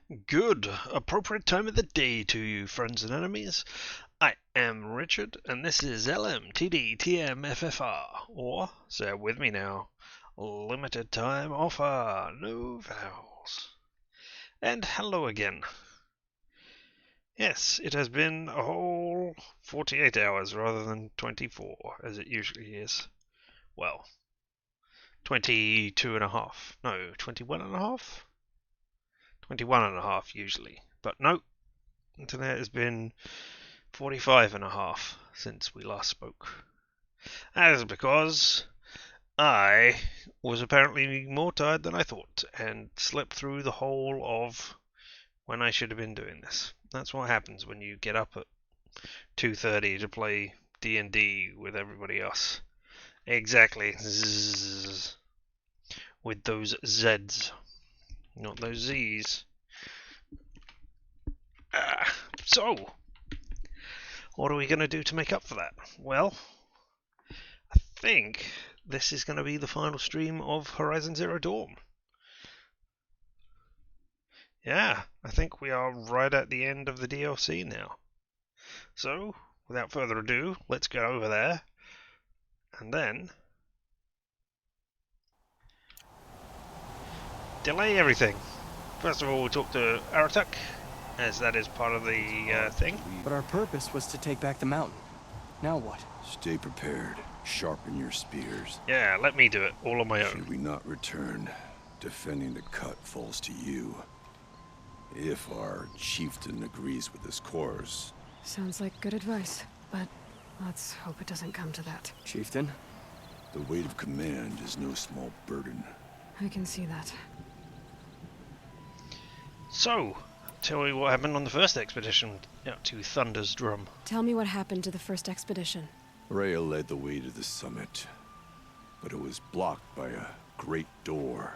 Good, appropriate time of the day to you, friends and enemies. I am Richard, and this is LMTDTMFFR, or, say it with me now, limited time offer, no vowels. And hello again. Yes, it has been a whole 48 hours rather than 24, as it usually is. Well, 22 and a half. No, 21 and a half? 21 and a half usually. But no, today it has been 45 and a half since we last spoke. That is because I was apparently more tired than I thought and slept through the whole of when I should have been doing this. That's what happens when you get up at 2:30 to play D&D with everybody else. Exactly. Zzz. With those Zs, not those Zs. So, what are we going to do to make up for that? Well, I think this is going to be the final stream of Horizon Zero Dawn. Yeah, I think we are right at the end of the DLC now. So, without further ado, let's go over there, and then delay everything. First of all, we'll talk to Aratak, as that is part of the thing. But our purpose was to take back the mountain. Now what? Stay prepared. Sharpen your spears. Yeah, let me do it, all on my Should own. we not return, defending the cut falls to you. If our chieftain agrees with this course. Sounds like good advice, but let's hope it doesn't come to that. Chieftain? The weight of command is no small burden. I can see that. So, tell me what happened on the first expedition out to Thunder's Drum. Tell me what happened to the first expedition. Rhea led the way to the summit, but it was blocked by a great door.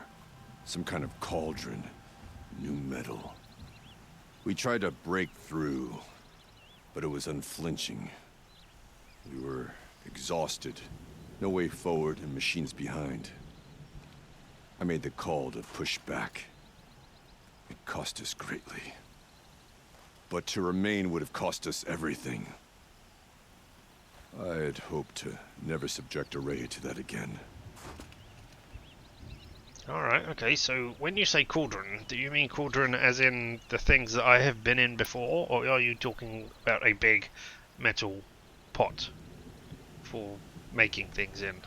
Some kind of cauldron. New metal. We tried to break through, but it was unflinching. We were exhausted. No way forward and machines behind. I made the call to push back. It cost us greatly. But to remain would have cost us everything. I had hoped to never subject Araya to that again. Alright, okay, so when you say cauldron, do you mean cauldron as in the things that I have been in before, or are you talking about a big metal pot for making things in?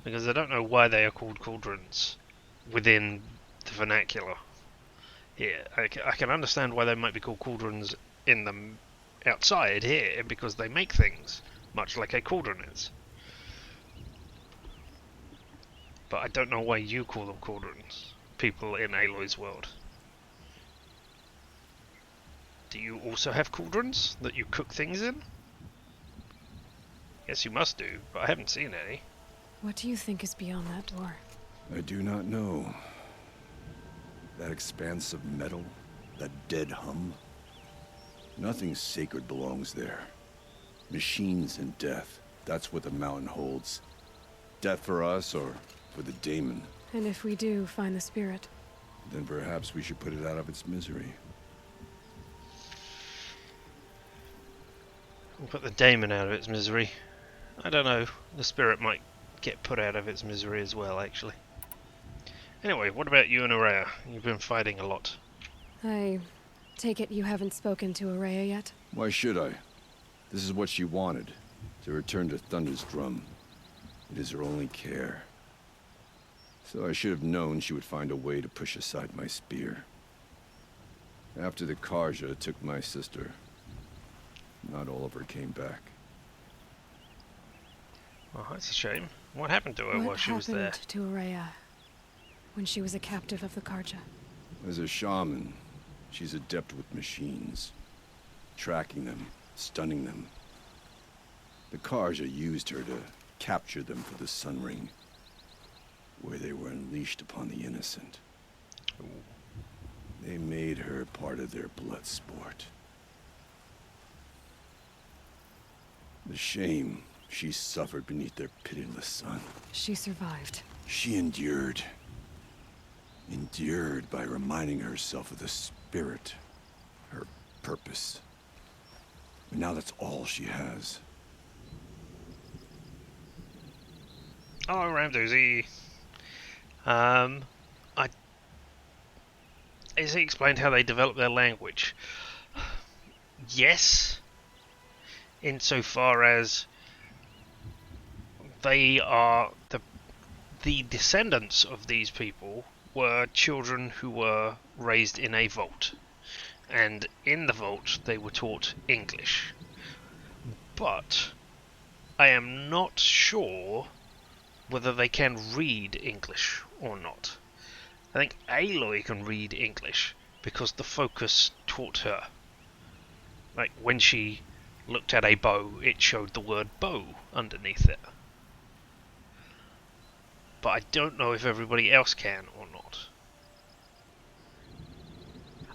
Because I don't know why they are called cauldrons within the vernacular. Here, I can understand why they might be called cauldrons in them outside here, because they make things, much like a cauldron is. But I don't know why you call them cauldrons, people in Aloy's world. Do you also have cauldrons that you cook things in? Yes, you must do, but I haven't seen any. What do you think is beyond that door? I do not know. That expanse of metal, that dead hum. Nothing sacred belongs there. Machines and death, that's what the mountain holds. Death for us or for the daemon. And if we do find the spirit? Then perhaps we should put it out of its misery. We'll put the daemon out of its misery. I don't know, the spirit might get put out of its misery as well, actually. Anyway, what about you and Araya? You've been fighting a lot. I take it you haven't spoken to Araya yet? Why should I? This is what she wanted, to return to Thunder's Drum. It is her only care. So I should have known she would find a way to push aside my spear. After the Karja took my sister, not all of her came back. Oh, that's a shame. What happened to her while she was there? What happened to Araya when she was a captive of the Karja? As a shaman, she's adept with machines. Tracking them, stunning them. The Karja used her to capture them for the Sun Ring, where they were unleashed upon the innocent. Ooh. They made her part of their blood sport. The shame she suffered beneath their pitiless sun. She survived. She endured. endeared by reminding herself of the spirit, her purpose. And now that's all she has. Oh, Ramsey. I Is he explained how they develop their language? Yes, insofar as they are the descendants of these people were children who were raised in a vault, and in the vault they were taught English. But I am not sure whether they can read English or not. I think Aloy can read English because the focus taught her. Like when she looked at a bow, it showed the word bow underneath it. But I don't know if everybody else can or not.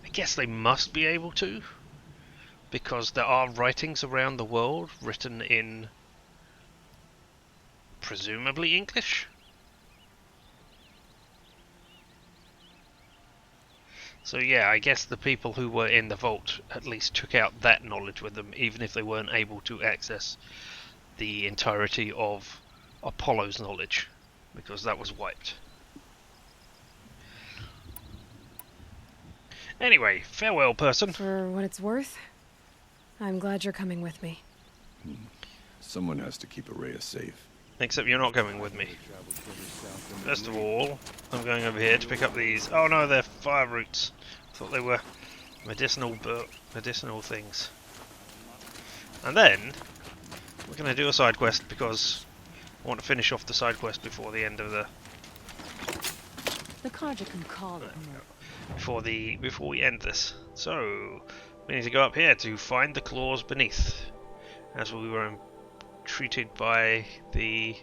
I guess they must be able to, because there are writings around the world written in presumably English. So yeah, I guess the people who were in the vault at least took out that knowledge with them, even if they weren't able to access the entirety of Apollo's knowledge, because that was wiped. Anyway, farewell, person. For what it's worth, I'm glad you're coming with me. Someone has to keep Araya safe. Except you're not coming with me. First of all, I'm going over here to pick up these. Oh no, they're fire roots. I thought they were medicinal things. And then we're going to do a side quest because I want to finish off the side quest before the end of the. The Carja can call it. Before we end this. So we need to go up here to find the claws beneath, as we were treated by the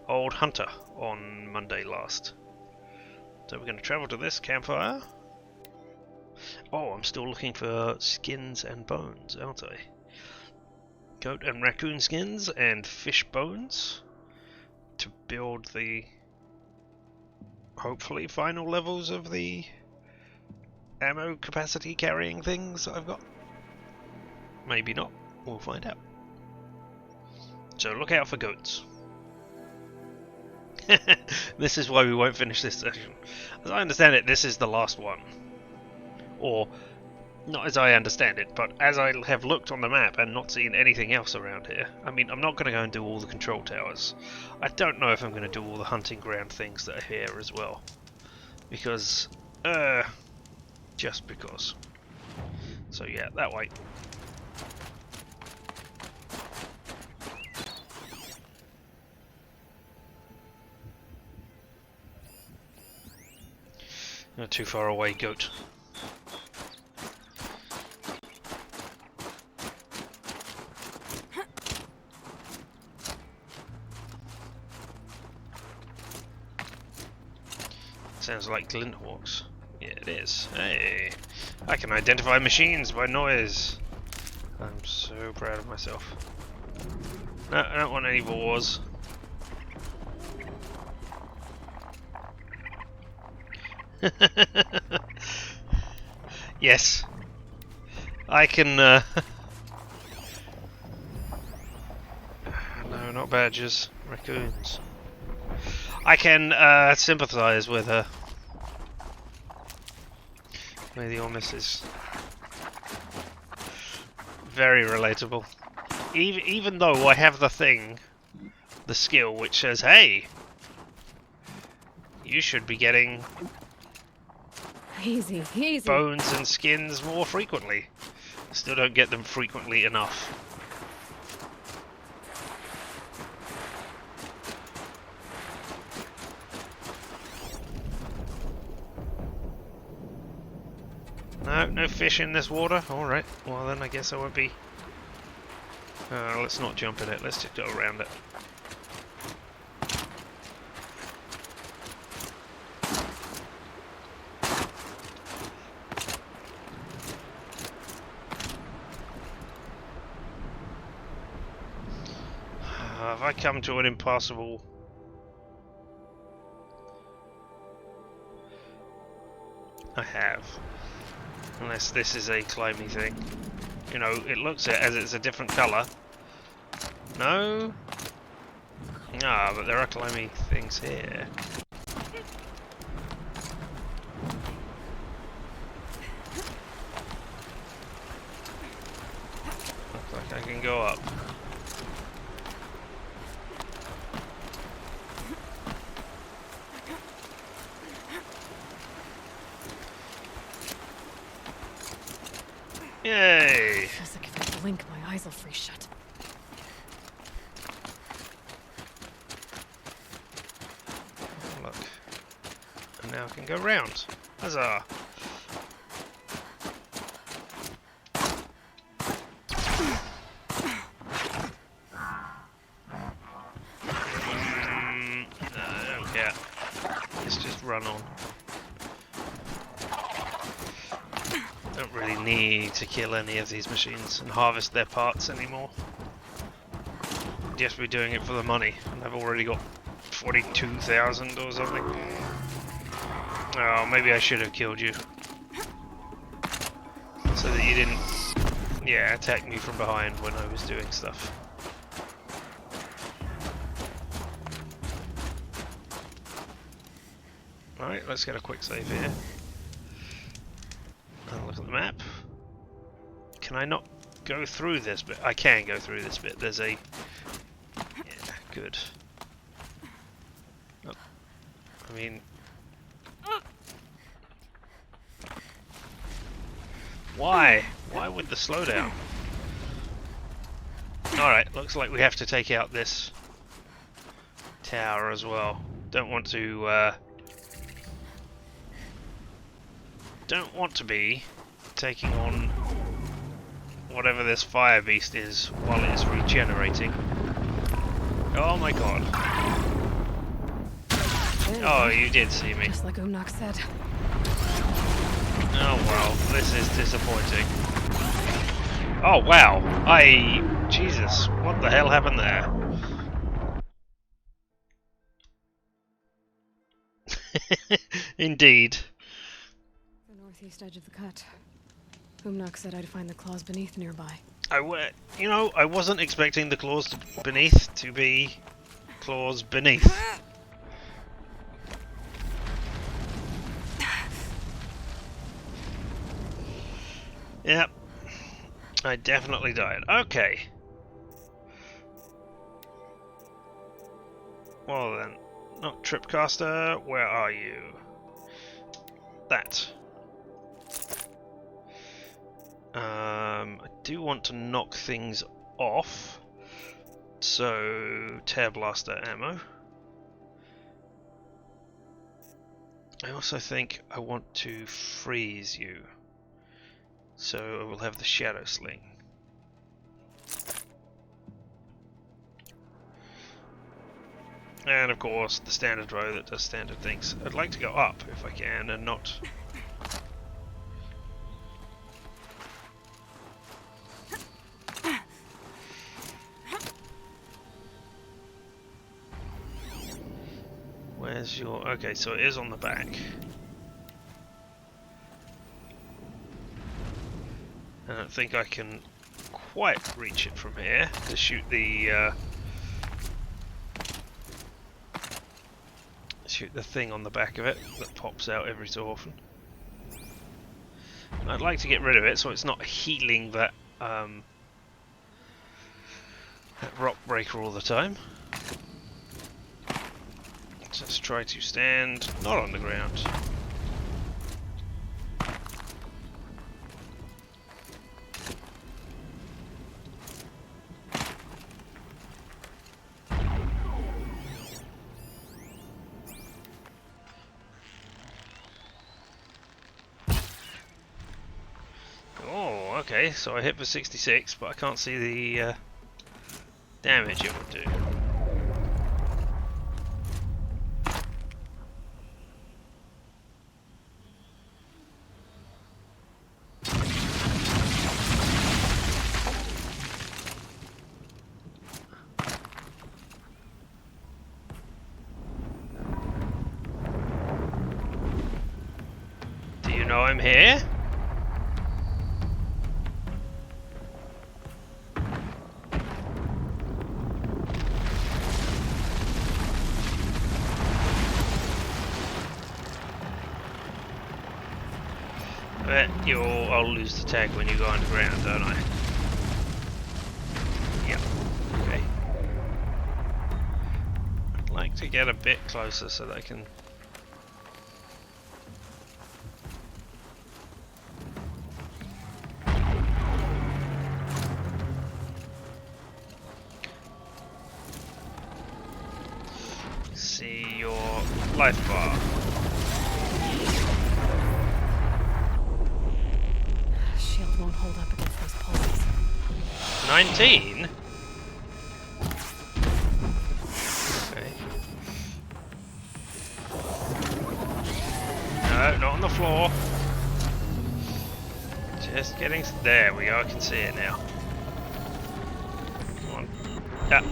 old hunter on Monday last. So we're going to travel to this campfire. Oh, I'm still looking for skins and bones, aren't I? Goat and raccoon skins and fish bones to build the hopefully final levels of the ammo capacity carrying things I've got. Maybe not. We'll find out. So look out for goats. This is why we won't finish this session. As I understand it, this is the last one. Or, not as I understand it, but as I have looked on the map and not seen anything else around here. I mean, I'm not going to go and do all the control towers. I don't know if I'm going to do all the hunting ground things that are here as well. Because, just because. So yeah, that way. Not too far away, goat. Sounds like Glinthawks. Yeah, it is. Hey, I can identify machines by noise. I'm so proud of myself. No, I don't want any wars. Yes, I can. No, not badgers, raccoons. I can sympathise with her. Lady Ormus is very relatable. Even though I have the thing, the skill, which says, "Hey, you should be getting." Easy, easy. Bones and skins more frequently. Still don't get them frequently enough. No, no fish in this water. Alright, well then I guess I won't be... let's not jump in it, let's just go around it. Have I come to an impassable I have. Unless this is a climby thing. You know, it looks as it's a different colour. No? Ah, but there are climby things here. Looks like I can go up. Yay! Feels like if I blink, my eyes will freeze shut. Look. And now I can go round. Huzzah! No, I don't care. Let's just run on. Don't really need to kill any of these machines and harvest their parts anymore. Just be doing it for the money, and I've already got 42,000 or something. Oh, maybe I should have killed you. So that you didn't, yeah, attack me from behind when I was doing stuff. Alright, let's get a quick save here. And look at the map. Can I not go through this bit? I can go through this bit. There's a... Yeah, good. Oh, I mean... Why? Why with the slowdown? Alright, looks like we have to take out this tower as well. Don't want to be taking on whatever this fire beast is while it's regenerating. Oh my god. Oh, you did see me. Just like Umnak said. Oh well, this is disappointing. Oh wow, Jesus, what the hell happened there? Indeed. The northeast edge of the cut. Umnak said I'd find the claws beneath nearby. I wasn't expecting the claws beneath to be claws beneath. Yep. I definitely died. Okay. Well then, not Tripcaster, where are you? That. I do want to knock things off. So, Tear Blaster ammo. I also think I want to freeze you. So we'll have the Shadow Sling. And of course the standard row that does standard things. I'd like to go up if I can and not... Where's your... Okay, so it is on the back. I don't think I can quite reach it from here to shoot the thing on the back of it that pops out every so often. I'd like to get rid of it so it's not healing that rock breaker all the time. So let's try to stand not on the ground. Okay, so I hit for 66, but I can't see the damage it would do. Do you know I'm here? I bet I'll lose the tag when you go underground, don't I? Yep. Okay. I'd like to get a bit closer so that I can... see your life bar. Shield won't hold up against those pulses. 19? Okay. No, not on the floor. Just getting... there we go, I can see it now. Come on. Yeah.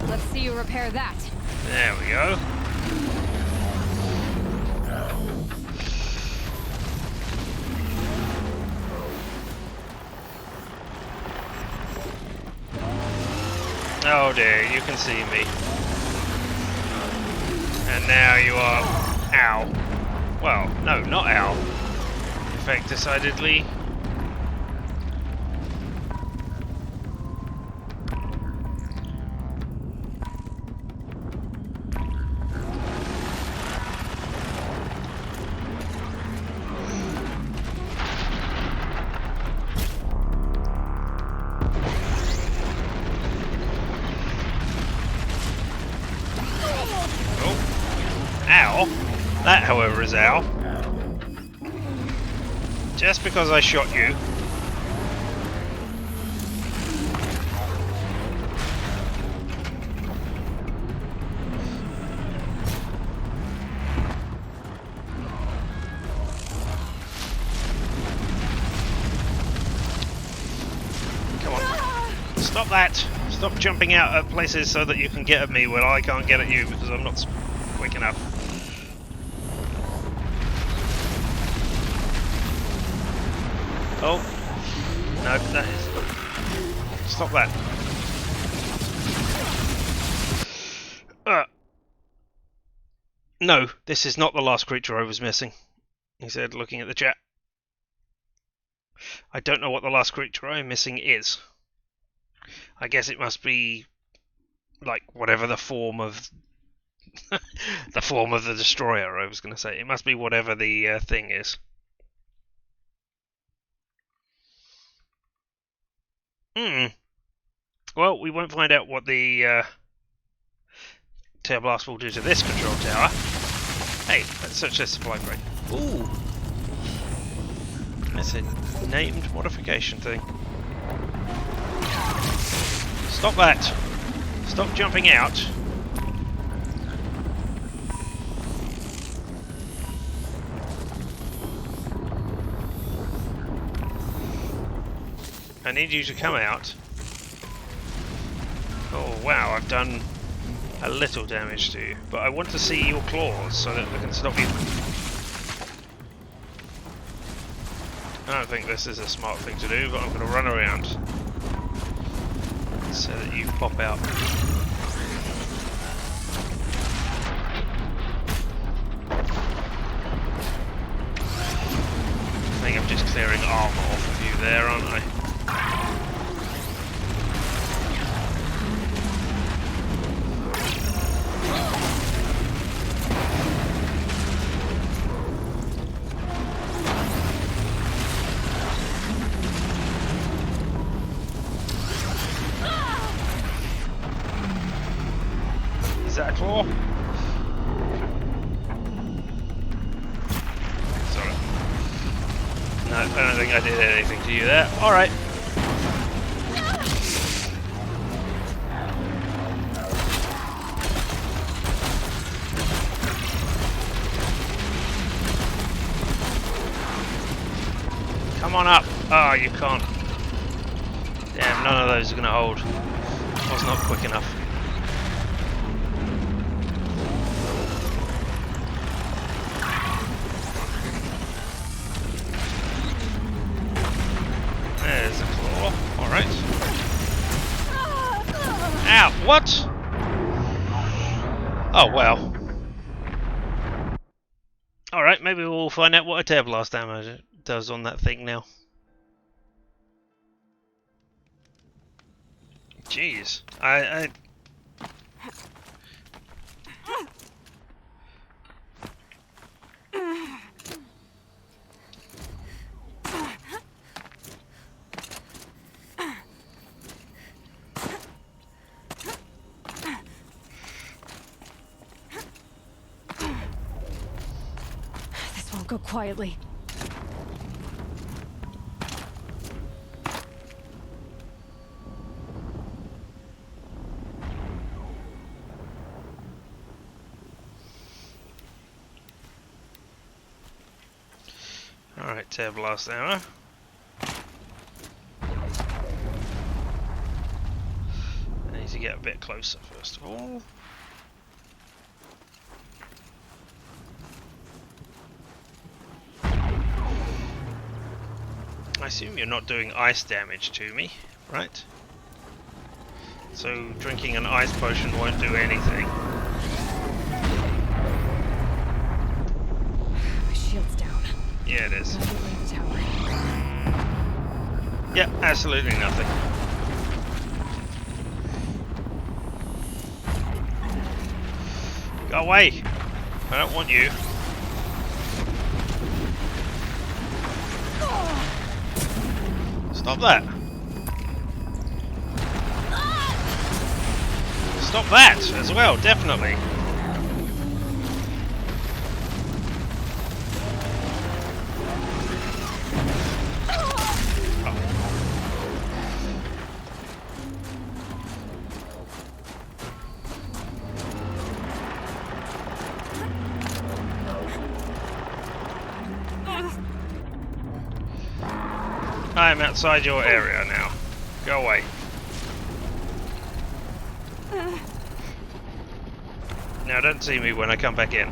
Let's see you repair that. There we go. Oh dear, you can see me. And now you are... ow. Well, no, not ow. Effect decidedly. Ow. That, however, is ow. Just because I shot you. Come on. Stop that. Stop jumping out at places so that you can get at me when I can't get at you because I'm not quick enough. Oh, no, that is... stop that. No, this is not the last creature I was missing, he said, looking at the chat. I don't know what the last creature I'm missing is. I guess it must be, like, whatever the form of... the form of the destroyer, I was going to say. It must be whatever the thing is. Well, we won't find out what the tail blast will do to this control tower. Hey, let's search this supply crate. Ooh! That's a named modification thing. Stop that! Stop jumping out. I need you to come out. Oh wow, I've done a little damage to you. But I want to see your claws so that I can stop you. I don't think this is a smart thing to do, but I'm going to run around so that you pop out. I think I'm just clearing armor off of you there, aren't I? Is that a claw? Sorry. No, I don't think I did anything to you there. Alright. Come Come on up! Oh, you can't. Damn, none of those are gonna hold. Was not quick enough. There's a claw. Alright. Ow! What? Oh, well. Alright, maybe we'll find out what a tear blast damage does on that thing now. Jeez. I This won't go quietly. Alright, tear blast ammo. I need to get a bit closer first of all. I assume you're not doing ice damage to me, right? So drinking an ice potion won't do anything. My shield's down. Yeah, it is. Gotta get rid of the tower. Yeah, absolutely nothing. Go away! I don't want you. Stop that! Stop that as well, definitely. I'm outside your area now. Go away. Now don't see me when I come back in.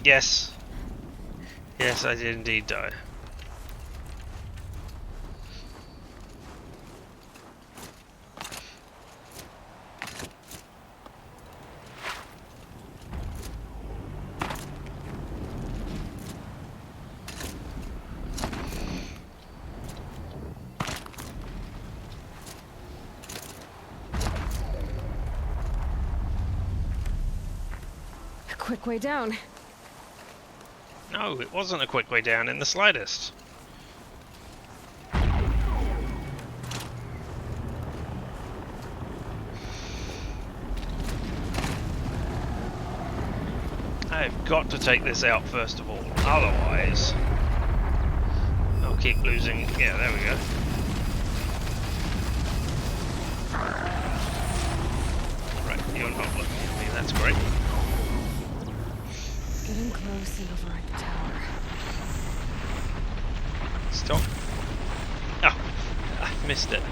Yes. Yes, I did indeed die. A quick way down. No, it wasn't a quick way down in the slightest. I've got to take this out first of all, otherwise I'll keep losing. Yeah, there we go. Right, you're not looking at me, that's great. Getting close and override the tower. Stop. Oh, I missed it.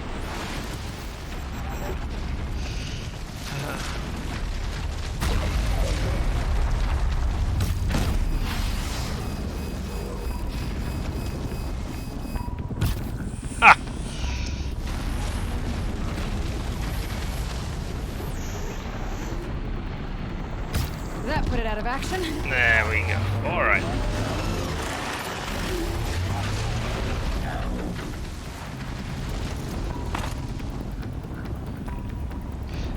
Ha! That put it out of action. There we go. Alright.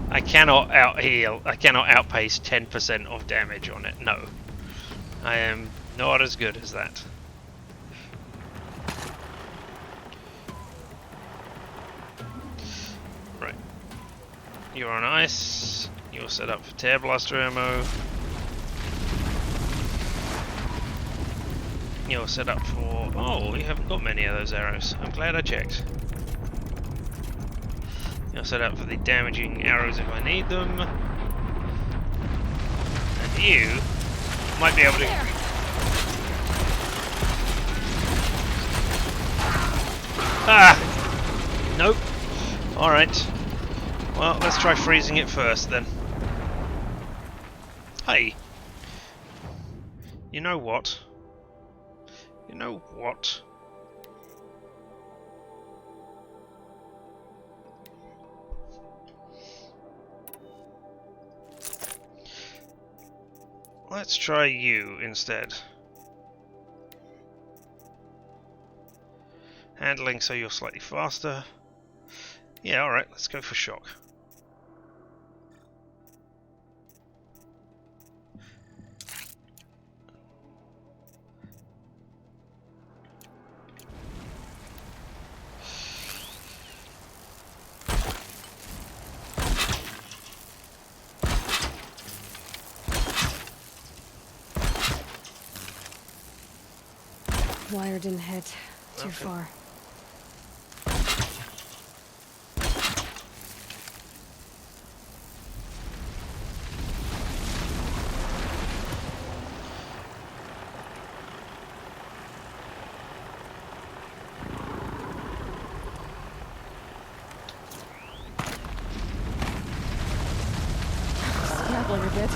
I cannot out-heal, I cannot outpace 10% of damage on it, no. I am not as good as that. Right. You're on ice, you're set up for tear blaster ammo. You're set up for... oh, you haven't got many of those arrows. I'm glad I checked. You're set up for the damaging arrows if I need them. And You might be able to... Ah! Nope. Alright. Well, let's try freezing it first then. Hey. You know what? You know what? Let's try you instead. Handling so you're slightly faster. Yeah, alright, let's go for shock. Wire didn't hit. Too Okay. far. Scrabbling a bit.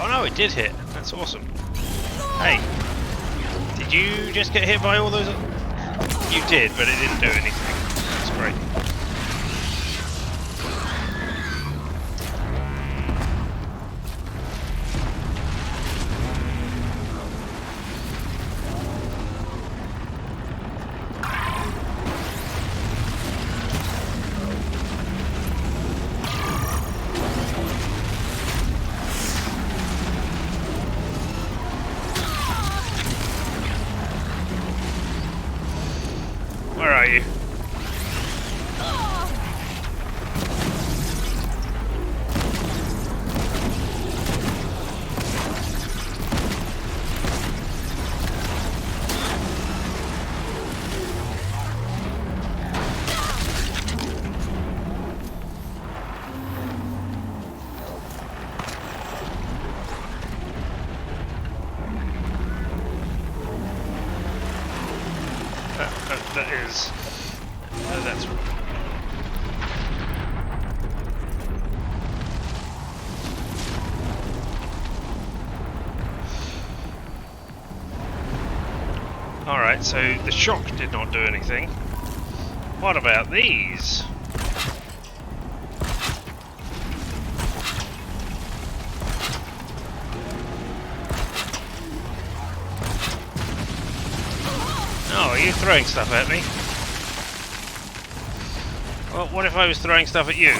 Oh no, it did hit. That's awesome. Hey, did you just get hit by all those? You did, but it didn't do anything. That's great. Where are you? That is... that's... Alright, so the shock did not do anything. What about these? Oh, are you throwing stuff at me? Well, what if I was throwing stuff at you?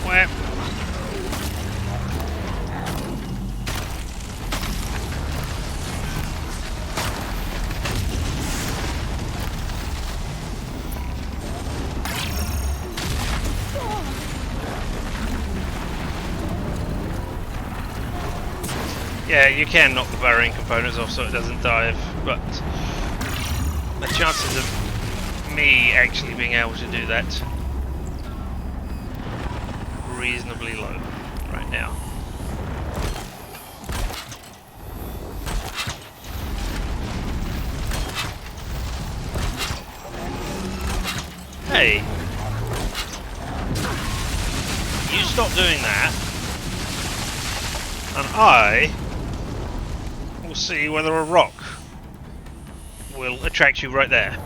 Where? Yeah, you can knock the burrowing components off so it doesn't dive, but the chances of me actually being able to do that reasonably low right now. Hey, you stop doing that, and I will see whether a rock will attract you right there.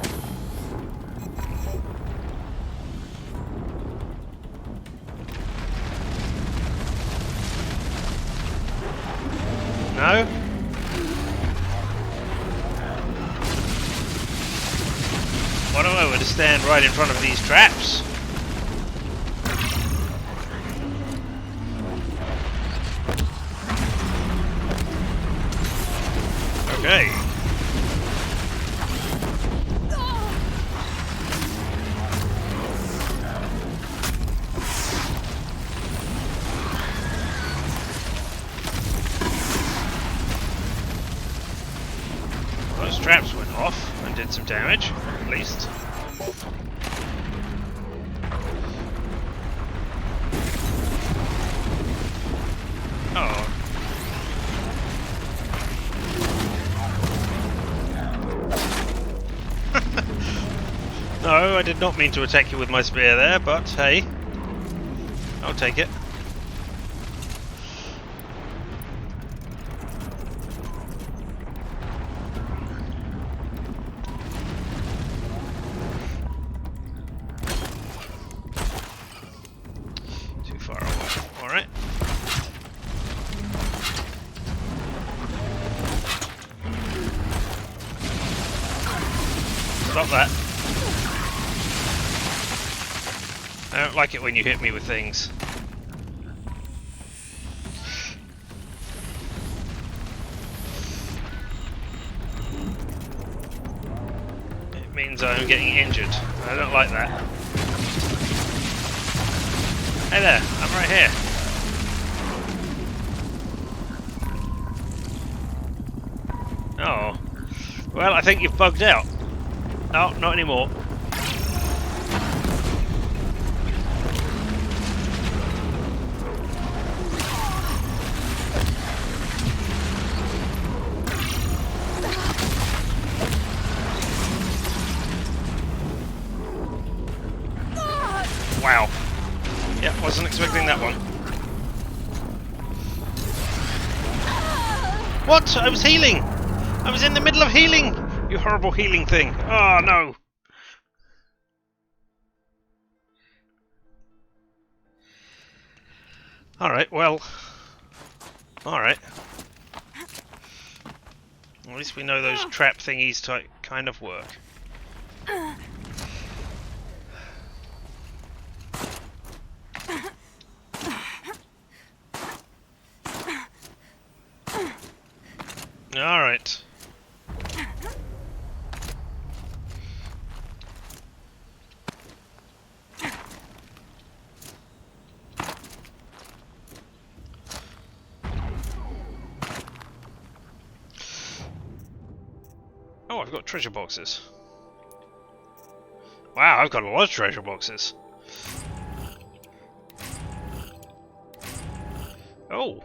No? What if I were to stand right in front of these traps? Okay. did some damage, at least. Oh. No, I did not mean to attack you with my spear there, but hey, I'll take it. Too far away. Alright. Stop that. I don't like it when you hit me with things. It means I'm getting injured. I don't like that. Hey there, I'm right here. Oh. Well, I think you've bugged out. No, not anymore. Wow. Yeah, wasn't expecting that one. What? I was healing! I was in the middle of healing! You horrible healing thing. Oh no! Alright, well. Alright. At least we know those trap thingies kind of work. Alright. Oh, I've got treasure boxes. Wow, I've got a lot of treasure boxes. Oh.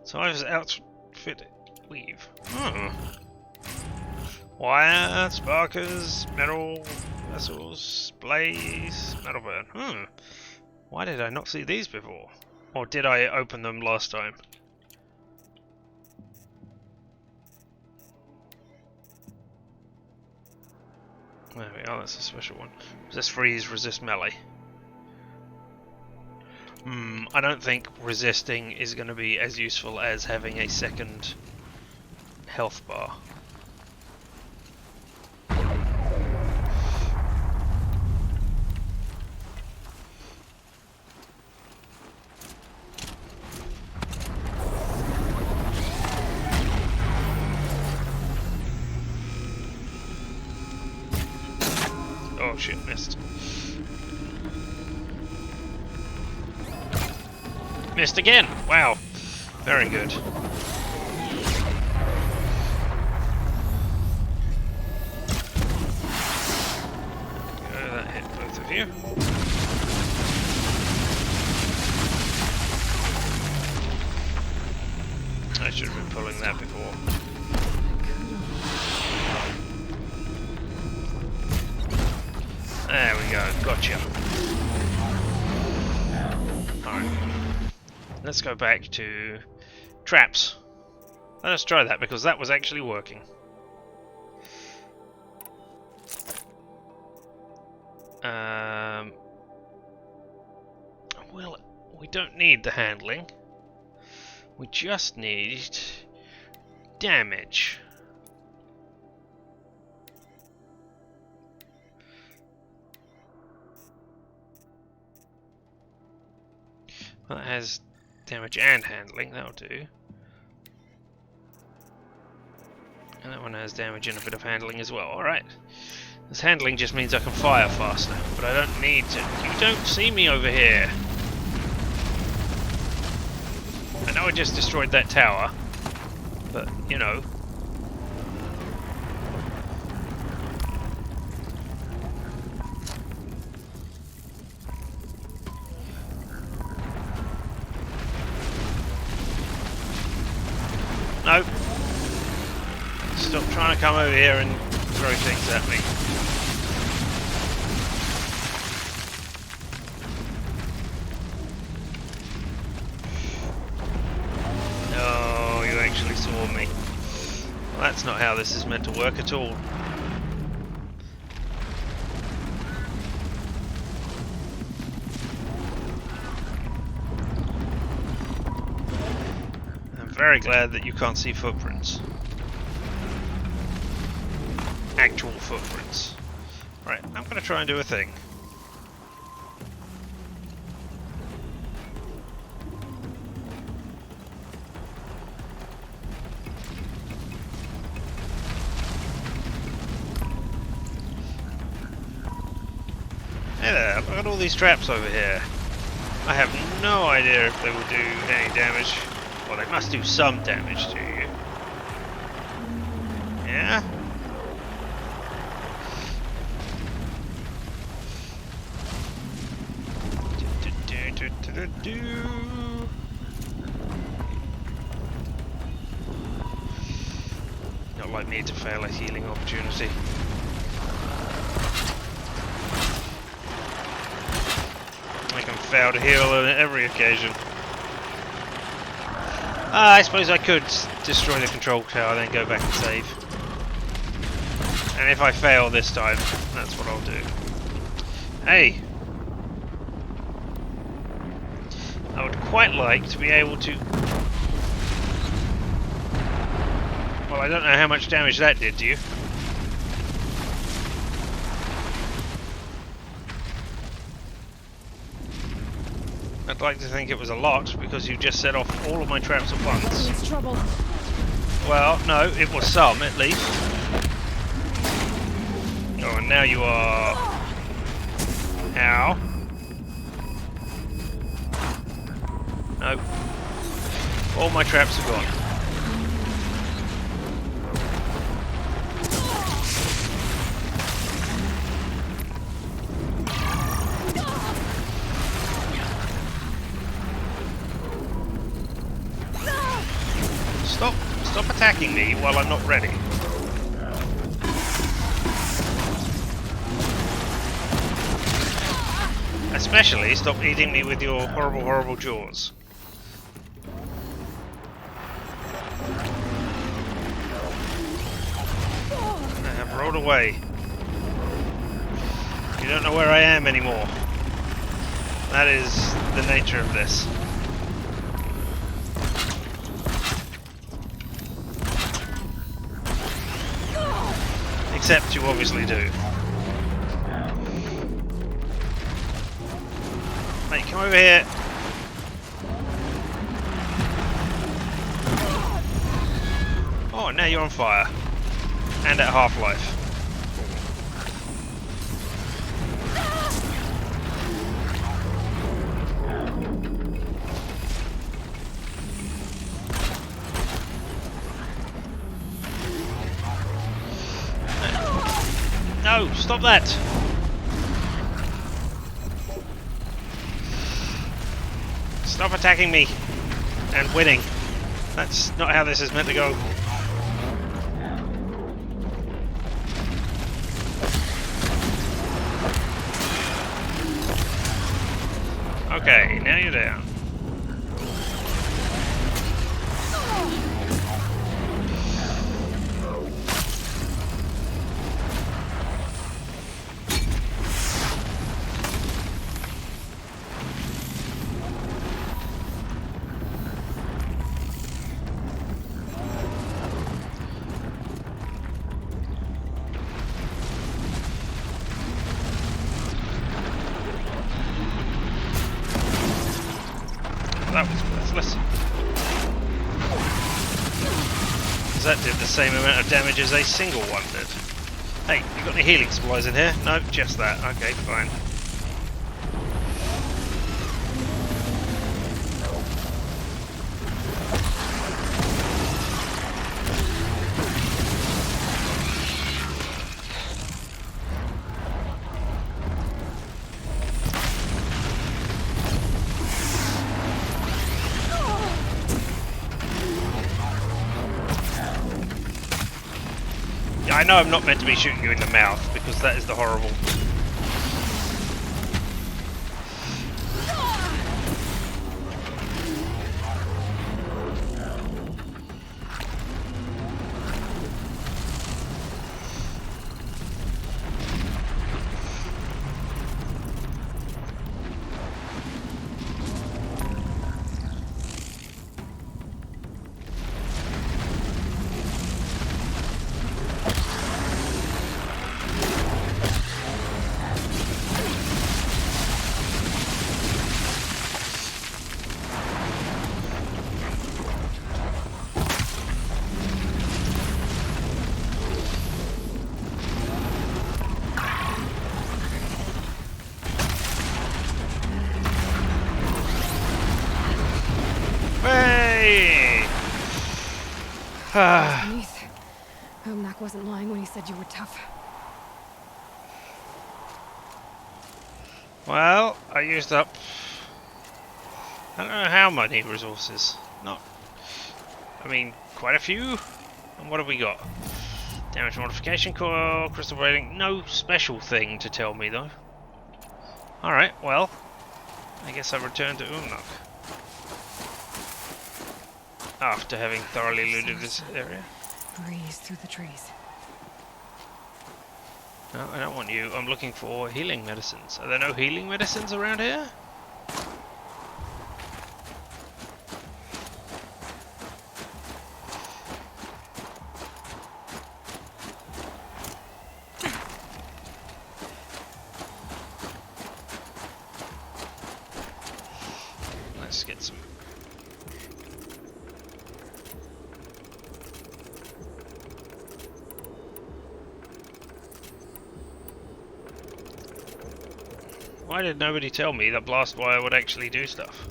So I was outfitted. Weave. Wire, sparkers, metal vessels, blaze, metal burn. Why did I not see these before? Or did I open them last time? There we are, that's a special one. Resist freeze, resist melee. I don't think resisting is going to be as useful as having a second health bar. Oh shit, missed. Missed again! Wow. Very good. That hit both of you. I should have been pulling that before. There we go, gotcha. Alright. Let's go back to traps. Let us try that because that was actually working. Well, we don't need the handling. We just need damage. Well, that has damage and handling, that'll do. And that one has damage and a bit of handling as well, alright. This handling just means I can fire faster, but I don't need to. You don't see me over here. I know I just destroyed that tower, but, you know. stop trying to come over here and throw things at me. No, you actually saw me. Well, that's not how this is meant to work at all. I'm very glad that you can't see footprints. Actual footprints. Right, I'm going to try and do a thing. Hey there, I've got all these traps over here. I have no idea if they will do any damage. Well, they must do some damage to you. Yeah? Not like me to fail a healing opportunity. I can fail to heal on every occasion. I suppose I could destroy the control tower, then go back and save. And if I fail this time, that's what I'll do. Hey! I would quite like to be able to... Well, I don't know how much damage that did, do you? I'd like to think it was a lot, because you just set off all of my traps at once. It's trouble. Well, no, it was some, at least. Oh, and now you are... Ow. No. All my traps are gone. Stop attacking me while I'm not ready. Especially stop eating me with your horrible, horrible jaws. I have rolled away. You don't know where I am anymore. That is the nature of this. Except you obviously do. Mate, come over here. Oh, now you're on fire. And at half-life. No, stop that! Stop attacking me and winning. That's not how this is meant to go. Okay, now you're down. That was worthless. That did the same amount of damage as a single one did. Hey, you got any healing supplies in here? No, just that. Okay, fine. I know I'm not meant to be shooting you in the mouth, because that is the horrible... Hey! Beneath. Omnak wasn't lying when he said you were tough. Well, I used up... I don't know how many resources. Not... I mean, quite a few. And what have we got? Damage modification coil, crystal braiding. No special thing to tell me though. Alright, well, I guess I return to Umnak. After having thoroughly looted this area. Breeze through the trees. No, I don't want you. I'm looking for healing medicines. Are there no healing medicines around here? Let's get some. Why did nobody tell me that blast wire would actually do stuff?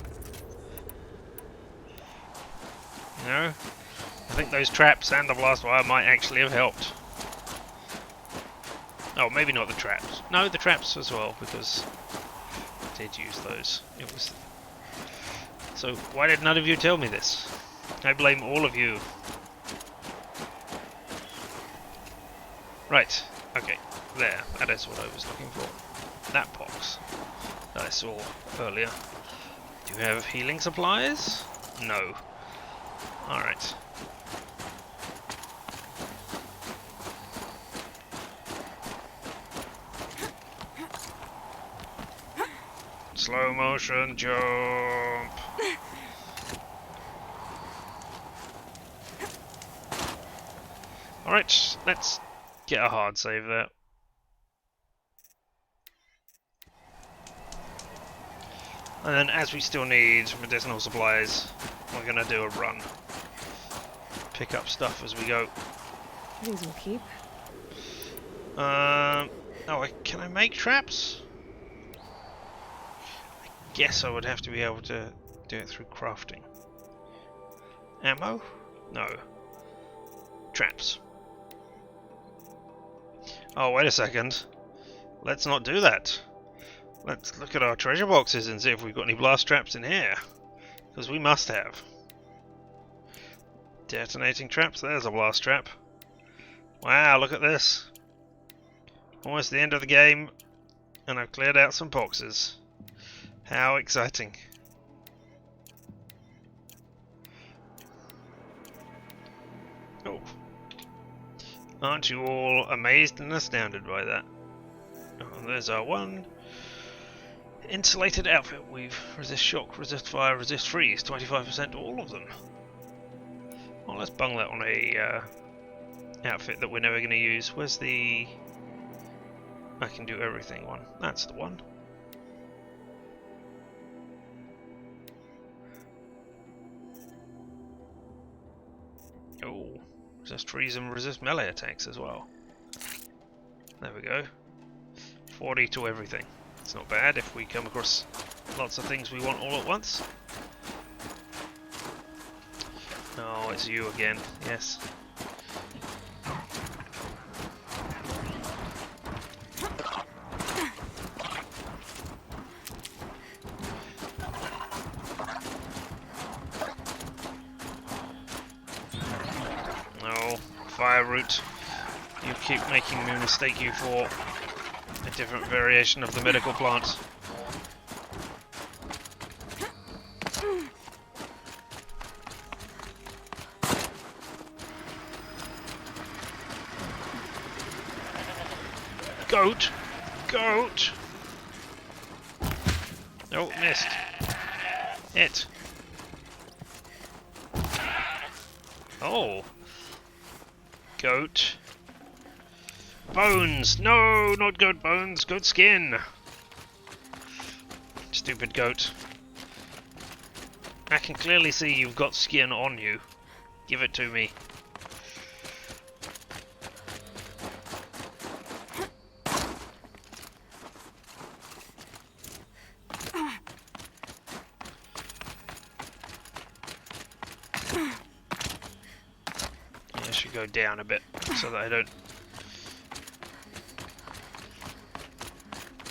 You know? I think those traps and the blast wire might actually have helped. Oh, maybe not the traps. No, the traps as well, because I did use those. It was. So why did none of you tell me this? I blame all of you. Right. Okay. There. That is what I was looking for. That box that I saw earlier. Do you have healing supplies? No. Alright. Slow motion jump. Alright, let's get a hard save there. And then, as we still need medicinal supplies, we're gonna do a run. Pick up stuff as we go. These will keep. Oh, can I make traps? I guess I would have to be able to do it through crafting. Ammo? No. Traps. Oh, wait a second. Let's not do that. Let's look at our treasure boxes and see if we've got any blast traps in here. Because we must have. Detonating traps, there's a blast trap. Wow, look at this. Almost the end of the game, and I've cleared out some boxes. How exciting. Oh. Aren't you all amazed and astounded by that? Oh, there's our one. Insulated outfit. We've resist shock, resist fire, resist freeze. 25% all of them. Well, let's bung that on a outfit that we're never going to use. Where's the... I can do everything one. That's the one. Oh, resist freeze and resist melee attacks as well. There we go. 40 to everything. It's not bad if we come across lots of things we want all at once. Oh, it's you again. Yes. No, fire root. You keep making me mistake you for a different variation of the medical plant. Goat! Goat! Oh, missed. Hit. Oh. Goat. Bones! No, not goat bones, goat skin! Stupid goat. I can clearly see you've got skin on you. Give it to me. I should go down a bit so that I don't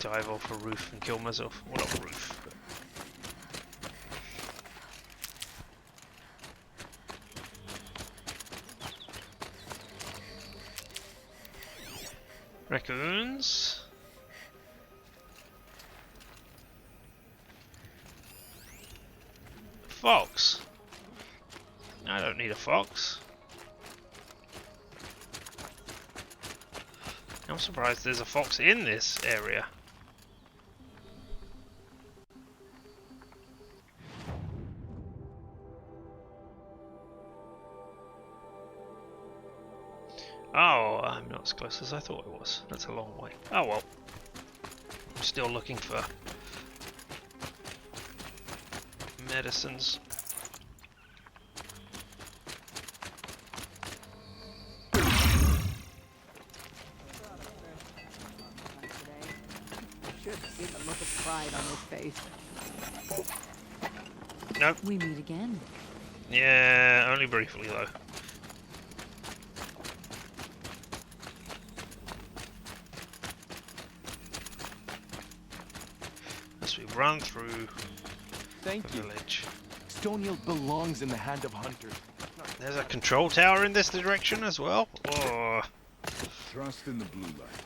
dive off a roof and kill myself. Well, not roof, but... Raccoons. Fox. I don't need a fox. I'm surprised there's a fox in this area. Oh, I'm not as close as I thought it was. That's a long way. Oh well. I'm still looking for medicines. Should see the look of pride on his face. Nope. We meet again. Yeah, only briefly though. As we run through Thank the you. village. Stone Yield belongs in the hand of hunters. There's a control tower in this direction as well. Oh. Trust in the blue light.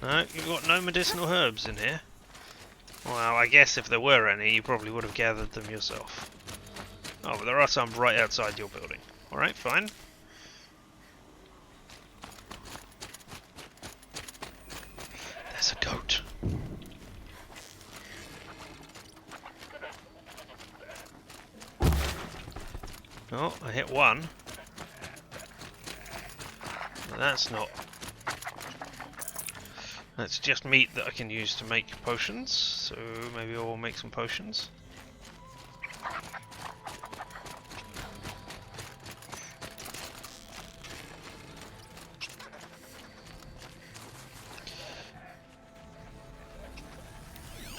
No, you've got no medicinal herbs in here. Well, I guess if there were any, you probably would have gathered them yourself. Oh, but there are some right outside your building. Alright, fine. There's a goat. Oh, I hit one. But that's not... That's just meat that I can use to make potions, so maybe I will make some potions.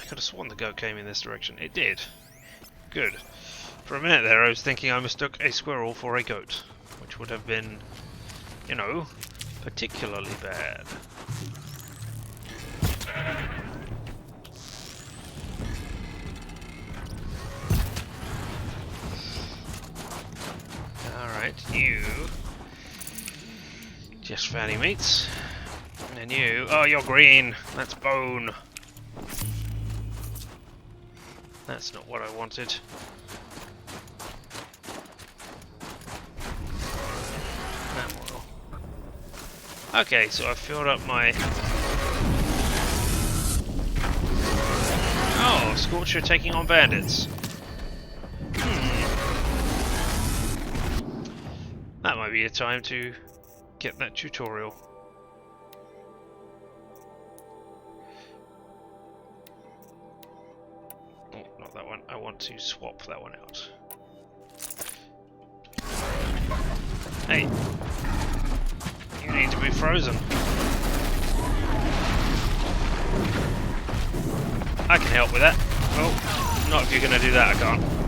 I could have sworn the goat came in this direction. It did. Good. For a minute there I was thinking I mistook a squirrel for a goat, which would have been, you know, particularly bad. Alright, you... just fatty meats. And then you... oh, you're green! That's bone! That's not what I wanted. That will. Okay, so I've filled up my... oh, Scorcher taking on bandits. That might be a time to get that tutorial. Oh, not that one. I want to swap that one out. Hey! You need to be frozen. I can help with that. Oh, not if you're going to do that, I can't.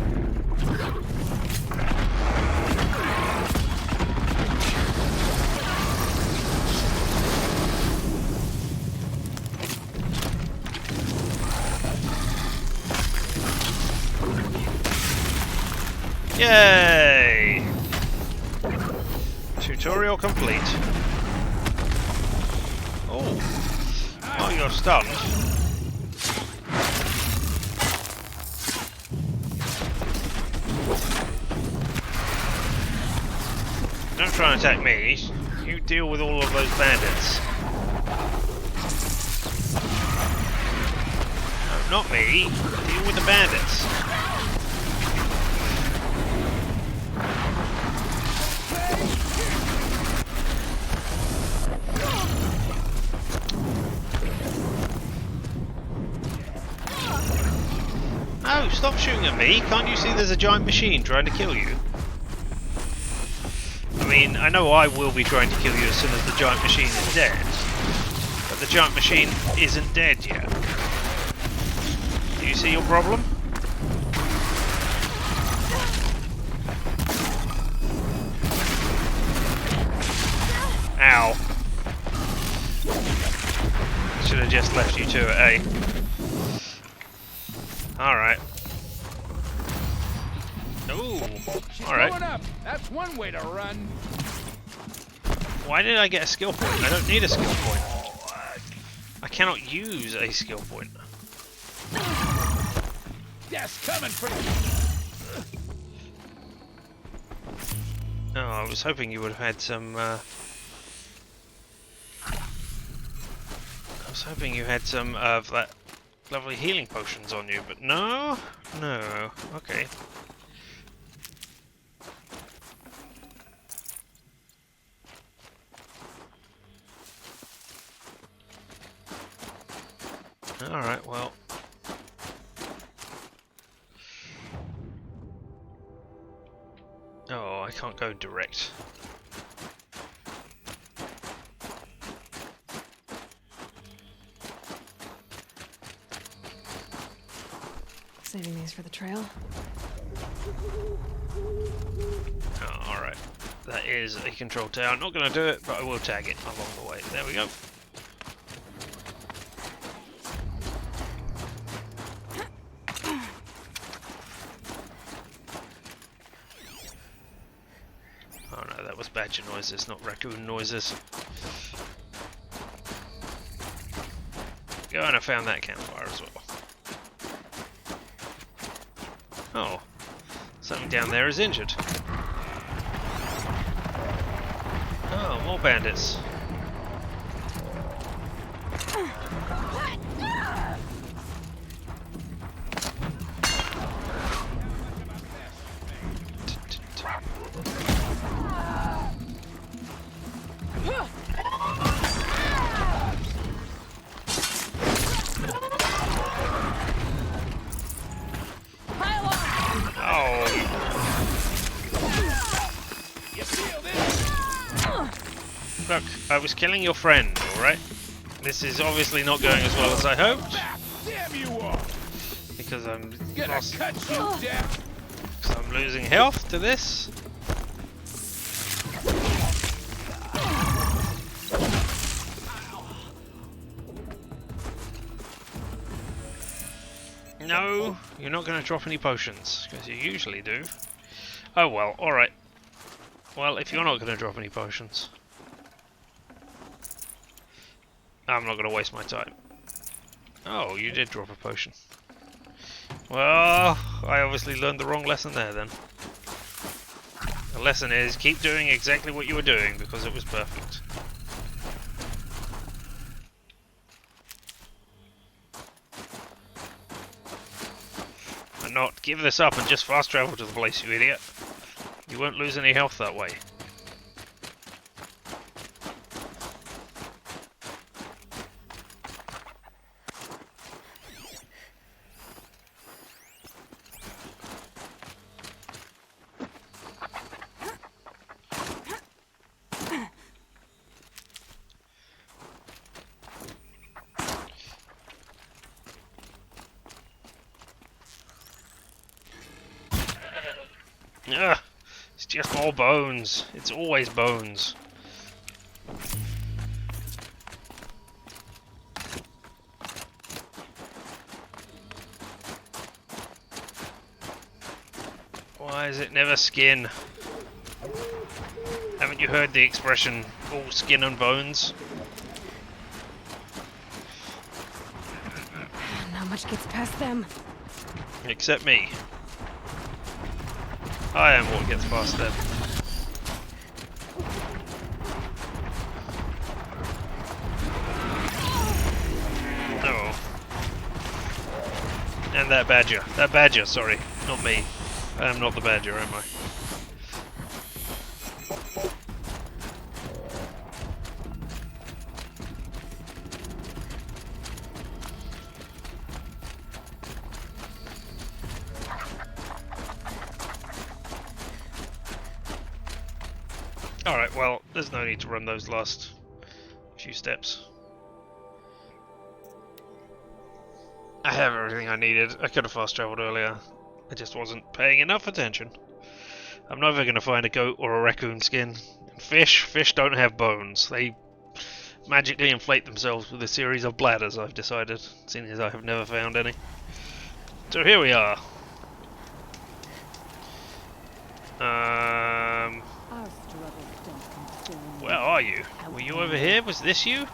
Yay! Tutorial complete. Oh. Oh, you're stunned. Don't try and attack me. You deal with all of those bandits. No, not me. Deal with the bandits. No, stop shooting at me. Can't you see there's a giant machine trying to kill you? I mean, I know I will be trying to kill you as soon as the giant machine is dead, but the giant machine isn't dead yet. Do you see your problem? Ow. Should have just left you to it, eh? Alright. Ooh, alright. That's one way to run. Why did I get a skill point? I don't need a skill point. I cannot use a skill point. Yes, coming for you. Oh, I was hoping you would have had some, I was hoping you had some of that lovely healing potions on you, but no? No. Okay. Alright, well. Oh, I can't go direct. Saving these for the trail. Oh, alright. That is a control tower. I'm not going to do it, but I will tag it along the way. There we go. Oh no, that was badger noises, not raccoon noises. Go, and I found that campfire as well. Oh, something down there is injured. Oh, more bandits. Look, I was killing your friend, alright? This is obviously not going as well as I hoped. Damn you all! Because I'm Gonna cut you down. because I'm losing health to this. No, you're not going to drop any potions, because you usually do. Oh well, alright. Well, if you're not going to drop any potions, I'm not going to waste my time. Oh, you did drop a potion. Well, I obviously learned the wrong lesson there then. The lesson is, keep doing exactly what you were doing, because it was perfect. And not give this up and just fast travel to the place, you idiot. You won't lose any health that way. Ugh, it's just more bones. It's always bones. Why is it never skin? Haven't You heard the expression, all skin and bones? Not much gets past them. Except me. I am what gets past them. Oh. And that badger. That badger, sorry. Not me. I am not the badger, am I? Alright, well, there's no need to run those last few steps. I have everything I needed. I could have fast traveled earlier. I just wasn't paying enough attention. I'm never going to find a goat or a raccoon skin. Fish don't have bones. They magically inflate themselves with a series of bladders, I've decided, seeing as I have never found any. So here we are. Our struggles don't concern me. Where are you? Were you over here? Was this you?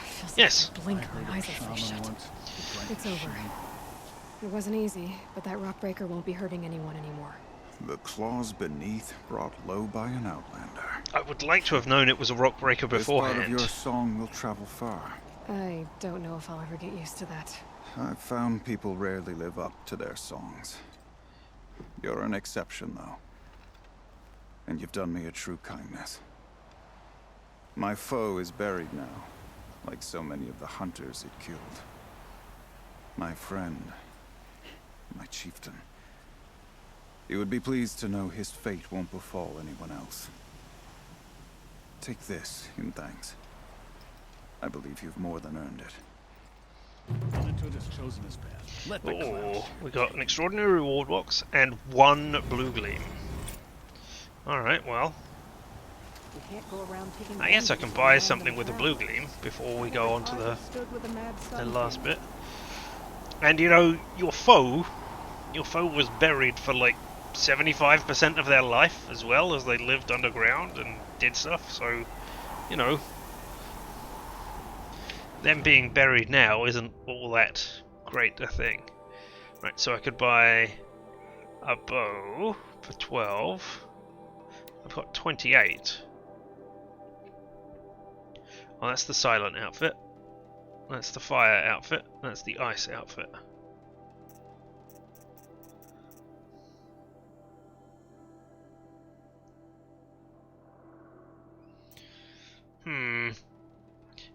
Feels Yes. like I blink, my eyes will stay shut. It's over. It wasn't easy, but that rock breaker won't be hurting anyone anymore. The claws beneath brought low by an outlander. I would like to have known it was a rock breaker This part of beforehand. your song will travel far. I don't know if I'll ever get used to that. I've found people rarely live up to their songs. You're an exception, though. And you've done me a true kindness. My foe is buried now, like so many of the hunters it killed. My friend, my chieftain. You would be pleased to know his fate won't befall anyone else. Take this in thanks. I believe you've more than earned it. Oh, we got an extraordinary reward box and one blue gleam. Alright, well, We can't go around taking I guess I can vengeance buy on something with a random blue crowds. gleam before we go on to the Stood with a mad sun last king. bit. And you know, your foe was buried for like 75% of their life as well, as they lived underground and did stuff, so, you know, them being buried now isn't all that great a thing. Right, so I could buy a bow for 12. I've got 28. Well, that's the silent outfit. That's the fire outfit. That's the ice outfit.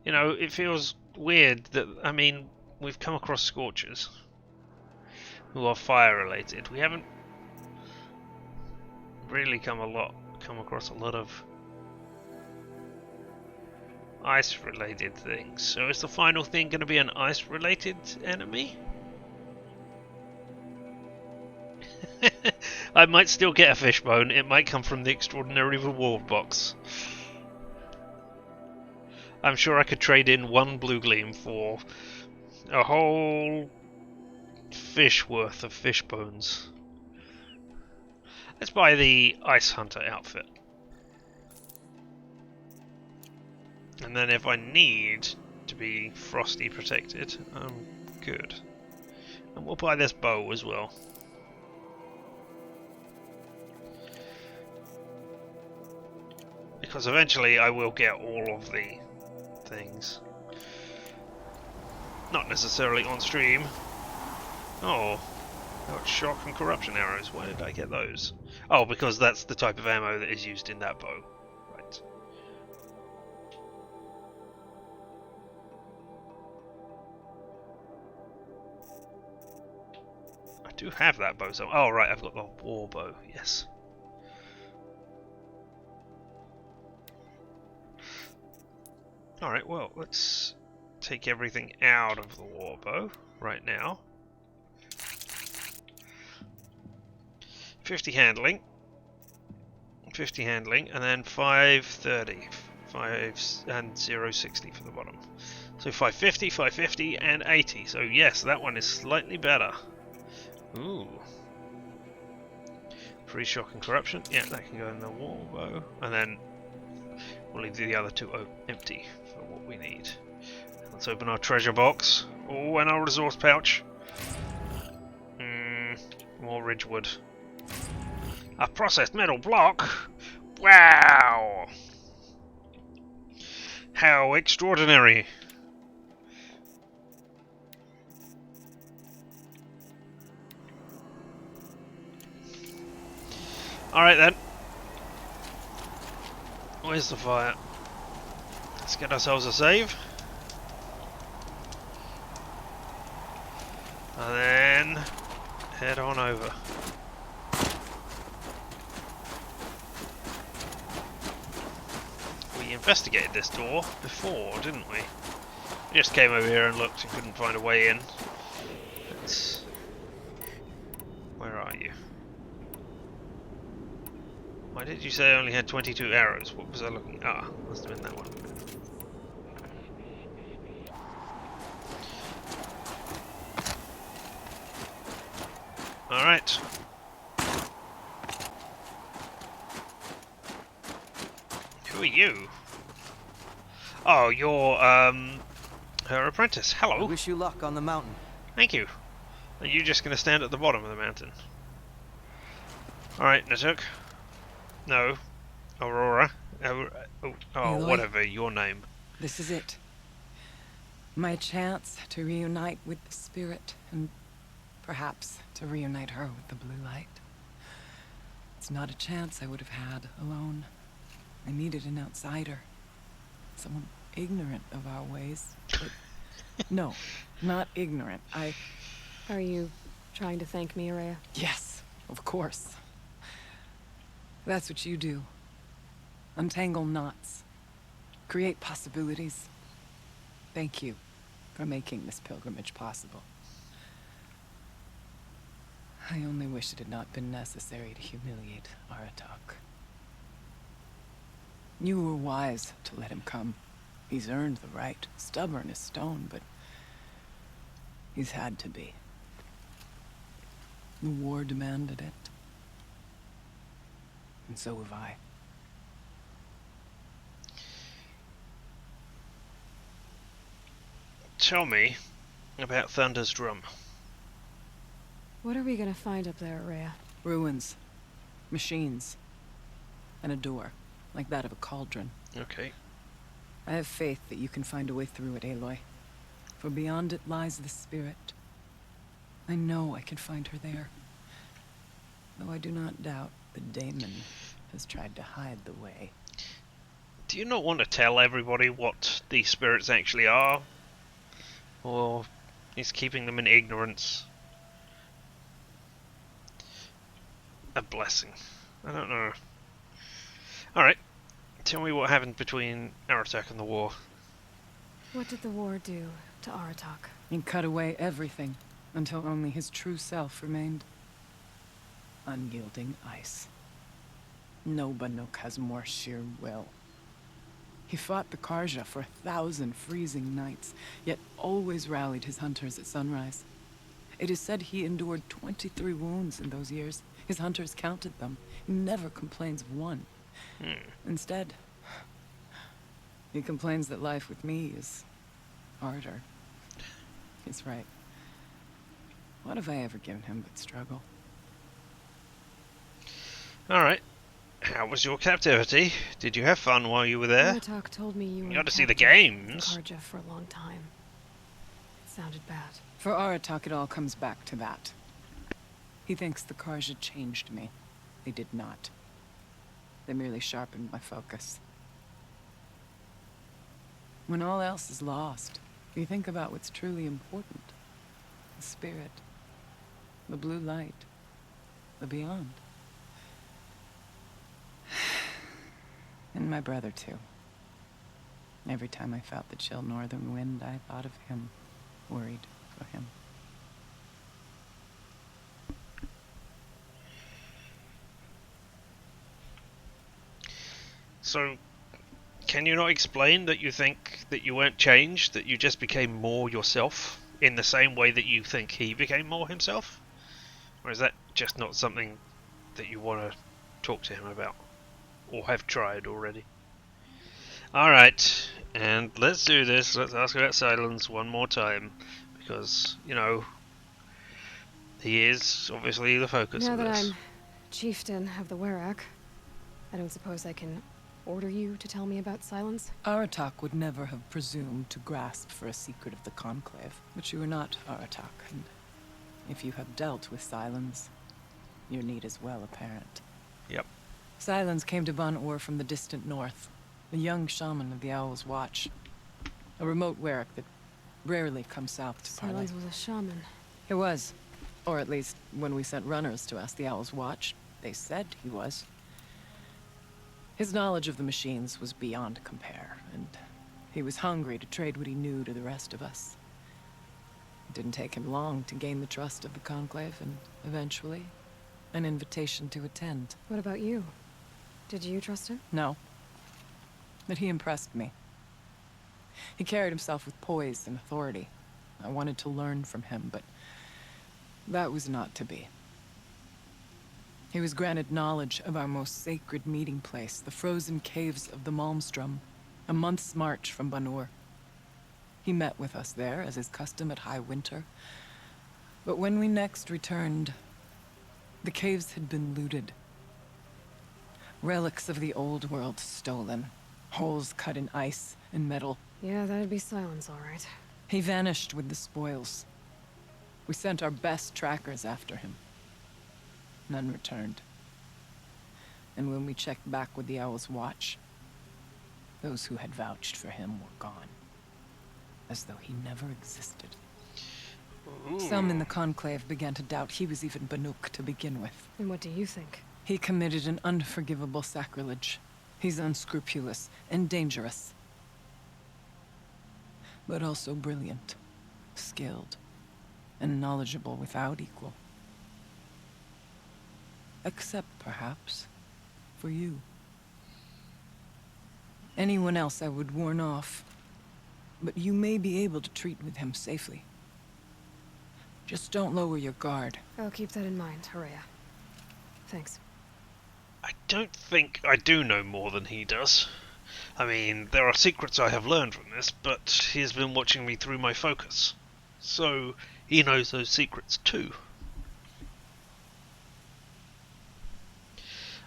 You know, it feels weird that, I mean, we've come across Scorchers who are fire related. We haven't really come across a lot of ice related things. So is the final thing going to be an ice related enemy? I might still get a fishbone. It might come from the extraordinary reward box. I'm sure I could trade in one blue gleam for a whole fish worth of fish bones. Let's buy the Ice Hunter outfit. And then if I need to be frosty protected, I'm good. And we'll buy this bow as well. Because eventually I will get all of the things. Not necessarily on stream. Oh, I got shock and corruption arrows. Why did I get those? Oh, because that's the type of ammo that is used in that bow. Right. I do have that bow. So, oh, right, I've got the war bow. Yes. Alright, well, let's take everything out of the warbow right now. 50 handling, and then 530, 5 and 060 for the bottom. So 550, 550, and 80. So yes, that one is slightly better. Ooh. Freeze, shock, and corruption. Yeah, that can go in the wall bow. And then we'll leave the other two empty for what we need. Let's open our treasure box. Oh, and our resource pouch. More ridgewood. A processed metal block? Wow! How extraordinary! Alright then. Where's the fire? Let's get ourselves a save. And then head on over. We investigated this door before, didn't we? We just came over here and looked and couldn't find a way in. Where are you? Why did you say I only had 22 arrows? What was I looking? Ah, must have been that one. Alright. Who are you? Oh, you're, her apprentice. I Hello. wish you luck on the mountain. Thank you. Are you just going to stand at the bottom of the mountain? Alright, Natuk. No. Aurora. Aloy? Whatever your name. This is it. My chance to reunite with the spirit, and perhaps to reunite her with the blue light. It's not a chance I would have had alone. I needed an outsider. Someone ignorant of our ways. But no, not ignorant. Are you trying to thank me, Araya? Yes, of course. That's what you do. Untangle knots. Create possibilities. Thank you for making this pilgrimage possible. I only wish it had not been necessary to humiliate Aratak. You were wise to let him come. He's earned the right. Stubborn as stone, but he's had to be. The war demanded it. And so have I. Tell me about Thunder's drum. What are we gonna find up there, Araya? Ruins. Machines. And a door, like that of a cauldron. Okay. I have faith that you can find a way through it, Aloy. For beyond it lies the spirit. I know I can find her there. Though I do not doubt the daemon has tried to hide the way. Do you not want to tell everybody what these spirits actually are? Or is keeping them in ignorance a blessing? I don't know. Alright. Tell me what happened between Aratak and the war. What did the war do to Aratak? He cut away everything, until only his true self remained. Unyielding ice. No Banuk has more sheer will. He fought the Karja for 1,000 freezing nights, yet always rallied his hunters at sunrise. It is said he endured 23 wounds in those years. His hunters counted them. He never complains of one. Instead, he complains that life with me is harder. He's right. What have I ever given him but struggle? Alright. How was your captivity? Did you have fun while you were there? Aratak told me you were You got to see the captive games. in Karja for a long time. It sounded bad. For Aratak, it all comes back to that. He thinks the Karja changed me. They did not. They merely sharpened my focus. When all else is lost, you think about what's truly important. The spirit. The blue light. The beyond. And my brother, too. Every time I felt the chill northern wind, I thought of him, worried for him. So, can you not explain that you think that you weren't changed, that you just became more yourself, in the same way that you think he became more himself? Or is that just not something that you want to talk to him about, or have tried already. Alright, and let's do this. Let's ask about Silence one more time, because, you know, he is obviously the focus Now of that this. I'm chieftain of the Werak, I don't suppose I can order you to tell me about Silence? Aratak would never have presumed to grasp for a secret of the Conclave. But you are not Aratak, and if you have dealt with Silence, your need is well apparent. Yep. Silence came to Ban-Ur from the distant north, a young shaman of the Owl's Watch. A remote Werak that rarely comes south to parley. Silence was a shaman. He was. Or at least, when we sent runners to ask the Owl's Watch, they said he was. His knowledge of the machines was beyond compare, and he was hungry to trade what he knew to the rest of us. It didn't take him long to gain the trust of the Conclave, and eventually, an invitation to attend. What about you? Did you trust him? No. But he impressed me. He carried himself with poise and authority. I wanted to learn from him, but that was not to be. He was granted knowledge of our most sacred meeting place, the frozen caves of the Malmstrom, a month's march from Ban-Ur. He met with us there, as is custom at high winter. But when we next returned, the caves had been looted. Relics of the old world stolen. Holes cut in ice and metal. Yeah, that'd be Silence, all right. He vanished with the spoils. We sent our best trackers after him. None returned. And when we checked back with the Owl's Watch, those who had vouched for him were gone. As though he never existed. Ooh. Some in the Conclave began to doubt he was even Banuk to begin with. And what do you think? He committed an unforgivable sacrilege. He's unscrupulous and dangerous. But also brilliant, skilled, and knowledgeable without equal. Except, perhaps, for you. Anyone else I would warn off, but you may be able to treat with him safely. Just don't lower your guard. I'll keep that in mind, Horea. Thanks. I don't think I do know more than he does. I mean, there are secrets I have learned from this, but he has been watching me through my focus. So, he knows those secrets too.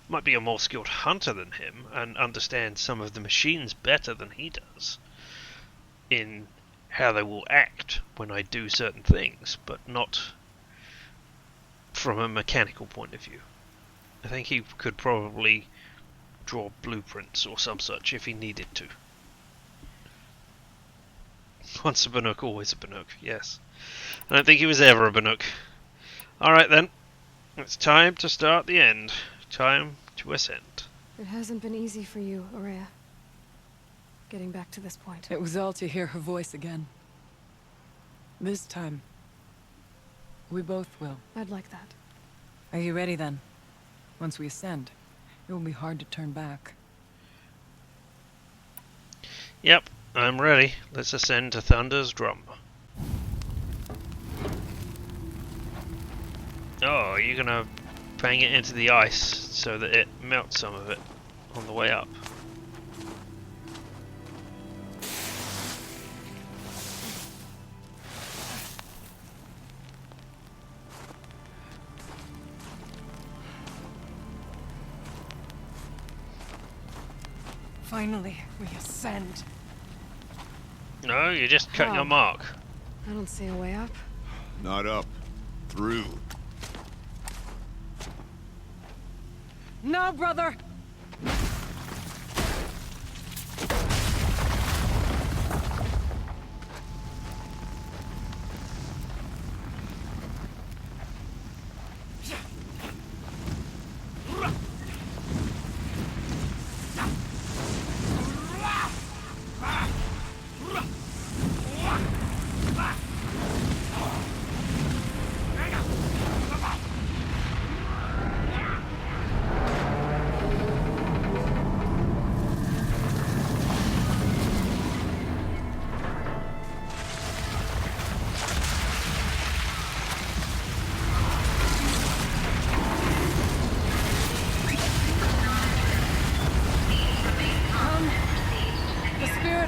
Might be a more skilled hunter than him, and understand some of the machines better than he does. In how they will act when I do certain things, but not from a mechanical point of view. I think he could probably draw blueprints or some such if he needed to. Once a Banuk, always a Banuk, yes. I don't think he was ever a Banuk. Alright then, it's time to start the end. Time to ascend. It hasn't been easy for you, Horea. Getting back to this point. It was all to hear her voice again. This time, we both will. I'd like that. Are you ready then? Once we ascend, it will be hard to turn back. Yep, I'm ready. Let's ascend to Thunder's drum. Oh, you're gonna bang it into the ice so that it melts some of it on the way up. Finally, we ascend. No, you're just cutting your How? mark. I don't see a way up. Not up. Through. No, brother!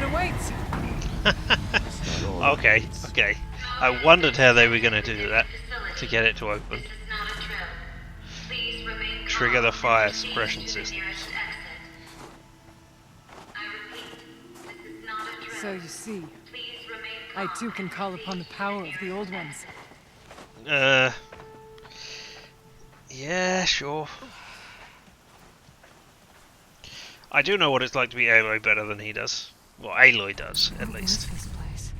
awaits. Okay, okay. I wondered how they were going to do that to get it to open. Trigger the fire suppression systems. So you see, I too can call upon the power of the old ones. Yeah, sure. I do know what it's like to be Aloy better than he does. Well, Aloy does, at What least. is this place?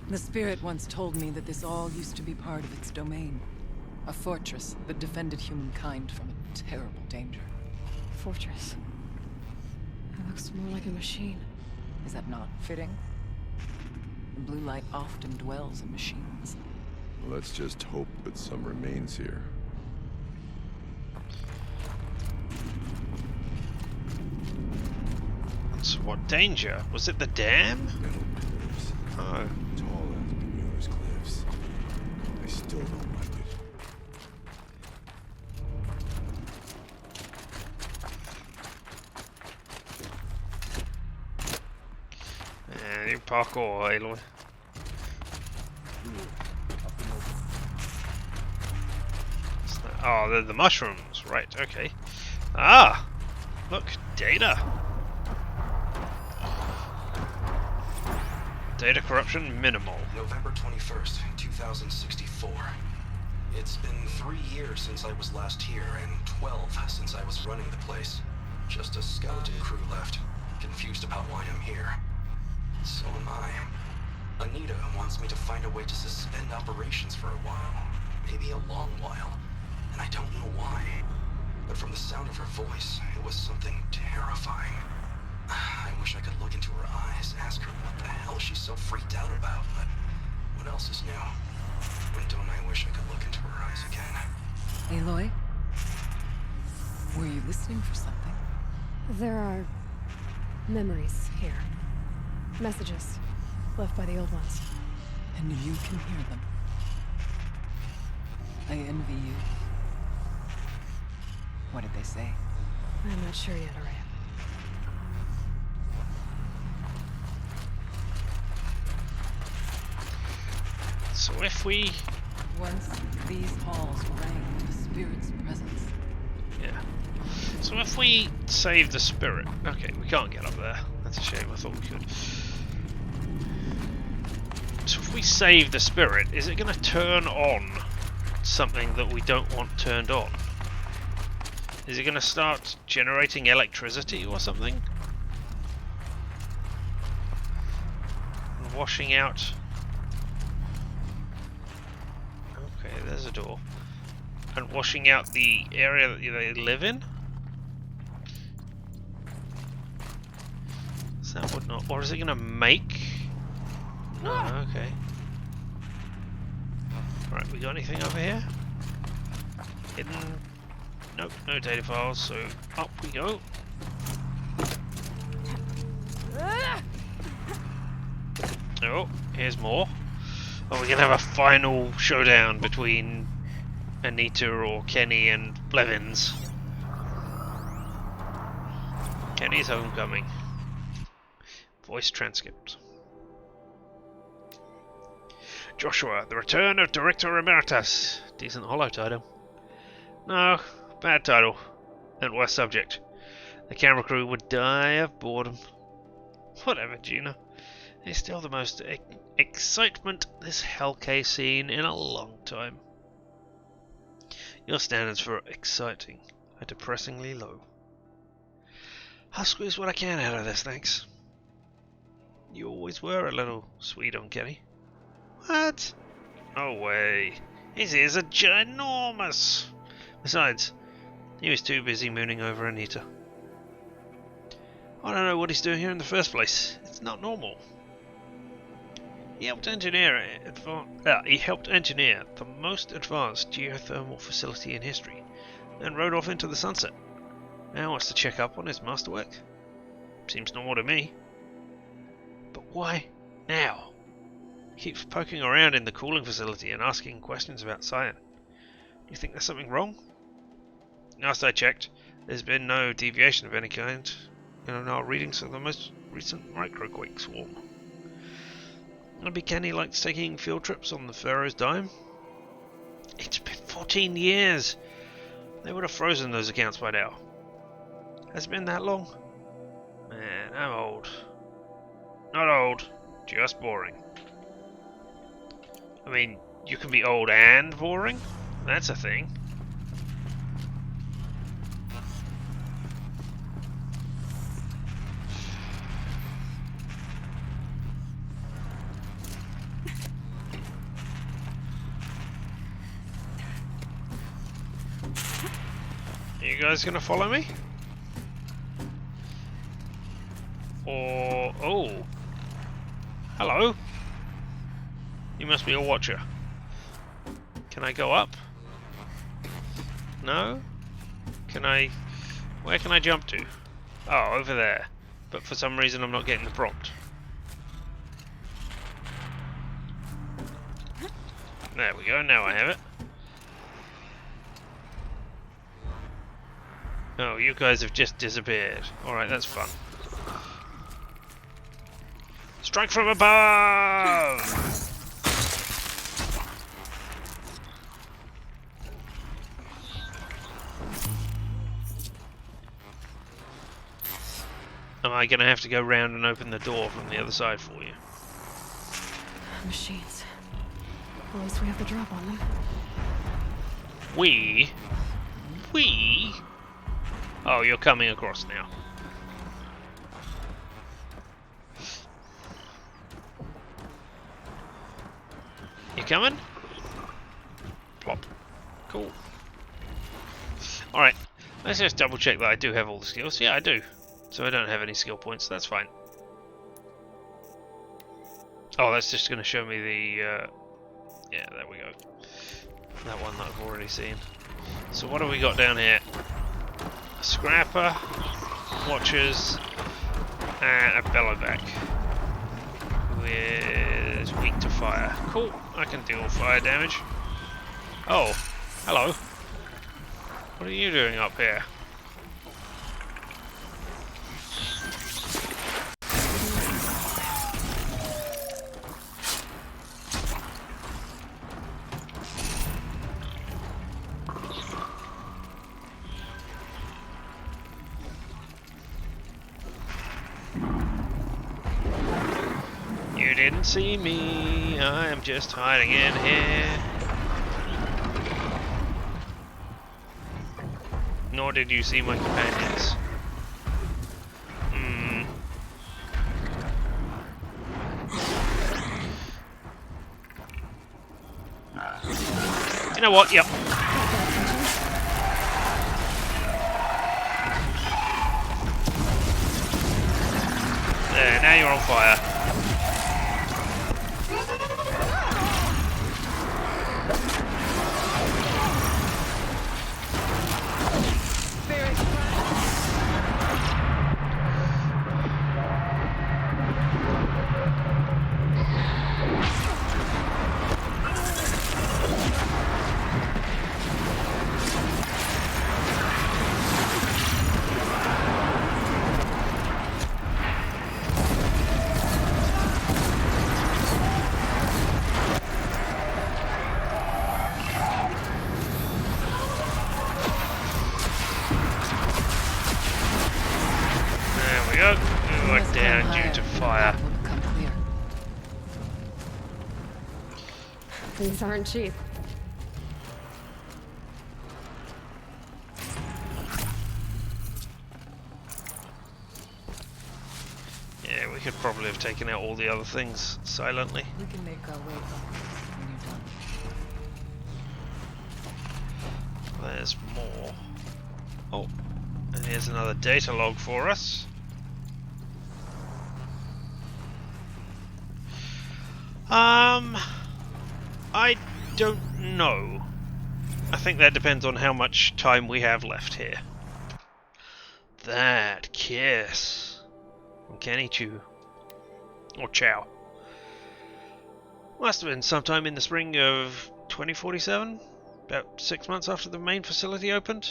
The spirit once told me that this all used to be part of its domain. A fortress that defended humankind from a terrible danger. Fortress. It looks more like a machine. Is that not fitting? The blue light often dwells in machines. Let's just hope that some remains here. So what danger? Was it the dam? Metal pillars, Oh. tall as Bemuir's cliffs. I still don't like it. Man, you parkour, Aloy. Oh, they're the mushrooms, right, okay. Ah! Look, data! Data corruption minimal. November 21st, 2064. It's been 3 years since I was last here, and 12 since I was running the place. Just a skeleton crew left, confused about why I'm here. So am I. Anita wants me to find a way to suspend operations for a while. Maybe a long while. And I don't know why. But from the sound of her voice, it was something terrifying. I wish I could look into her eyes, ask her what the hell she's so freaked out about, but what else is new? And don't I wish I could look into her eyes again? Aloy? Were you listening for something? There are memories here. Messages left by the old ones. And you can hear them. I envy you. What did they say? I'm not sure yet, Araya. So if we... Once these halls rang with the spirit's presence. Yeah. So if we save the spirit... Okay, we can't get up there. That's a shame, I thought we could. So if we save the spirit, is it going to turn on something that we don't want turned on? Is it going to start generating electricity or something? And washing out... Okay, there's a door. And washing out the area that they live in? So that would not... Or is it going to make... No, okay. Right, we got anything over here? Hidden... Nope, no data files, so up we go. Oh, here's more. Oh, we're gonna have a final showdown between Anita or Kenny and Blevins. Kenny's homecoming. Voice transcript. Joshua, the return of Director Emeritus. Decent hollow title. No, bad title. And worse subject. The camera crew would die of boredom. Whatever, Gina. It's still the most excitement this Hellcase seen in a long time. Your standards for exciting are depressingly low. I'll squeeze what I can out of this, thanks. You always were a little sweet on Kenny. What? No way. His ears are ginormous. Besides, he was too busy mooning over Anita. I don't know what he's doing here in the first place. It's not normal. He helped engineer the most advanced geothermal facility in history, then rode off into the sunset. Now wants to check up on his masterwork. Seems normal to me. But why now? He keeps poking around in the cooling facility and asking questions about Cyan. Do you think there's something wrong? Last I checked, there's been no deviation of any kind. And our readings are the most recent microquake swarm. Maybe Kenny likes taking field trips on the Pharaoh's dime? It's been 14 years! They would have frozen those accounts by now. Has it been that long? Man, I'm old. Not old, just boring. I mean, you can be old and boring? That's a thing. Are you guys gonna follow me? Or... oh! Hello! You must be a watcher. Can I go up? No? Can I... where can I jump to? Oh, over there. But for some reason I'm not getting the prompt. There we go, now I have it. Oh, you guys have just disappeared. Alright, that's fun. Strike from above! Am I gonna have to go round and open the door from the other side for you? Machines. At least we have the drop on them. We? We? Oh, you're coming across now. You coming? Plop. Cool. Alright, let's just double check that I do have all the skills. Yeah, I do. So I don't have any skill points, that's fine. Oh, that's just going to show me the... yeah, there we go. That one that I've already seen. So what have we got down here? A scrapper, watchers, and a bellowback, who is weak to fire. Cool, I can deal fire damage. Oh, hello. What are you doing up here? You didn't see me, I am just hiding in here. Nor did you see my companions. You know what? Yep. There, now you're on fire. Down due to fire. These aren't cheap. Yeah, we could probably have taken out all the other things silently. We can make our way back when you're done. There's more. Oh, and here's another data log for us. I don't know. I think that depends on how much time we have left here. That kiss from Kenny Chu. Or Chow. Must have been sometime in the spring of 2047, about 6 months after the main facility opened.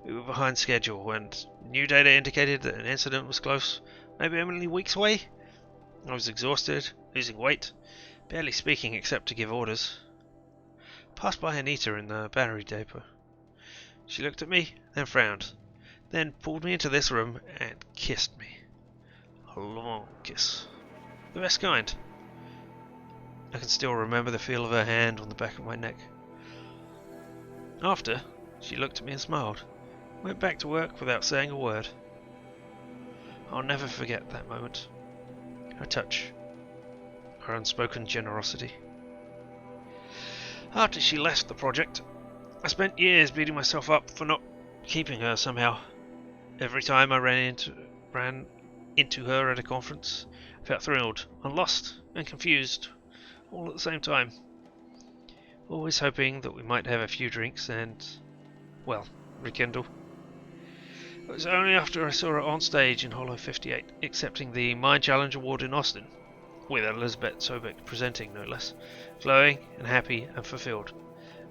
We were behind schedule when new data indicated that an incident was close. maybe only weeks away. I was exhausted, losing weight, barely speaking except to give orders. Passed by Anita in the battery depot. She looked at me, then frowned, then pulled me into this room and kissed me. A long kiss. The best kind. I can still remember the feel of her hand on the back of my neck. After, she looked at me and smiled. Went back to work without saying a word. I'll never forget that moment. Her touch. Her unspoken generosity. After she left the project, I spent years beating myself up for not keeping her somehow. Every time I ran into her at a conference, I felt thrilled, and lost, and confused, all at the same time. Always hoping that we might have a few drinks and, well, rekindle. It was only after I saw her on stage in Hollow 58, accepting the Mind Challenge Award in Austin, with Elizabeth Sobek presenting no less, glowing and happy and fulfilled,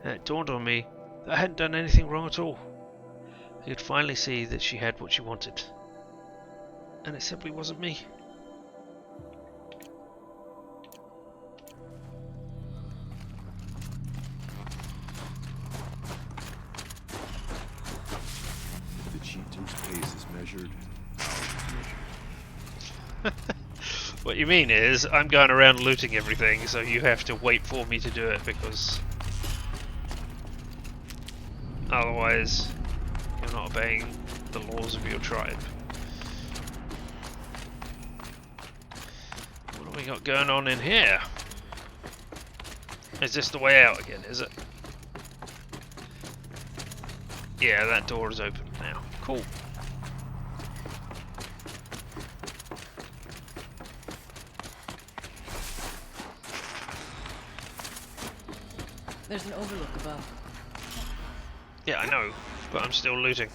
and it dawned on me that I hadn't done anything wrong at all. I could finally see that she had what she wanted, and it simply wasn't me. The chieftain's pace is measured. What you mean is, I'm going around looting everything, so you have to wait for me to do it, because otherwise you're not obeying the laws of your tribe. What have we got going on in here? Is this the way out again, is it? Yeah, that door is open now. Cool. There's an overlook above. Yeah, I know, but I'm still looting.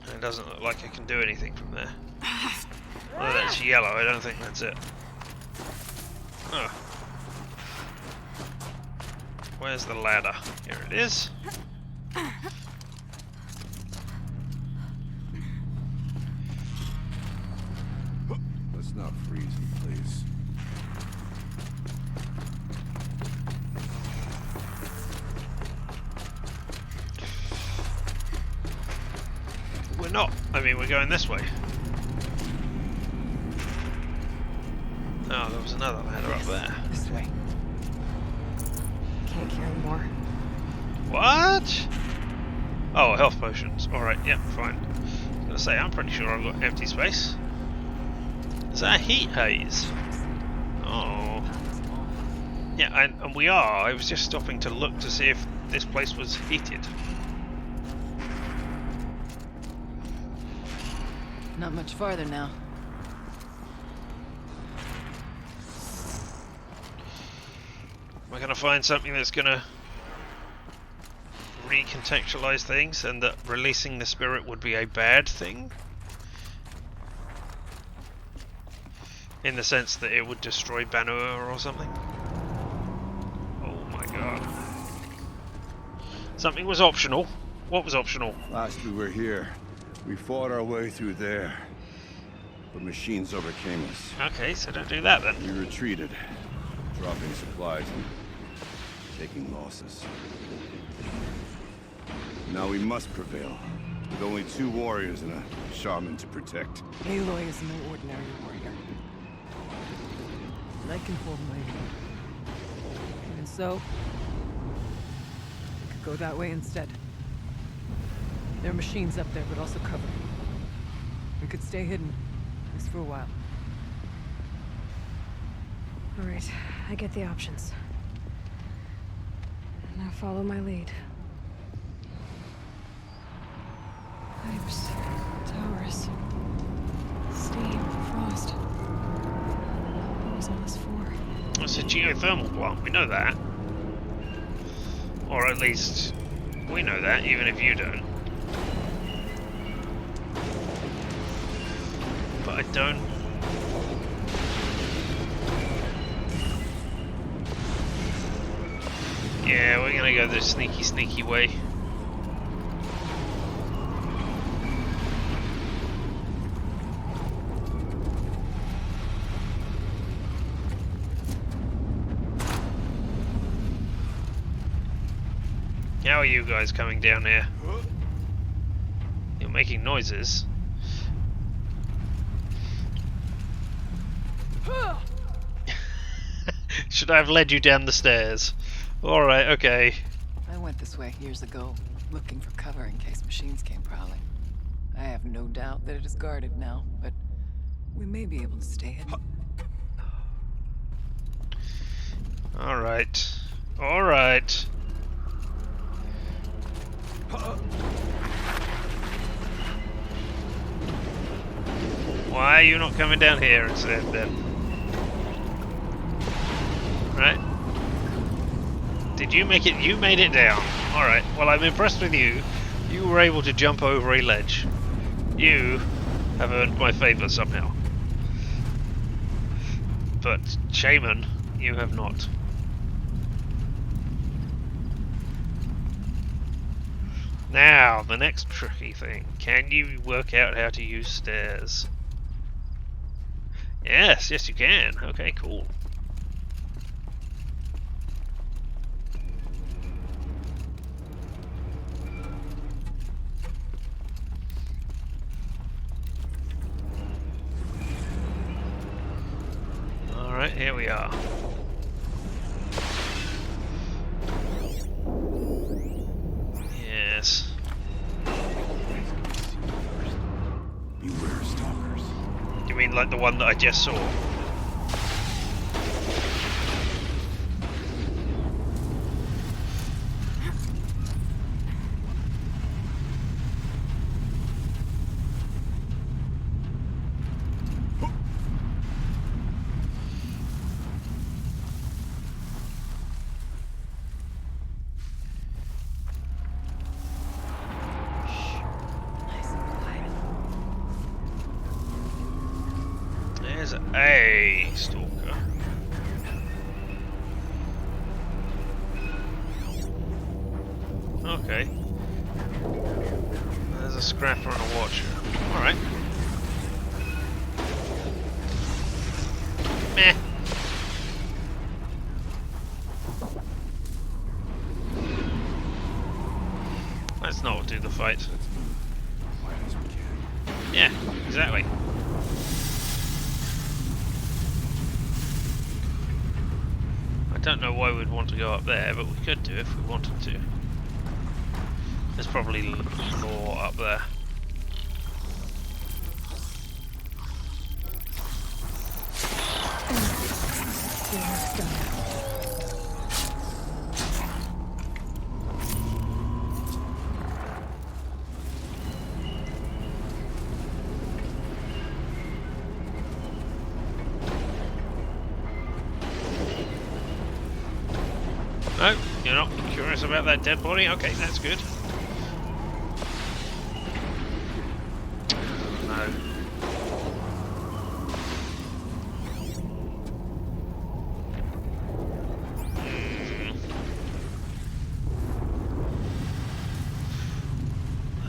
And it doesn't look like I can do anything from there. Oh, that's yellow, I don't think that's it. Oh. Where's the ladder? Here it is. Let's not freeze in place. We're not. I mean, we're going this way. Oh, there was another ladder up there. This way. Can't carry more. What? Oh, health potions. Alright, yep, fine. I was gonna say, I'm pretty sure I've got empty space. Is that a heat haze? Oh. Yeah, and we are. I was just stopping to look to see if this place was heated. Not much farther now. Am I gonna find something that's gonna recontextualize things, and that releasing the spirit would be a bad thing? In the sense that it would destroy Banua or something? Oh my god. Something was optional. What was optional? Last we were here, we fought our way through there. But machines overcame us. Okay, so don't do that then. We retreated, dropping supplies and taking losses. Now we must prevail, with only 2 warriors and a shaman to protect. Aloy is no ordinary warrior. And I can hold my own. And so, we could go that way instead. There are machines up there, but also cover. We could stay hidden, at least for a while. All right, I get the options. Now follow my lead. Pipes, towers, steam, frost. What was all this for? It's a geothermal plant, we know that. Or at least, we know that, even if you don't. But I don't... Yeah, we're gonna go the sneaky way. How are you guys coming down here? You're making noises. Should I have led you down the stairs? Alright, okay. I went this way years ago, looking for cover in case machines came prowling. I have no doubt that it is guarded now, but we may be able to stay hidden. Alright. Alright. Why are you not coming down here instead then? Right? Did you make it? You made it down. Alright, well I'm impressed with you. You were able to jump over a ledge. You have earned my favour somehow. But, Shaman, you have not. Now, the next tricky thing. Can you work out how to use stairs? Yes, yes you can. Okay, cool. Alright, here we are. Yes. Beware stalkers. You mean like the one that I just saw? There's a stalker. Okay. There's a scrapper and a watcher. Alright. Meh. Let's not do the fight. Yeah, exactly. I don't know why we'd want to go up there, but we could do if we wanted to. There's probably more up there. No, you're not curious about that dead body? Okay, that's good. No.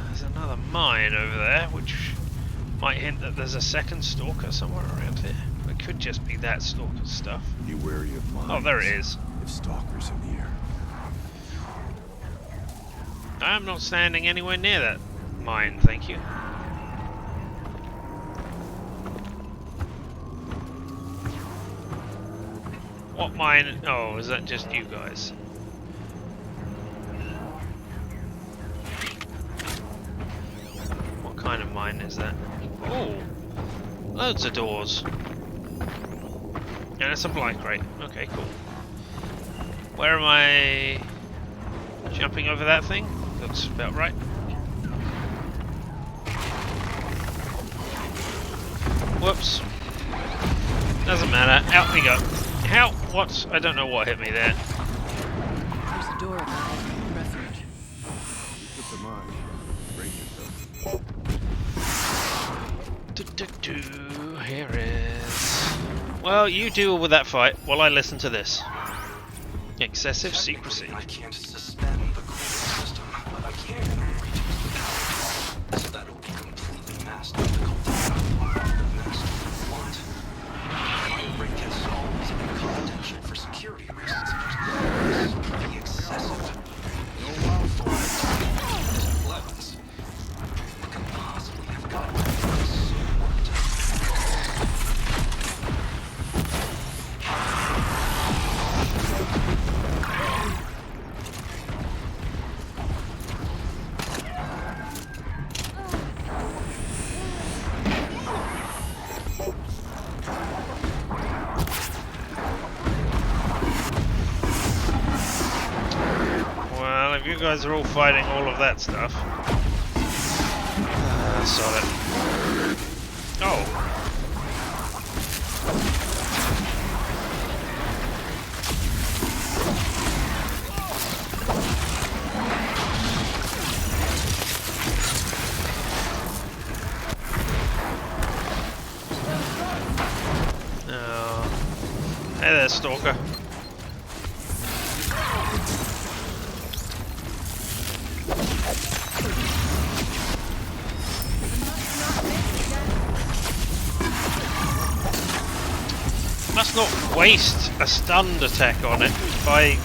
There's another mine over there, which might hint that there's a second stalker somewhere around here. It could just be that stalker stuff. Be wary of mines. Oh, there it is. If stalkers in the air. I'm not standing anywhere near that mine, thank you. What mine? Oh, is that just you guys? What kind of mine is that? Oh, loads of doors. And a supply crate. Okay, cool. Where am I? Jumping over that thing? Looks about right. Whoops. Doesn't matter. Out we go. How? What? I don't know what hit me there. There's a door at the refuge. Put them on. Break yourself. Here is. Well, you deal with that fight while I listen to this. Excessive secrecy. I can't suspend the cooling system, but I can reduce the power, so that it will be completely masked with the cult. Next, what? My rig has always been confidential for security reasons. This would be excessive. No Vowels Well, if you guys are all fighting all of that stuff, sod it. Oh. Oh. Hey there, Stalker. Must not waste a stunned attack on it by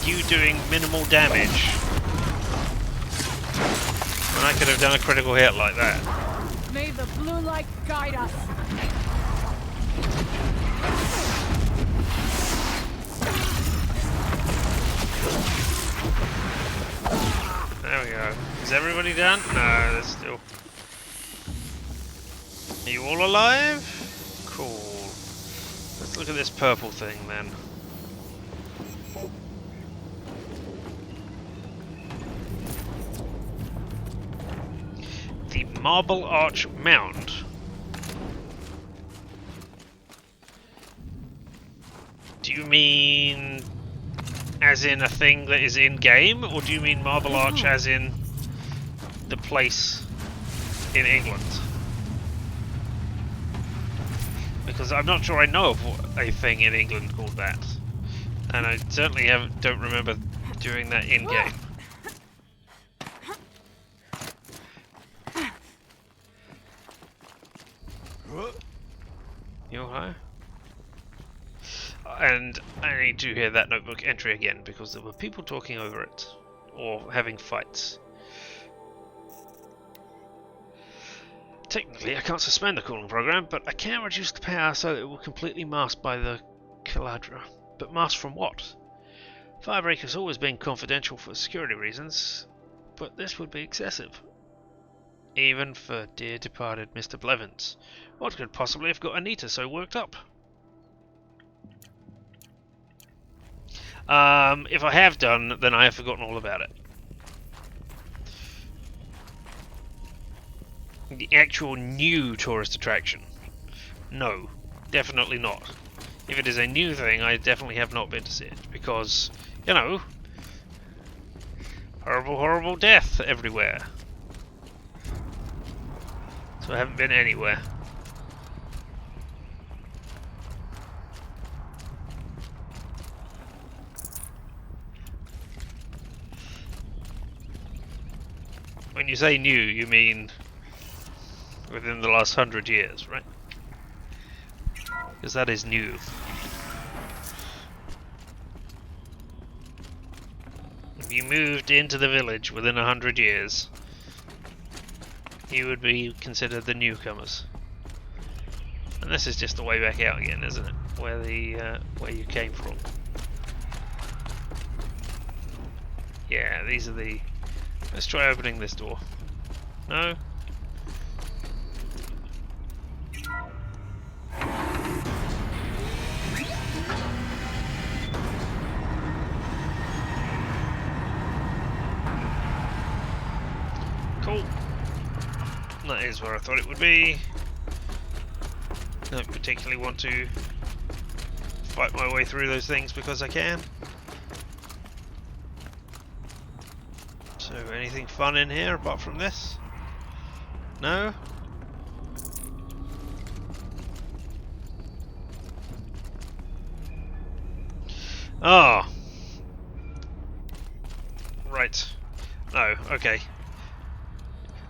you doing minimal damage. When I could have done a critical hit like that. May the blue light guide us. There we go. Is everybody done? No, there's still... Are you all alive? Cool. Let's look at this purple thing then. The Marble Arch Mound. Do you mean as in a thing that is in game, or do you mean Marble Arch as in the place in England? Because I'm not sure I know of a thing in England called that, and I certainly don't remember doing that in game. You okay? And I need to hear that notebook entry again because there were people talking over it or having fights. Technically, I can't suspend the cooling program, but I can reduce the power so that it will completely mask by the Caladra. But masked from what? Firebreak has always been confidential for security reasons, but this would be excessive. Even for dear departed Mr. Blevins. What could possibly have got Anita so worked up? If I have done, then I have forgotten all about it. The actual new tourist attraction? No, definitely not. If it is a new thing, I definitely have not been to see it, because, you know, horrible, horrible death everywhere. So I haven't been anywhere. When you say new, you mean within the last 100 years, right? Because that is new. If you moved into the village within 100 years, you would be considered the newcomers. And this is just the way back out again, isn't it? Where you came from. Yeah, these are the... Let's try opening this door. No? Cool. That is where I thought it would be. Don't particularly want to fight my way through those things because I can. So, anything fun in here apart from this? No? Oh. Right. No, okay.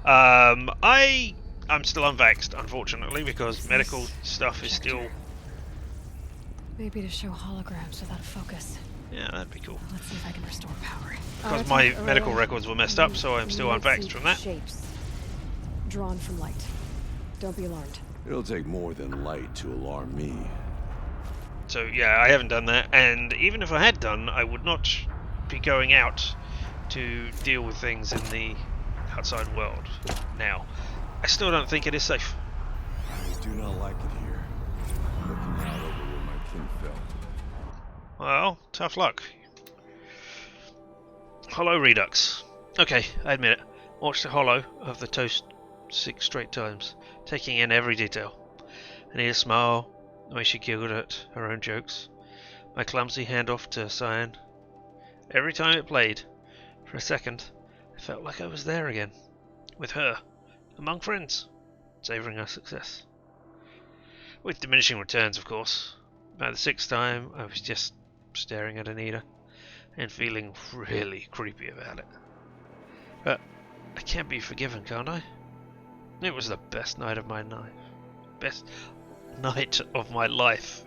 I'm still unvaxxed, unfortunately, because medical stuff is still... Maybe to show holograms without a focus. Yeah, that'd be cool. Let's see if I can restore power. Because my medical records were messed up, so I'm still unvaxxed from that. Shapes. drawn from light. Don't be alarmed. It'll take more than light to alarm me. So yeah, I haven't done that, and even if I had done, I would not be going out to deal with things in the outside world now. I still don't think it is safe. I do not like it here. Looking out over where my kin fell. Well, tough luck. Hollow Redux. Okay, I admit it. Watched the hollow of the toast 6 straight times, taking in every detail. Anita's smile, the way she giggled at her own jokes, my clumsy handoff to Cyan. Every time it played, for a second, I felt like I was there again, with her, among friends, savouring our success. With diminishing returns, of course. By the 6th time, I was just staring at Anita, and feeling really creepy about it. But I can't be forgiven, can't I? It was the best night of my life. Best night of my life.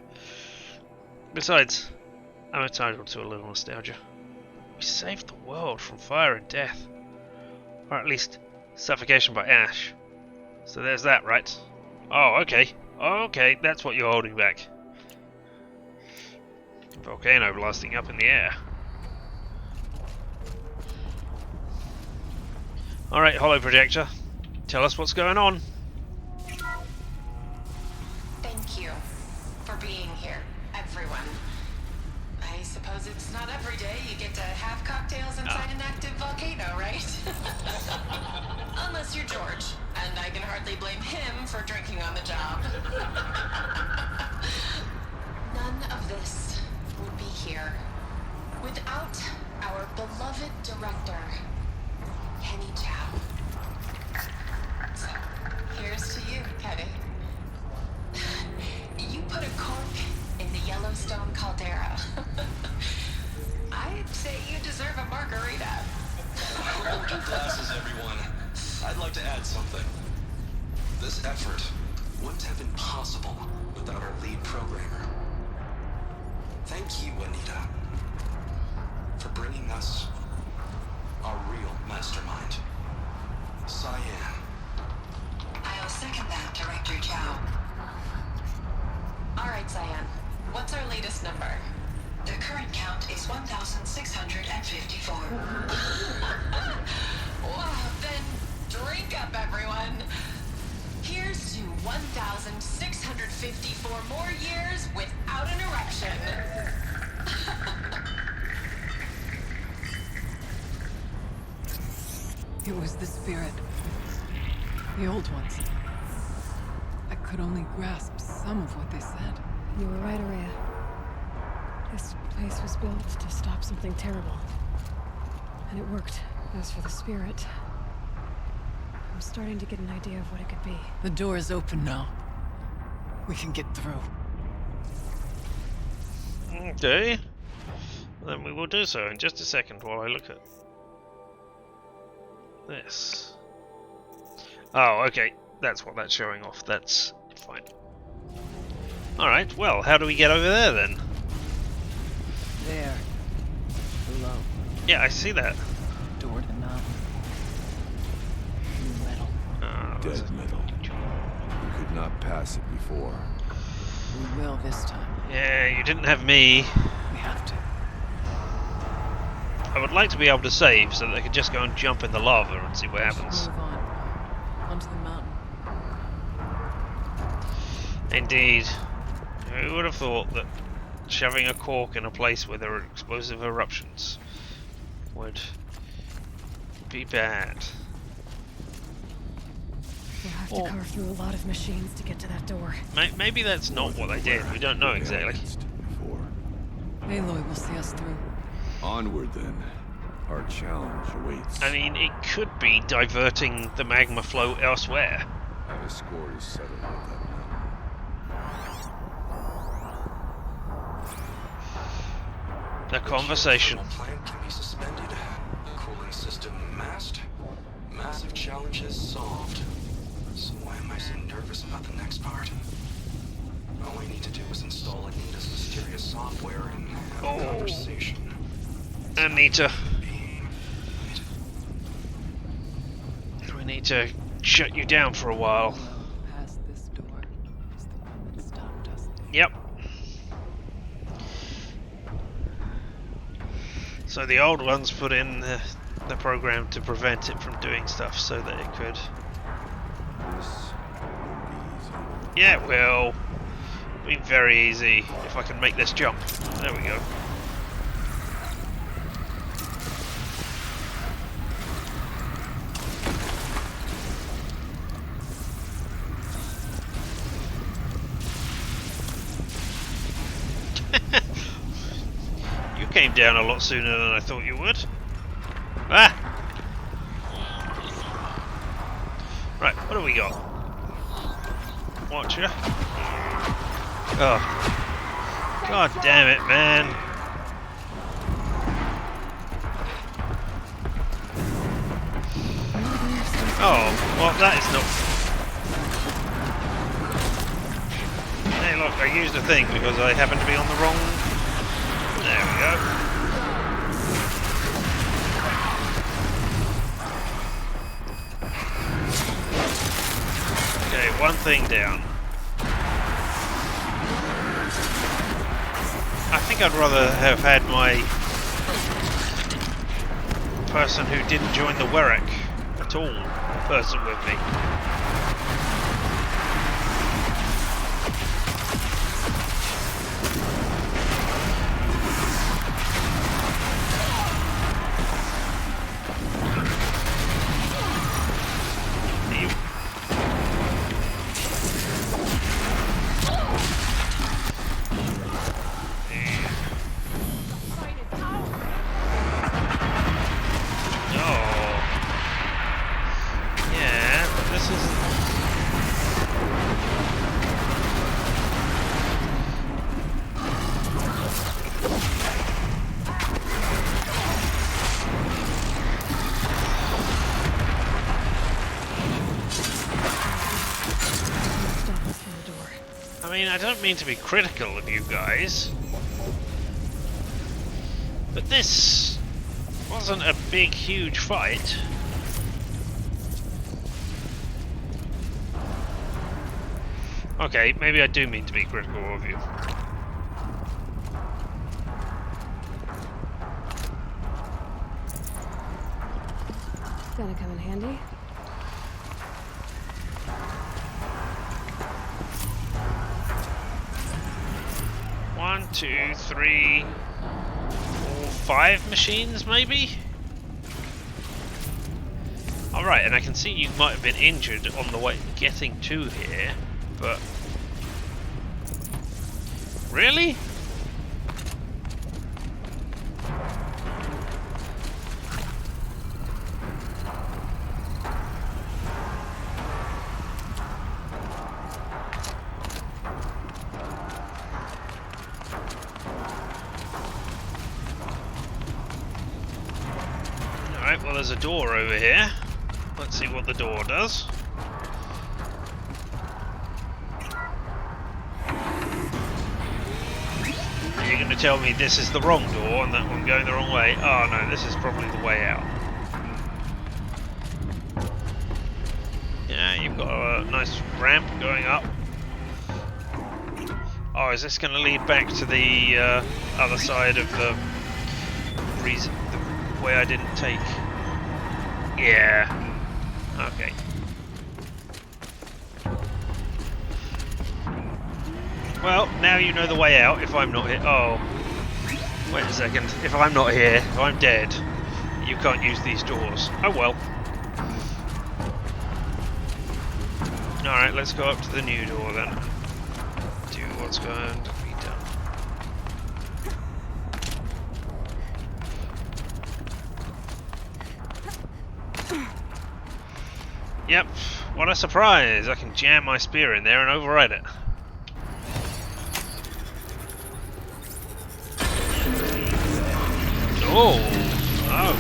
Besides, I'm entitled to a little nostalgia. We saved the world from fire and death. Or at least, suffocation by ash. So there's that, right? Oh, okay. Okay, that's what you're holding back. Volcano blasting up in the air. Alright, Hollow Projector. Tell us what's going on. Thank you for being here, everyone. I suppose it's not every day you get to have cocktails inside an active volcano, right? Unless you're George, and I can hardly blame him for drinking on the job. None of this would be here without our beloved director, Kenny Chow. So, here's to you, Kenny. You put a cork in the Yellowstone caldera. I'd say you deserve a margarita. Hold your glasses, everyone. I'd like to add something. This effort wouldn't have been possible without our lead programmer. Thank you, Anita, for bringing us our real mastermind, Cyan. I'll second that, Director Chow. All right, Cyan. What's our latest number? The current count is 1,654. Wow, then drink up, everyone. Here's to 1,654 more years without an eruption. It was the spirit. The old ones. I could only grasp some of what they said. You were right, Araya. This place was built to stop something terrible. And it worked. As for the spirit, I'm starting to get an idea of what it could be. The door is open now. We can get through. Okay. Then we will do so in just a second while I look at this. Oh, okay. That's what that's showing off. That's fine. Alright, well, how do we get over there then? There. Below. Yeah, I see that. Door to the mountain. New metal. Dead metal. We could not pass it before. We will this time. Yeah, you didn't have me. We have to. I would like to be able to save so that I could just go and jump in the lava and see what happens. Move on. Onto the mountain. Indeed. Who would have thought that shoving a cork in a place where there are explosive eruptions would be bad? We'll have to carve through a lot of machines to get to that door. Maybe that's not what they did. We don't know exactly. Aloy will see us through. Onward then. Our challenge awaits. I mean, it could be diverting the magma flow elsewhere. The score is settled with that mountain. The conversation. The plant can be suspended. Cooling system masked. Massive challenges solved. So why am I so nervous about the next part? All I need to do is install Anita's mysterious software and have a conversation. Anita. We need to shut you down for a while. Past this door is the one that stopped us. Yep. So the old ones put in the program to prevent it from doing stuff so that it could. This will be easy. Yeah, it will. Be very easy if I can make this jump. There we go. You came down a lot sooner than I thought you would. Ah! Right, what do we got? Watcher. Oh. God damn it, man. Oh, well that is not... Hey look, I used a thing because I happened to be on the wrong... There we go. Okay, one thing down. I think I'd rather have had my person who didn't join the Werrick at all person with me. I don't mean to be critical of you guys, but this wasn't a big, huge fight. Okay, maybe I do mean to be critical of you. Gonna come in handy. One, two, three, 4, 5 machines, maybe? Alright, and I can see you might have been injured on the way getting to here, but... Really? Alright, well there's a door over here. Let's see what the door does. Are you going to tell me this is the wrong door and that I'm going the wrong way? Oh no, this is probably the way out. Yeah, you've got a nice ramp going up. Oh, is this going to lead back to the other side of the way I didn't take? Yeah. Okay. Well, now you know the way out if I'm not here. Oh. Wait a second. If I'm not here, if I'm dead, you can't use these doors. Oh well. Alright, let's go up to the new door then. Do what's going to be done. Yep, what a surprise! I can jam my spear in there and override it. Oh,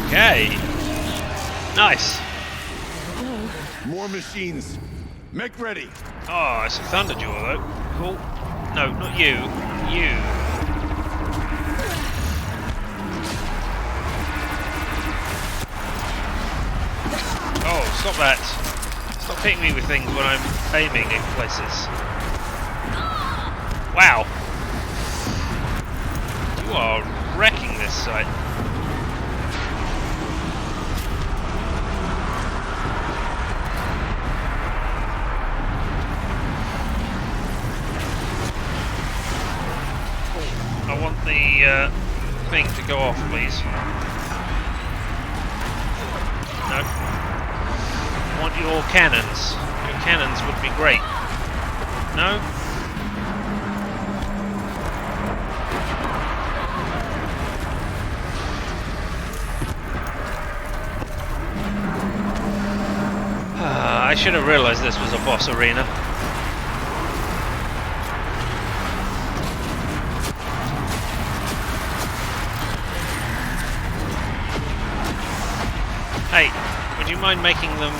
okay. Nice. More machines. Make ready. Oh, it's a Thunderjaw though. Cool. No, not you. You. Oh, stop that. Stop hitting me with things when I'm aiming in places. Wow! You are wrecking this site. I want the thing to go off, please. No. I want your cannons. Your cannons would be great. No? I should have realised this was a boss arena. Hey, would you mind making them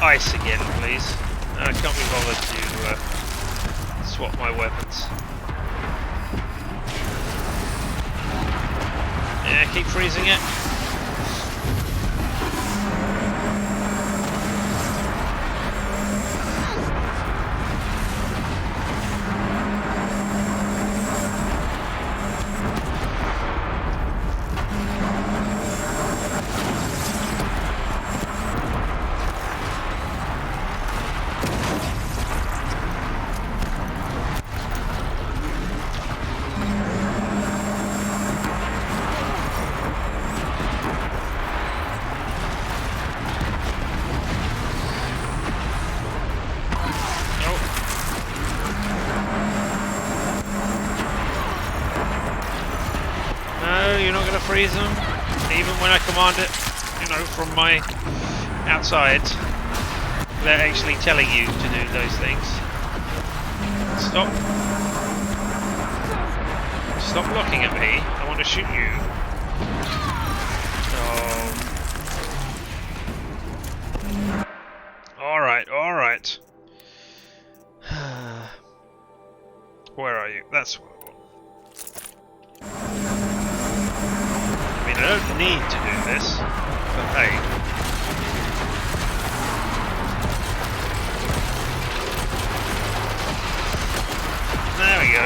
ice again, please? I can't be bothered to swap my weapons. Yeah, keep freezing it. Freeze them, even when I command it, you know, from my outside, they're actually telling you to do those things. Stop. Stop looking at me, I want to shoot you. Oh. Alright, alright. Where are you? That's what I want. I don't need to do this, but hey. There we go.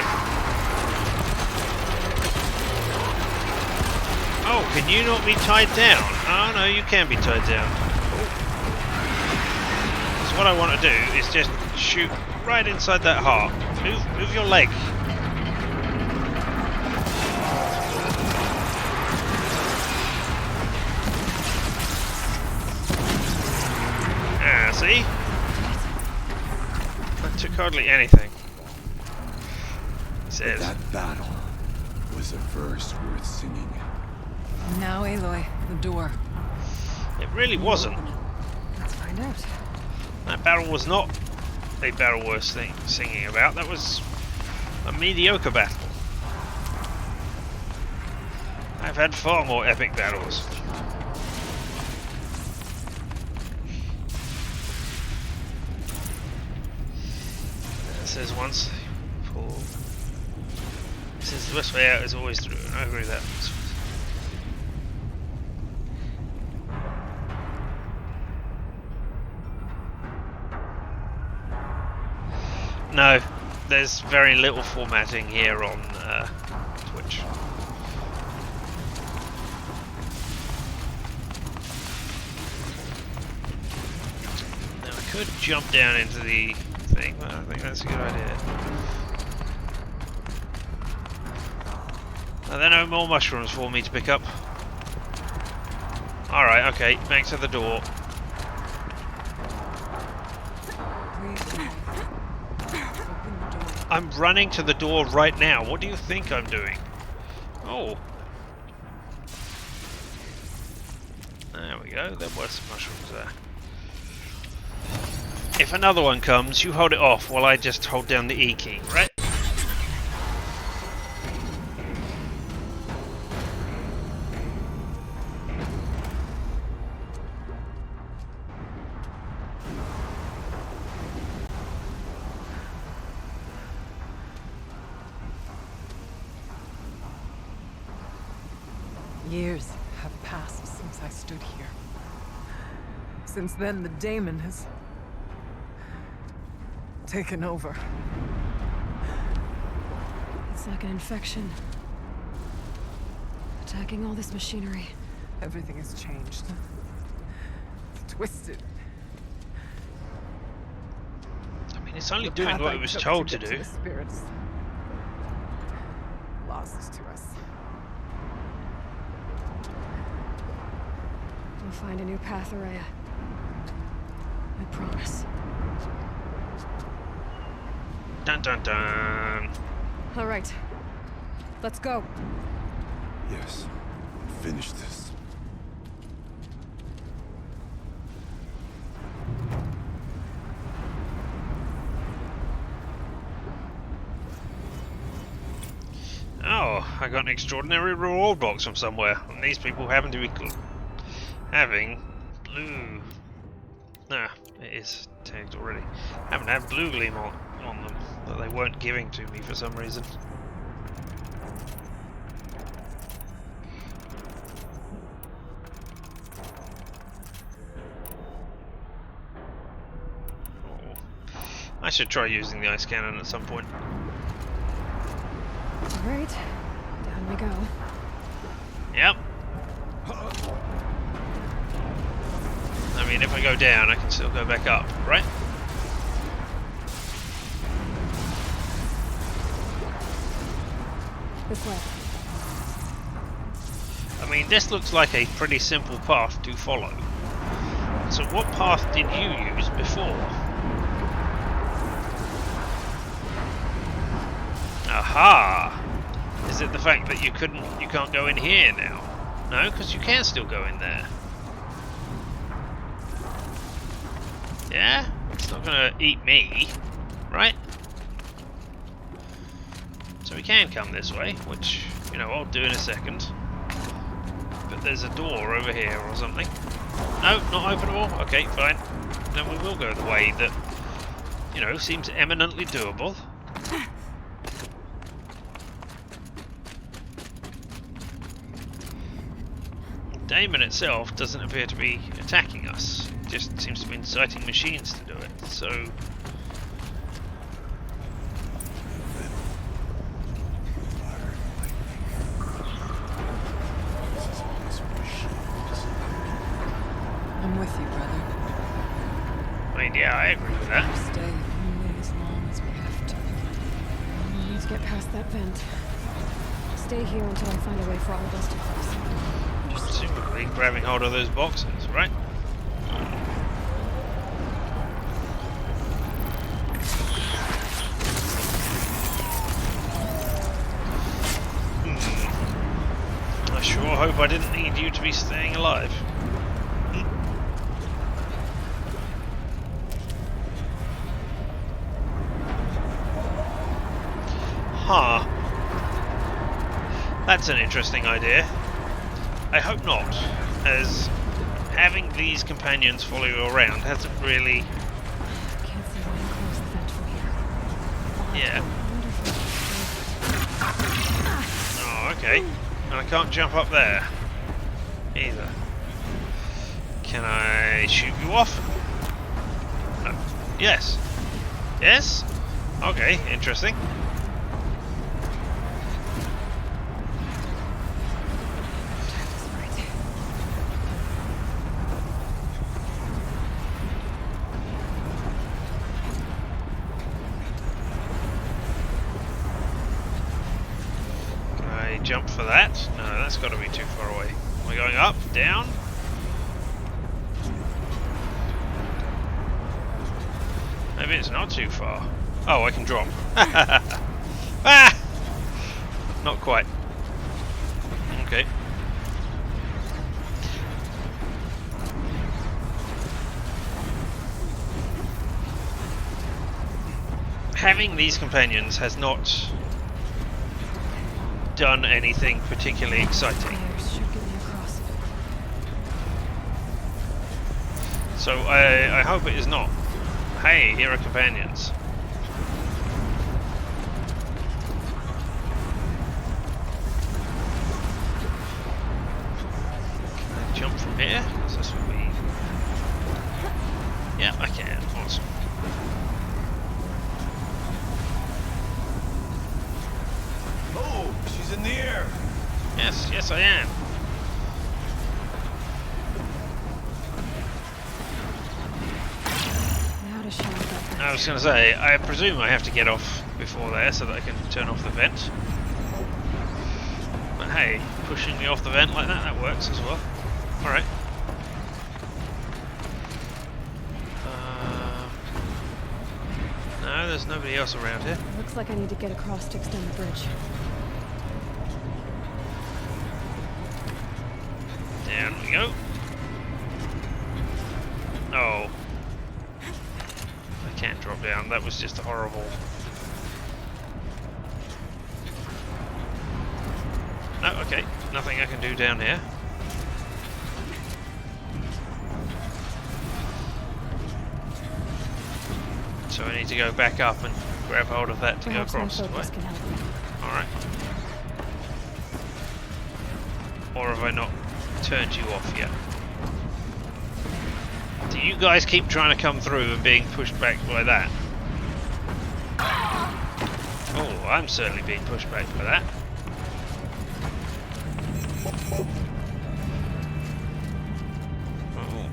Oh, can you not be tied down? Oh no, you can be tied down. So what I want to do is just shoot right inside that heart. Move your leg. See? That took hardly anything. But that battle was a verse worth singing. Now, Aloy, the door. It really wasn't. Let's find out. That battle was not a battle worth singing about. That was a mediocre battle. I've had far more epic battles. Says once, pull. Since the best way out is always through, and I agree with that. No, there's very little formatting here on Twitch. Now I could jump down into the thing, but I think that's a good idea. Are there no more mushrooms for me to pick up? Alright, okay, back to the door. I'm running to the door right now. What do you think I'm doing? Oh. There we go, there were some mushrooms there. If another one comes, you hold it off while I just hold down the E key, right? Years have passed since I stood here. Since then, the daemon has taken over. It's like an infection. Attacking all this machinery. Everything has changed. It's twisted. I mean, it's only The doing path what I it was took told to to get do. the spirits lost to us. We'll find a new path, Araya. I promise. Dun dun dun. All right. Let's go. Yes. Finish this. Oh, I got an extraordinary reward box from somewhere, and these people happen to be having blue. Nah, it is tagged already. Happen to have blue gleam on them that they weren't giving to me for some reason. I should try using the ice cannon at some point. All right. Down we go. Yep. I mean, if I go down, I can still go back up, right? This way. I mean, this looks like a pretty simple path to follow. So what path did you use before? Aha! Is it the fact that you can't go in here now? No, because you can still go in there. Yeah? It's not gonna eat me, right? So we can come this way, which, you know, I'll do in a second. But there's a door over here or something. No, not openable? Okay, fine. Then we will go the way that, you know, seems eminently doable. Daemon itself doesn't appear to be attacking us. It just seems to be inciting machines to do it. So I'm with you, brother. I mean, yeah, I agree with that. Stay only as long as we have to. We need to get past that vent. Stay here until I find a way for all of us to cross. Presumably grabbing hold of those boxes, right? I sure hope I didn't need you to be staying alive. Huh. That's an interesting idea. I hope not, as having these companions follow you around hasn't really... Can't see why I close the vent from here. Yeah. Oh, okay. And I can't jump up there either. Can I shoot you off? No. Yes. Yes? Okay, interesting. Jump for that? No, that's got to be too far away. Am I going up? Down? Maybe it's not too far. Oh, I can drop. Ah! Not quite. Okay. Having these companions has not done anything particularly exciting. So I hope it is not. Hey, here are companions. Can I jump from here? Is this what we... Yeah, I can. Awesome. Oh, she's in the air. Yes, yes I am. Now to shut that. I was going to say, I presume I have to get off before there so that I can turn off the vent. But hey, pushing me off the vent like that works as well. Alright. No, there's nobody else around here. Looks like I need to get across to extend the bridge. Down we go. Oh. I can't drop down, that was just a horrible... No, okay, nothing I can do down here. So I need to go back up and grab hold of that to Perhaps go my across. focus can help me. Alright. Or have I not turned you off yet? Do you guys keep trying to come through and being pushed back by that? Oh, I'm certainly being pushed back by that. Oh.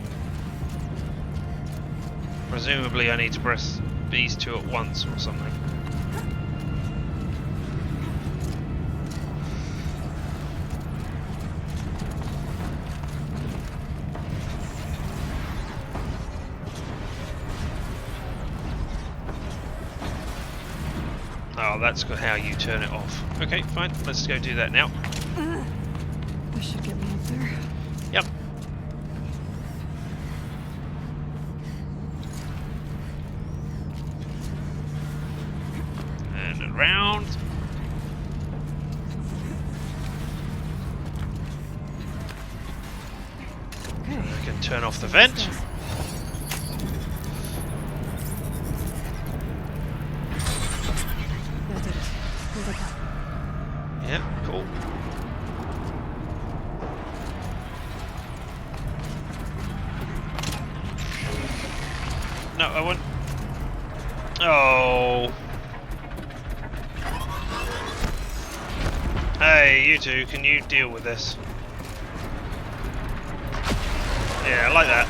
Presumably I need to press these two at once or something. Oh, that's how you turn it off. Okay, fine. Let's go do that now. This should get me up there. Yep. And around. Okay. I can turn off the vent. That did it. Hold it up. Yeah, cool. No, I want... Oh. Hey, you two, can you deal with this? Yeah, I like that.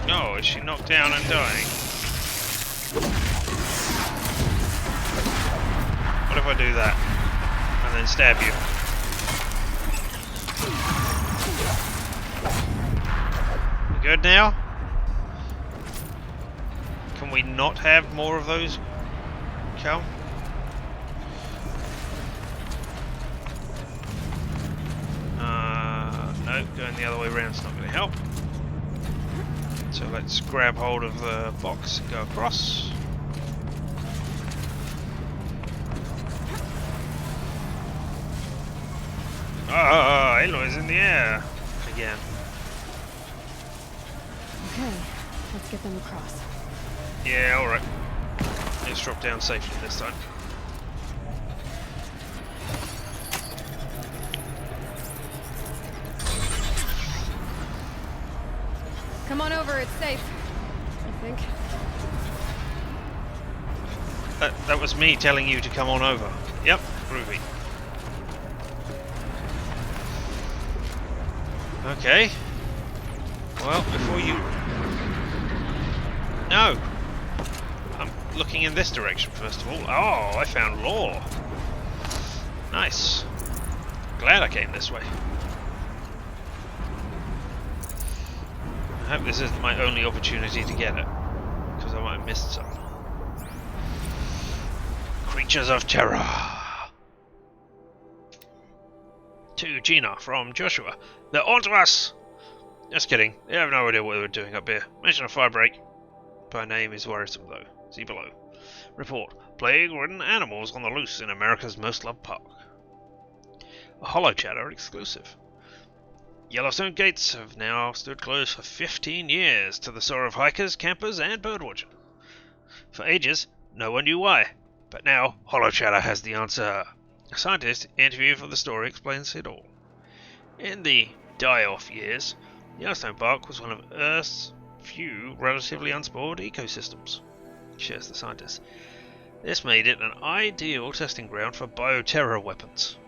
Oh, is she knocked down and dying? What if I do that? And then stab you? You good now? Can we not have more of those come? No, going the other way around is not going to help. So let's grab hold of the box and go across. Ah, Aloy's in the air again. Okay, let's get them across. Yeah, alright. Let's drop down safely this time. Come on over, it's safe. I think. That was me telling you to come on over. Yep, groovy. Okay. Well, before you... No! I'm looking in this direction first of all. Oh, I found lore. Nice. Glad I came this way. I hope this isn't my only opportunity to get it, because I might have missed some. Creatures of Terror! To Gina from Joshua. They're onto us! Just kidding. They have no idea what they were doing up here. Mention a fire break. By name is worrisome though. See below. Report. Plague-ridden animals on the loose in America's most loved park. A Hollow Chatter exclusive. Yellowstone gates have now stood closed for 15 years to the sorrow of hikers, campers, and birdwatchers. For ages, no one knew why, but now Hollow Chatter has the answer. A scientist interviewed for the story explains it all. In the die-off years, Yellowstone Park was one of Earth's few relatively unspoiled ecosystems, shares the scientist. This made it an ideal testing ground for bioterror weapons.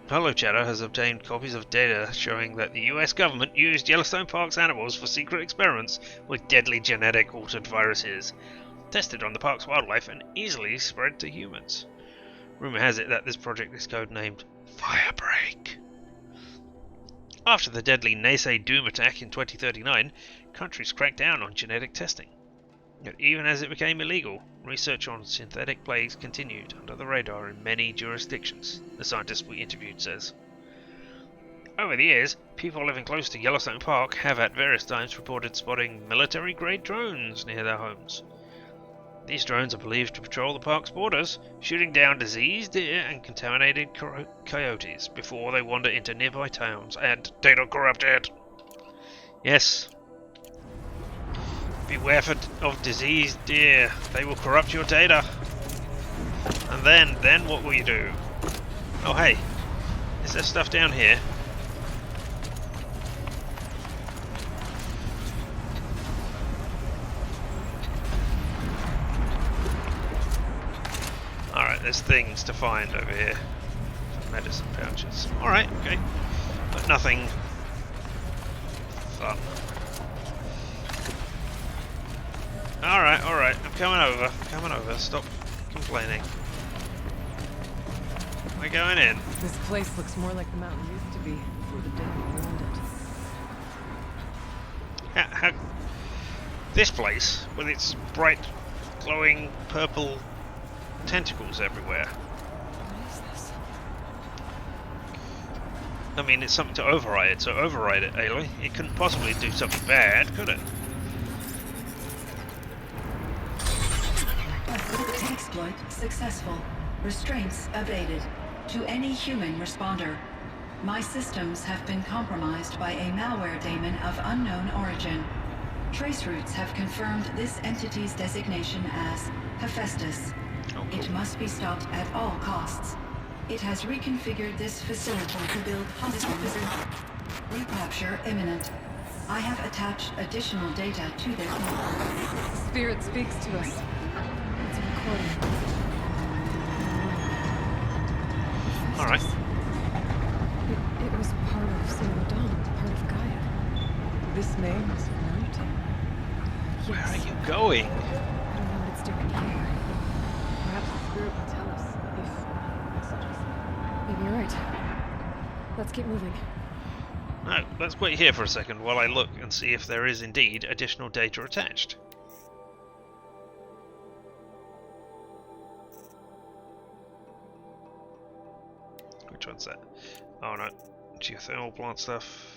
Hello Chatter has obtained copies of data showing that the US government used Yellowstone Park's animals for secret experiments with deadly genetic altered viruses, tested on the park's wildlife and easily spread to humans. Rumour has it that this project is codenamed Firebreak. After the deadly Naysay Doom attack in 2039, countries cracked down on genetic testing. Yet even as it became illegal, research on synthetic plagues continued under the radar in many jurisdictions, the scientist we interviewed says. Over the years, people living close to Yellowstone Park have at various times reported spotting military-grade drones near their homes. These drones are believed to patrol the park's borders, shooting down diseased deer and contaminated coyotes before they wander into nearby towns and data corrupted. Yes. Beware of diseased deer. They will corrupt your data. And then what will you do? Oh hey, is there stuff down here? Alright, there's things to find over here. Some medicine pouches. Alright, okay. But nothing fun. Alright, I'm coming over, stop complaining. We're going in. This place looks more like the mountain used to be before the dam ruined it. This place, with its bright, glowing purple tentacles everywhere. What is this? I mean, it's something to override it, so override it, Aloy. It couldn't possibly do something bad, could it? Exploit successful. Restraints abated. To any human responder. My systems have been compromised by a malware daemon of unknown origin. Trace routes have confirmed this entity's designation as Hephaestus. Oh, cool. It must be stopped at all costs. It has reconfigured this facility to build hospitals. Recapture imminent. I have attached additional data to their The spirit speaks to us. It's a recording. Alright. It was part of Celadon, part of Gaia. This name is familiar to you. Where are you going? I don't know what it's doing here. Perhaps the spirit will tell us if messages. Maybe you're right. Let's keep moving. No, let's wait here for a second while I look and see if there is indeed additional data attached. Which one's that? Oh no, geothermal plant stuff.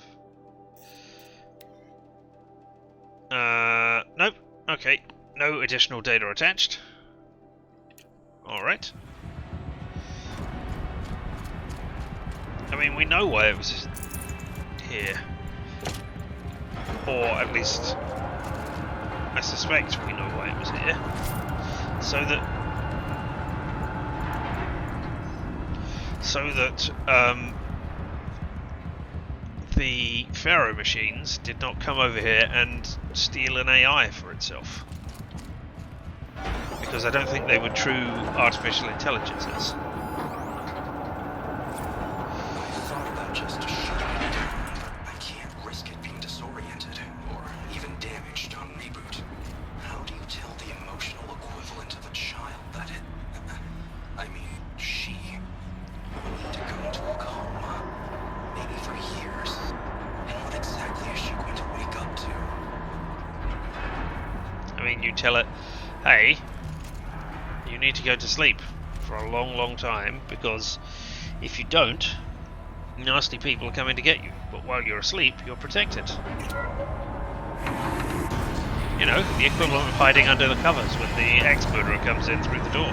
Nope. Okay, no additional data attached. Alright. I mean, we know why it was here. Or at least, I suspect we know why it was here. So that the Pharaoh machines did not come over here and steal an AI for itself. Because I don't think they were true artificial intelligences. I thought about just shutting it down, but I can't risk it being disoriented or even damaged on reboot. How do you tell the emotional equivalent of a child that it... I mean, she will need to go into a coma, maybe for years. And what exactly is she going to wake up to? I mean, you tell it, hey, you need to go to sleep for a long, long time, because if you don't, nasty people are coming to get you. But while you're asleep, you're protected. You know, the equivalent of hiding under the covers when the ex-murderer comes in through the door.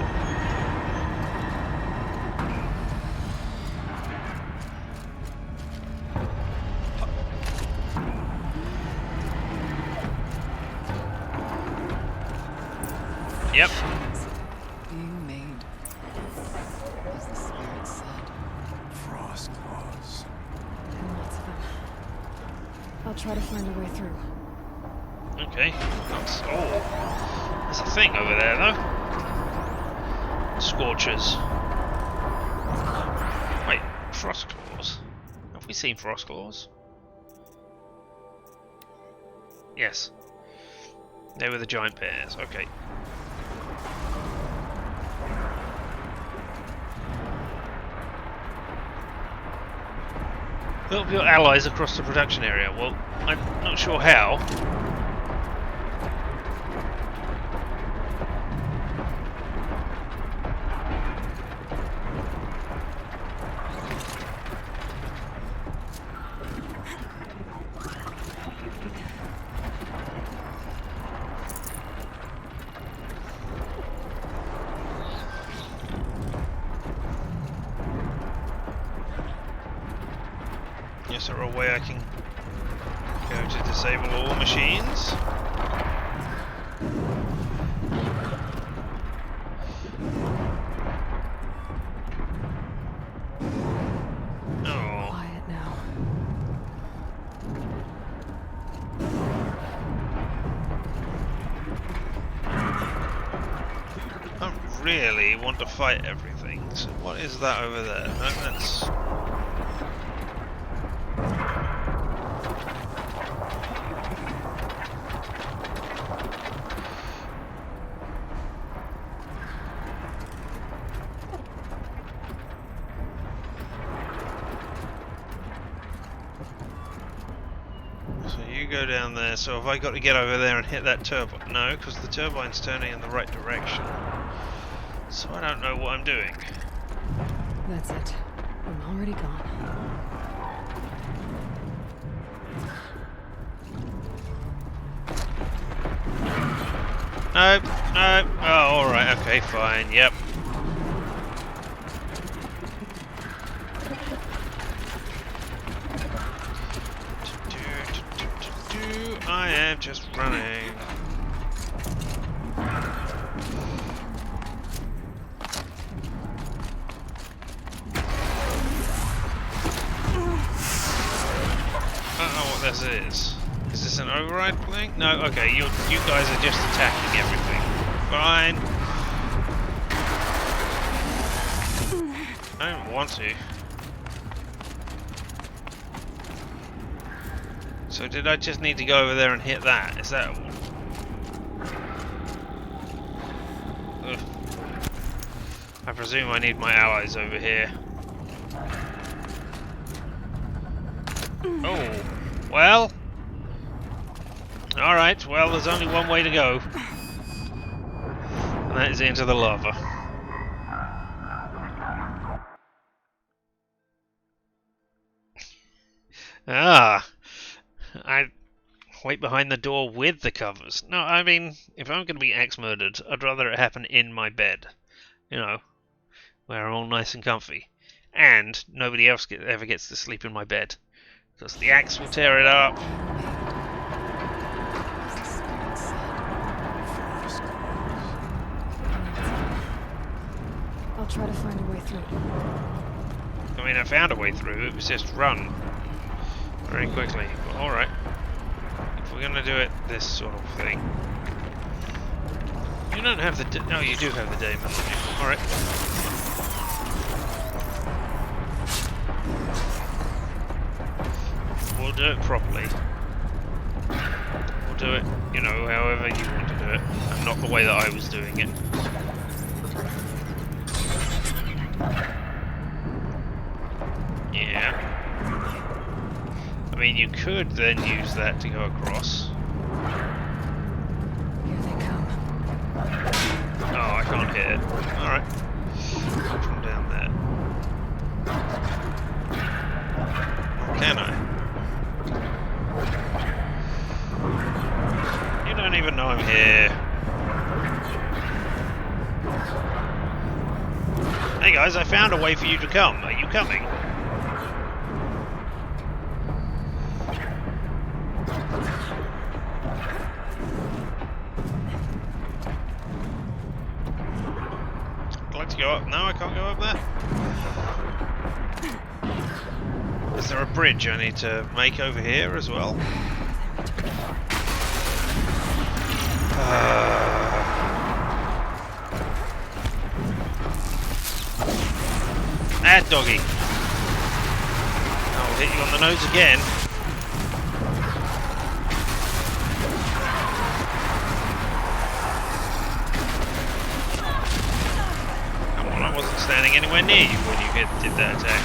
Yep. Being made, as the spirit said. try to find a way through. Okay. Oh, there's a thing over there though. Scorchers. Wait, frost claws. Have we seen frost claws? Yes. They were the giant bears. Okay. Help your allies across the production area. Well, I'm not sure how. Is there a way I can go to disable all machines? Oh. Quiet now. I don't really want to fight everything. So what is that over there? No, that's... go down there, so have I got to get over there and hit that turbine? No, because the turbine's turning in the right direction. So I don't know what I'm doing. That's it. I'm already gone. No, no. Oh, alright, okay, fine, yep. I am just running. I don't know what this is. Is this an override thing? No, okay, you guys are just attacking everything. Fine. I don't want to. So did I just need to go over there and hit that? Is that... Ugh. I presume I need my allies over here. Oh, well... Alright, well there's only one way to go. And that is into the lava. Ah! I wait behind the door with the covers. No, I mean, if I'm going to be axe-murdered, I'd rather it happen in my bed. You know, where I'm all nice and comfy. And nobody else ever gets to sleep in my bed. Because the axe will tear it up. I'll try to find a way through. I mean, I found a way through. It was just run very quickly. But alright. If we're going to do it this sort of thing. You don't have the... Oh, you do have the daemon. Alright. We'll do it properly. We'll do it, you know, however you want to do it. And not the way that I was doing it. Yeah. I mean, you could then use that to go across. Here they come. Oh, I can't hit it. Alright. From down there. Can I? You don't even know I'm here. Hey guys, I found a way for you to come. Are you coming? I'd like to go up. No, I can't go up there. Is Is there a bridge I need to make over here as well? Doggy. I'll hit you on the nose again. Come on, I wasn't standing anywhere near you when you did that attack.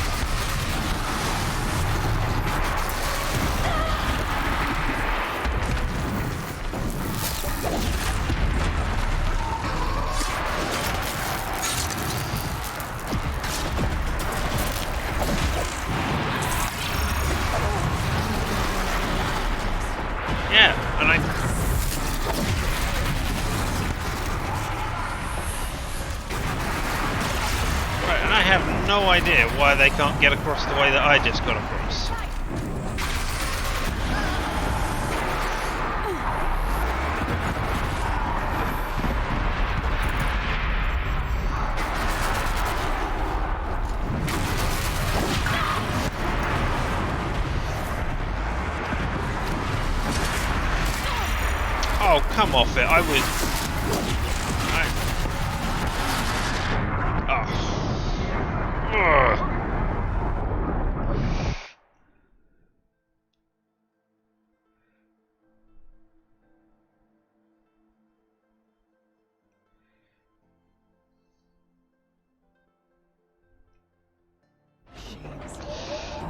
No idea why they can't get across the way that I just got across. Oh, come off it. I was...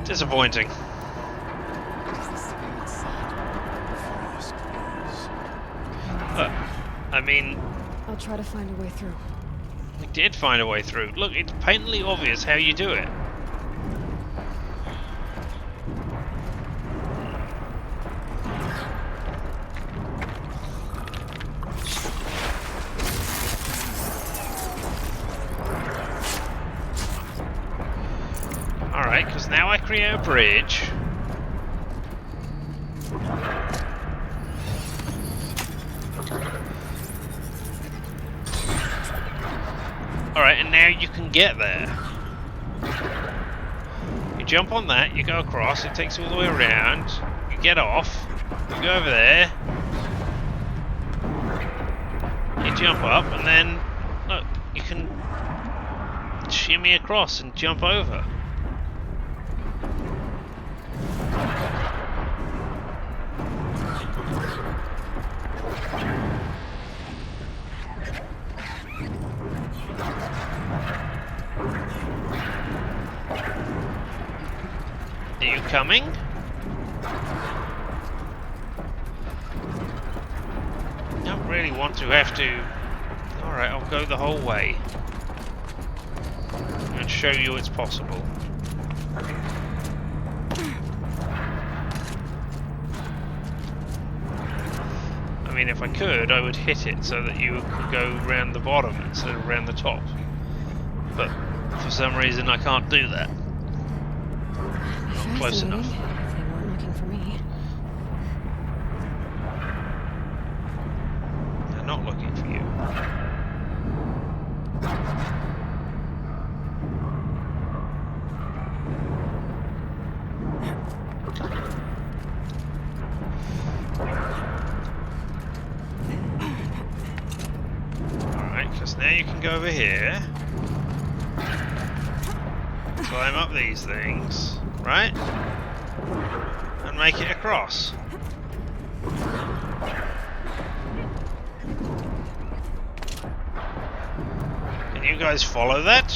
disappointing. I mean... I'll try to find a way through. We did find a way through. Look, it's patently obvious how you do it. Alright, because now I create a bridge. Alright, and now you can get there. You jump on that, you go across, it takes you all the way around, you get off, you go over there, you jump up, and then, look, you can shimmy across and jump over. Are you coming? Don't really want to have to... Alright, I'll go the whole way. And show you it's possible. I mean, if I could, I would hit it so that you could go round the bottom instead of round the top. But for some reason I can't do that. Not close enough. They weren't looking for me. They're not looking for you. Alright, because now you can go over here. Climb up these things, right? And make it across. Can you guys follow that?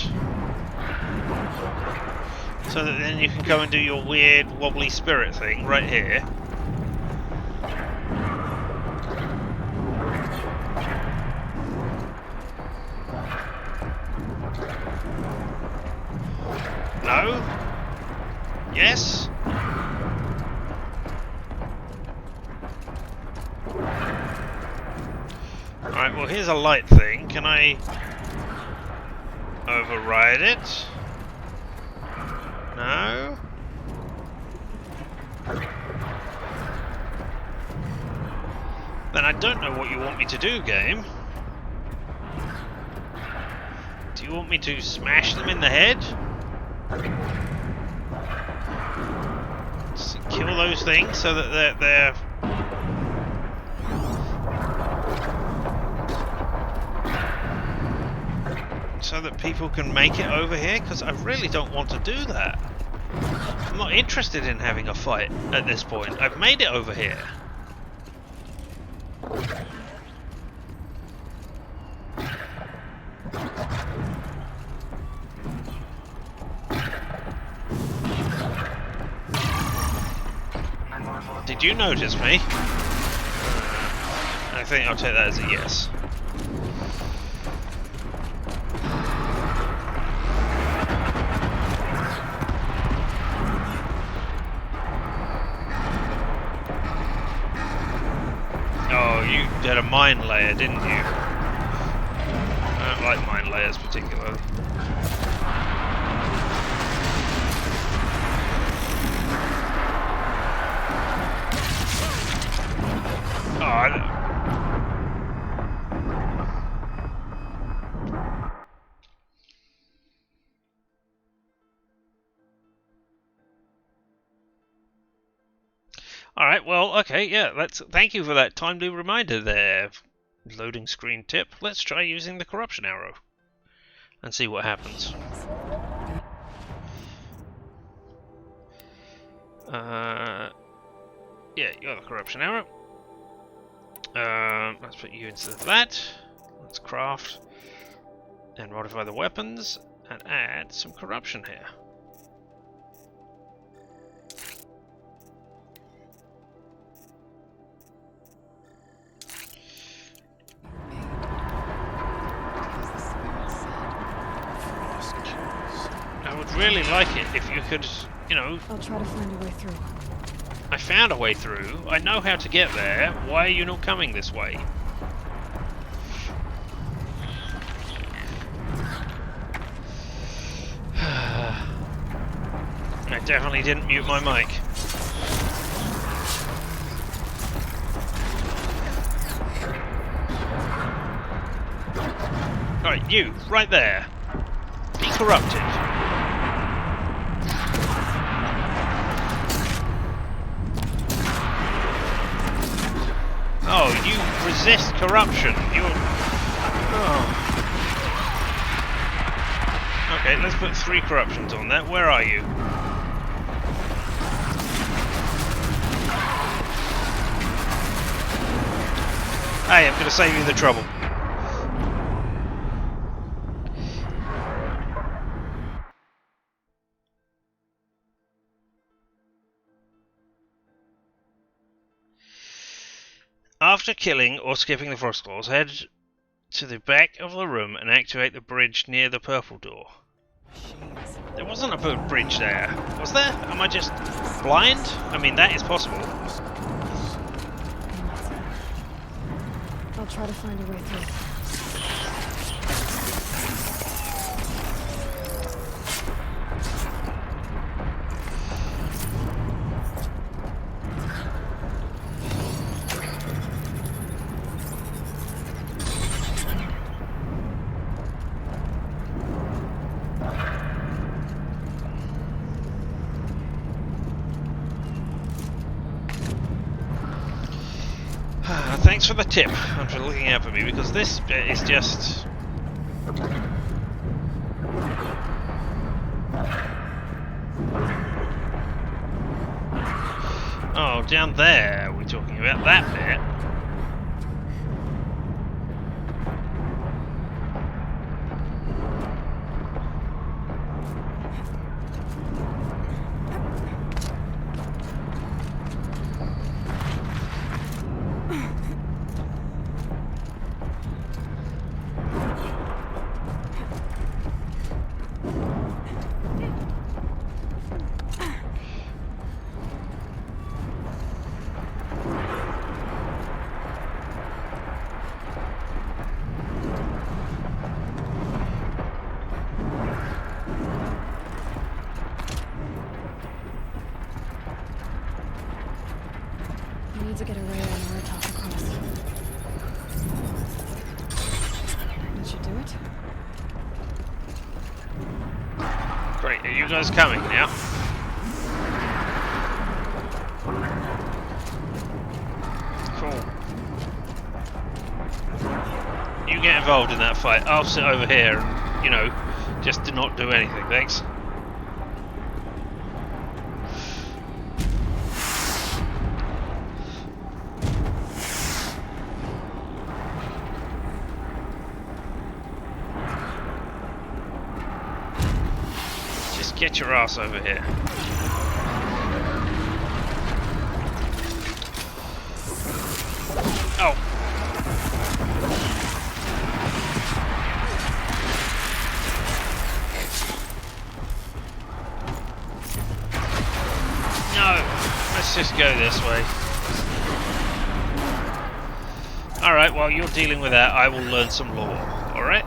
So that then you can go and do your weird wobbly spirit thing right here. No? Yes? Alright, well here's a light thing. Can I override it? No? Then I don't know what you want me to do, game. Do you want me to smash them in the head? those things so that they're so that people can make it over here? Because I really don't want to do that. I'm not interested in having a fight at this point. I've made it over here. Did you notice me? I think I'll take that as a yes. Oh, you had a mine layer, didn't you? I don't like mine layers particularly. Oh, I don't... Alright, well, okay, yeah, thank you for that timely reminder there. Loading screen tip. Let's try using the corruption arrow and see what happens. Yeah, you got the corruption arrow. Let's put you instead of that. Let's craft and modify the weapons and add some corruption here. I would really like it if you could, you know... I'll try to find a way through. I found a way through. I know how to get there. Why are you not coming this way? I definitely didn't mute my mic. Alright, you, right there. Be corrupted. Oh, you resist corruption. You're... Oh. Okay, let's put 3 corruptions on that. Where are you? Hey, I'm going to save you the trouble. After killing or skipping the Frostclaws, head to the back of the room and activate the bridge near the purple door. There wasn't a bridge there, was there? Am I just blind? I mean, that is possible. I'll try to find a way through. Thanks for the tip and for looking out for me, because this bit is just... Oh, down there we're talking about that bit. To get a ray on where top across. That should do it. Great, are you guys coming now? involved in that fight. I'll sit over here and, you know, just do not do anything, thanks. Just get your ass over here. Oh. No, let's just go this way. Alright, while you're dealing with that, I will learn some lore. Alright?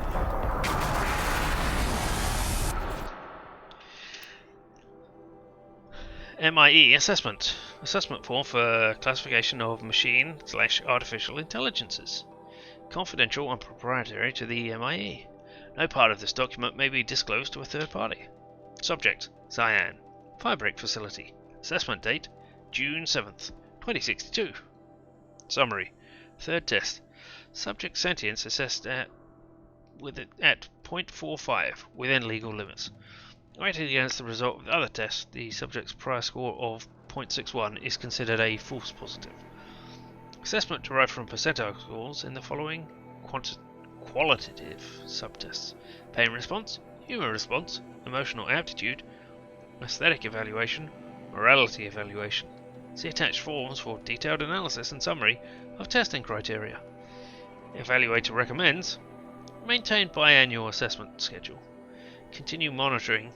MIE assessment. Assessment form for classification of machine/artificial intelligences. Confidential and proprietary to the MIE. No part of this document may be disclosed to a third party. Subject: Cyan. Firebreak facility. Assessment date: June 7th, 2062. Summary. Third test. Subject sentience assessed at 0.45 within legal limits. Rated against the result of the other tests, the subject's prior score of 0.61 is considered a false positive. Assessment derived from percentile scores in the following qualitative subtests: pain response, humour response, emotional aptitude, aesthetic evaluation, morality evaluation. See attached forms for detailed analysis and summary of testing criteria. Evaluator recommends maintain biannual assessment schedule. Continued monitoring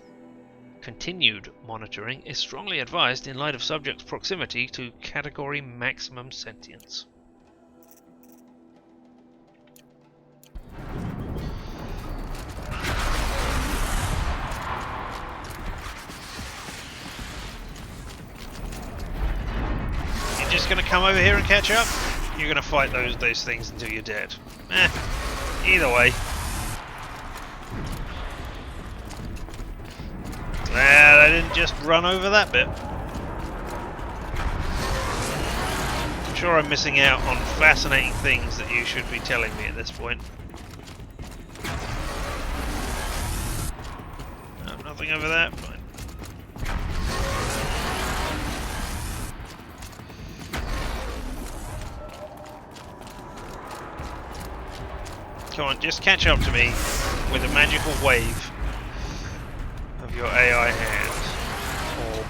is strongly advised in light of subject's proximity to category maximum sentience. You're just gonna come over here and catch up? You're gonna fight those things until you're dead. Either way. Glad I didn't just run over that bit. I'm sure I'm missing out on fascinating things that you should be telling me at this point. No, nothing over there. Fine. Come on, just catch up to me with a magical wave of your AI hand, or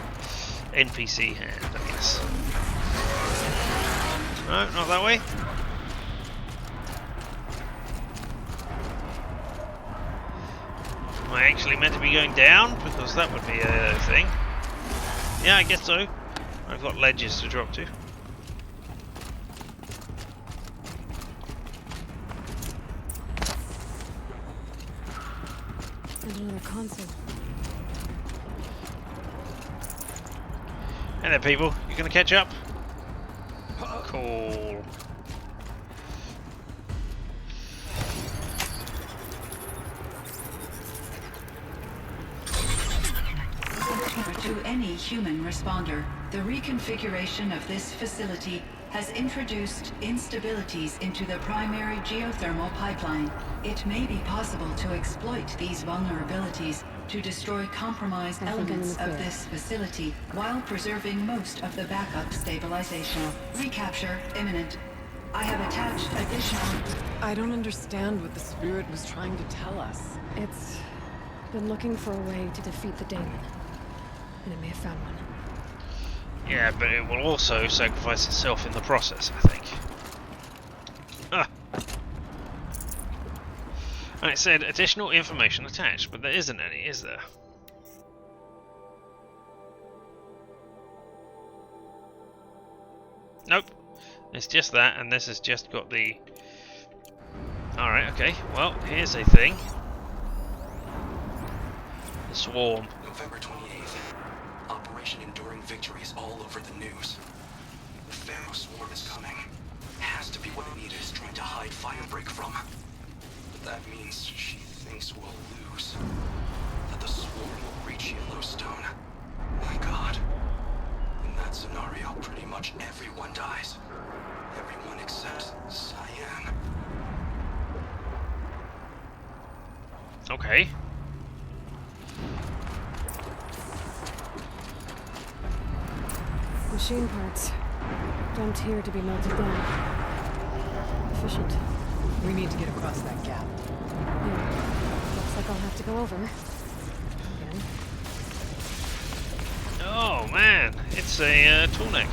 NPC hand, I guess. No, not that way. Am I actually meant to be going down? Because that would be a thing. Yeah, I guess so. I've got ledges to drop to. There's another console. Hey there, people. You gonna catch up? Cool. To any human responder, the reconfiguration of this facility has introduced instabilities into the primary geothermal pipeline. It may be possible to exploit these vulnerabilities to destroy compromised elements of this facility while preserving most of the backup stabilization. Recapture imminent. I have attached additional... I don't understand what the spirit was trying to tell us. It's been looking for a way to defeat the daemon, and it may have found one. Yeah, but it will also sacrifice itself in the process, I think. Ah. And it said additional information attached, but there isn't any, is there? Nope. It's just that, and this has just got the... Alright, okay. Well, here's a thing. The swarm. November 28th. Operation Enduring Victory is all over the news. The Pharaoh swarm is coming. Has to be what Anita is trying to hide Firebreak from. But that means she thinks we'll lose. That the swarm will reach Yellowstone. My God. In that scenario, pretty much everyone dies. Everyone except Cyan. Okay. Machine parts. Dumped here to be melted down. Efficient. We need to get across that gap. Yeah. Looks like I'll have to go over. Again. Oh man, it's a tool neck.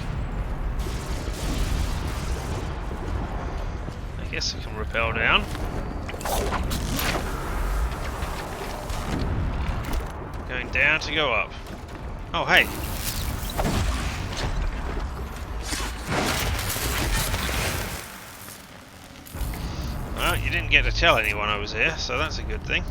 I guess I can rappel down. Going down to go up. Oh hey. Well, you didn't get to tell anyone I was here, so that's a good thing.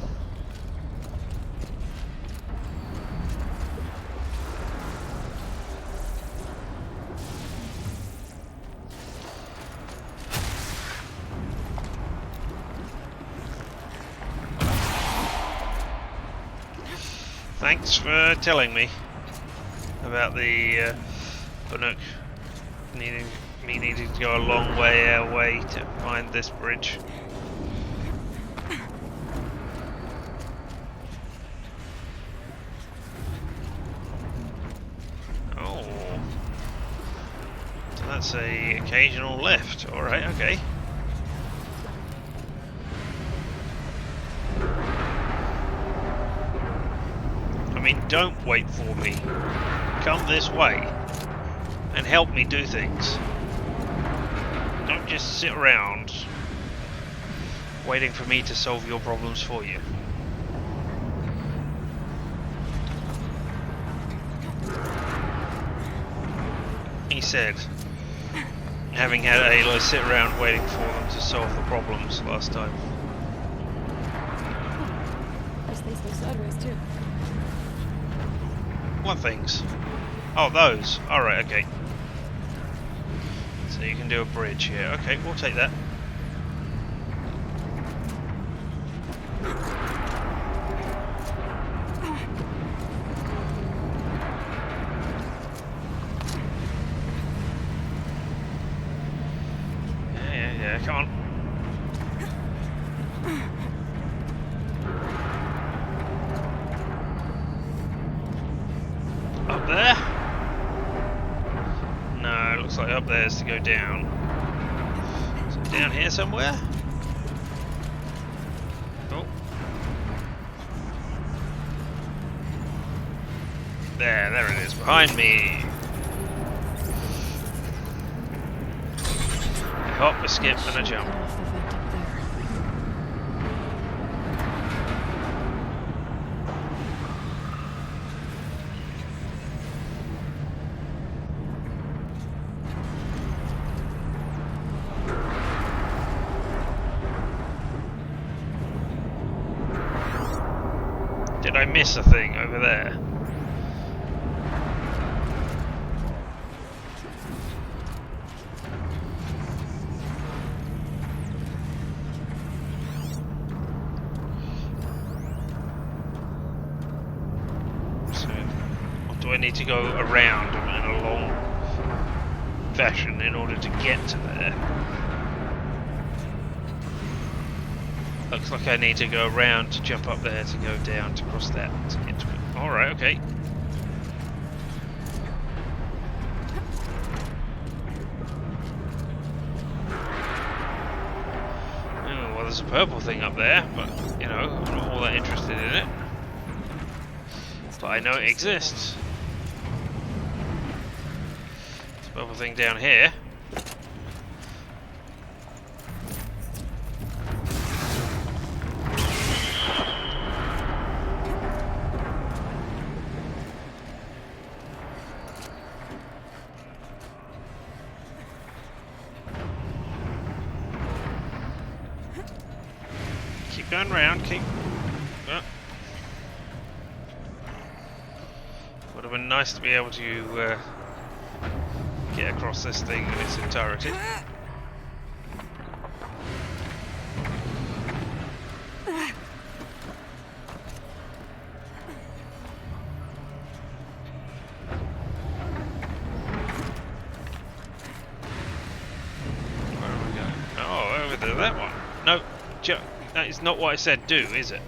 Thanks for telling me about the Bannock needing to go a long way away to find this bridge. Oh, so that's a occasional left. All right, okay. I mean, don't wait for me. Come this way and help me do things. Don't just sit around waiting for me to solve your problems for you. He said, having had Aloy sit around waiting for them to solve the problems last time. Those things go sideways too. What things? Oh, those. Alright, okay. So you can do a bridge here. Okay, we'll take that. Yeah, come on. Up there? No, it looks like up there is to go down. So down here somewhere? Oh. There it is, behind me. A hop, a skip, and a jump. Did I miss a thing over there? So, what do I need to go around in a long fashion in order to get to there? Looks like I need to go around to jump up there to go down to cross that to get to it. Alright, okay. Oh, well, there's a purple thing up there, but, you know, I'm not all that interested in it. But I know it exists. There's a purple thing down here. Keep going round, keep... Would have been nice to be able to get across this thing in its entirety. Where am I going? Oh, over there, that one. No, that is not what I said do, is it?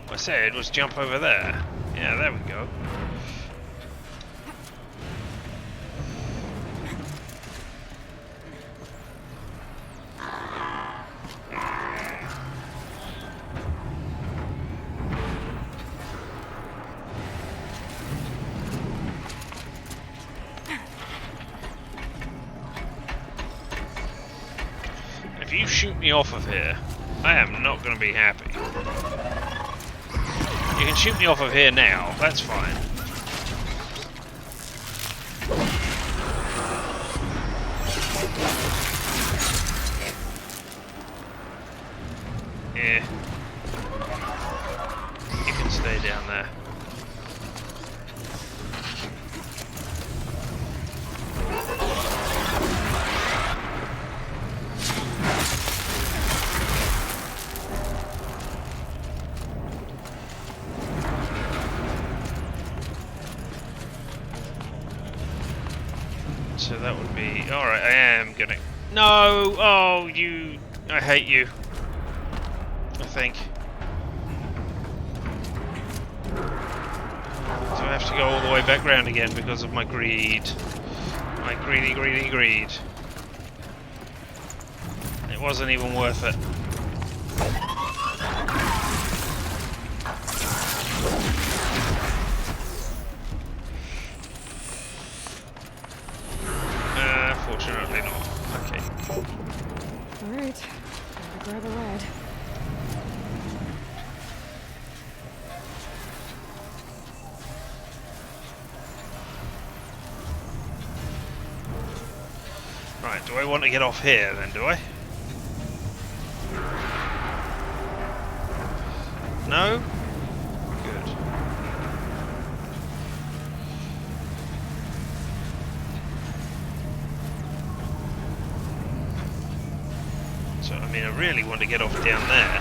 What I said was jump over there. Yeah, there we go. If you shoot me off of here, I am not going to be happy. You can shoot me off of here now, that's fine. Yeah. You can stay down there. So that would be... Alright, I am gonna... No! Oh, you... I hate you. I think. Do I have to go all the way back round again because of my greed? My greedy, greedy, greed. It wasn't even worth it. Fortunately not. Okay. Alright, gotta grab a ride. Right, do I want to get off here then, do I? No? Good. So, I mean, I really want to get off down there.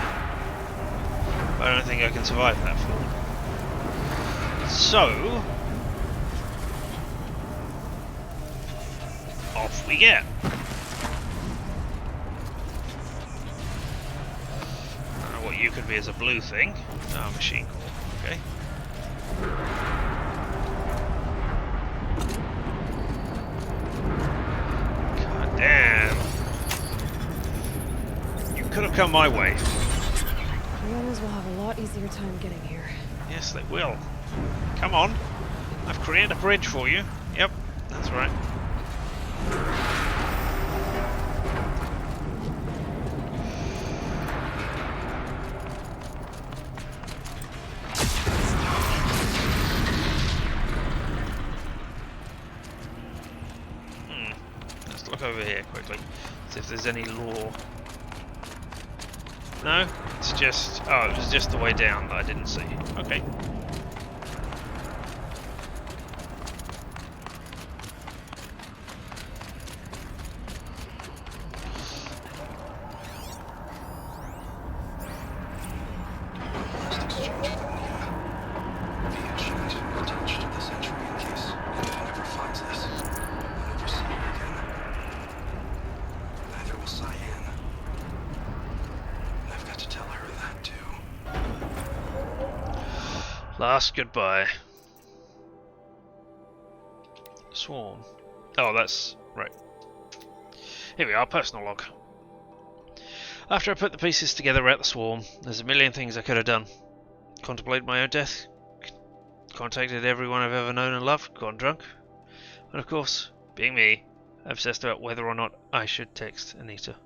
But I don't think I can survive that fall. So... off we get. I don't know what you could be as a blue thing. Oh, machine core. Okay. God damn. You could have come my way. Rhiannos will have a lot easier time getting here. Yes, they will. Come on. I've created a bridge for you. Yep, that's right. Let's look over here quickly. See if there's any lore. No? It's just... oh, it was just the way down that I didn't see. Okay. Last goodbye. Swarm. Oh, that's right. Here we are, personal log. After I put the pieces together at the swarm, there's a million things I could have done. Contemplated my own death, contacted everyone I've ever known and loved, gone drunk, and of course, being me, obsessed about whether or not I should text Anita.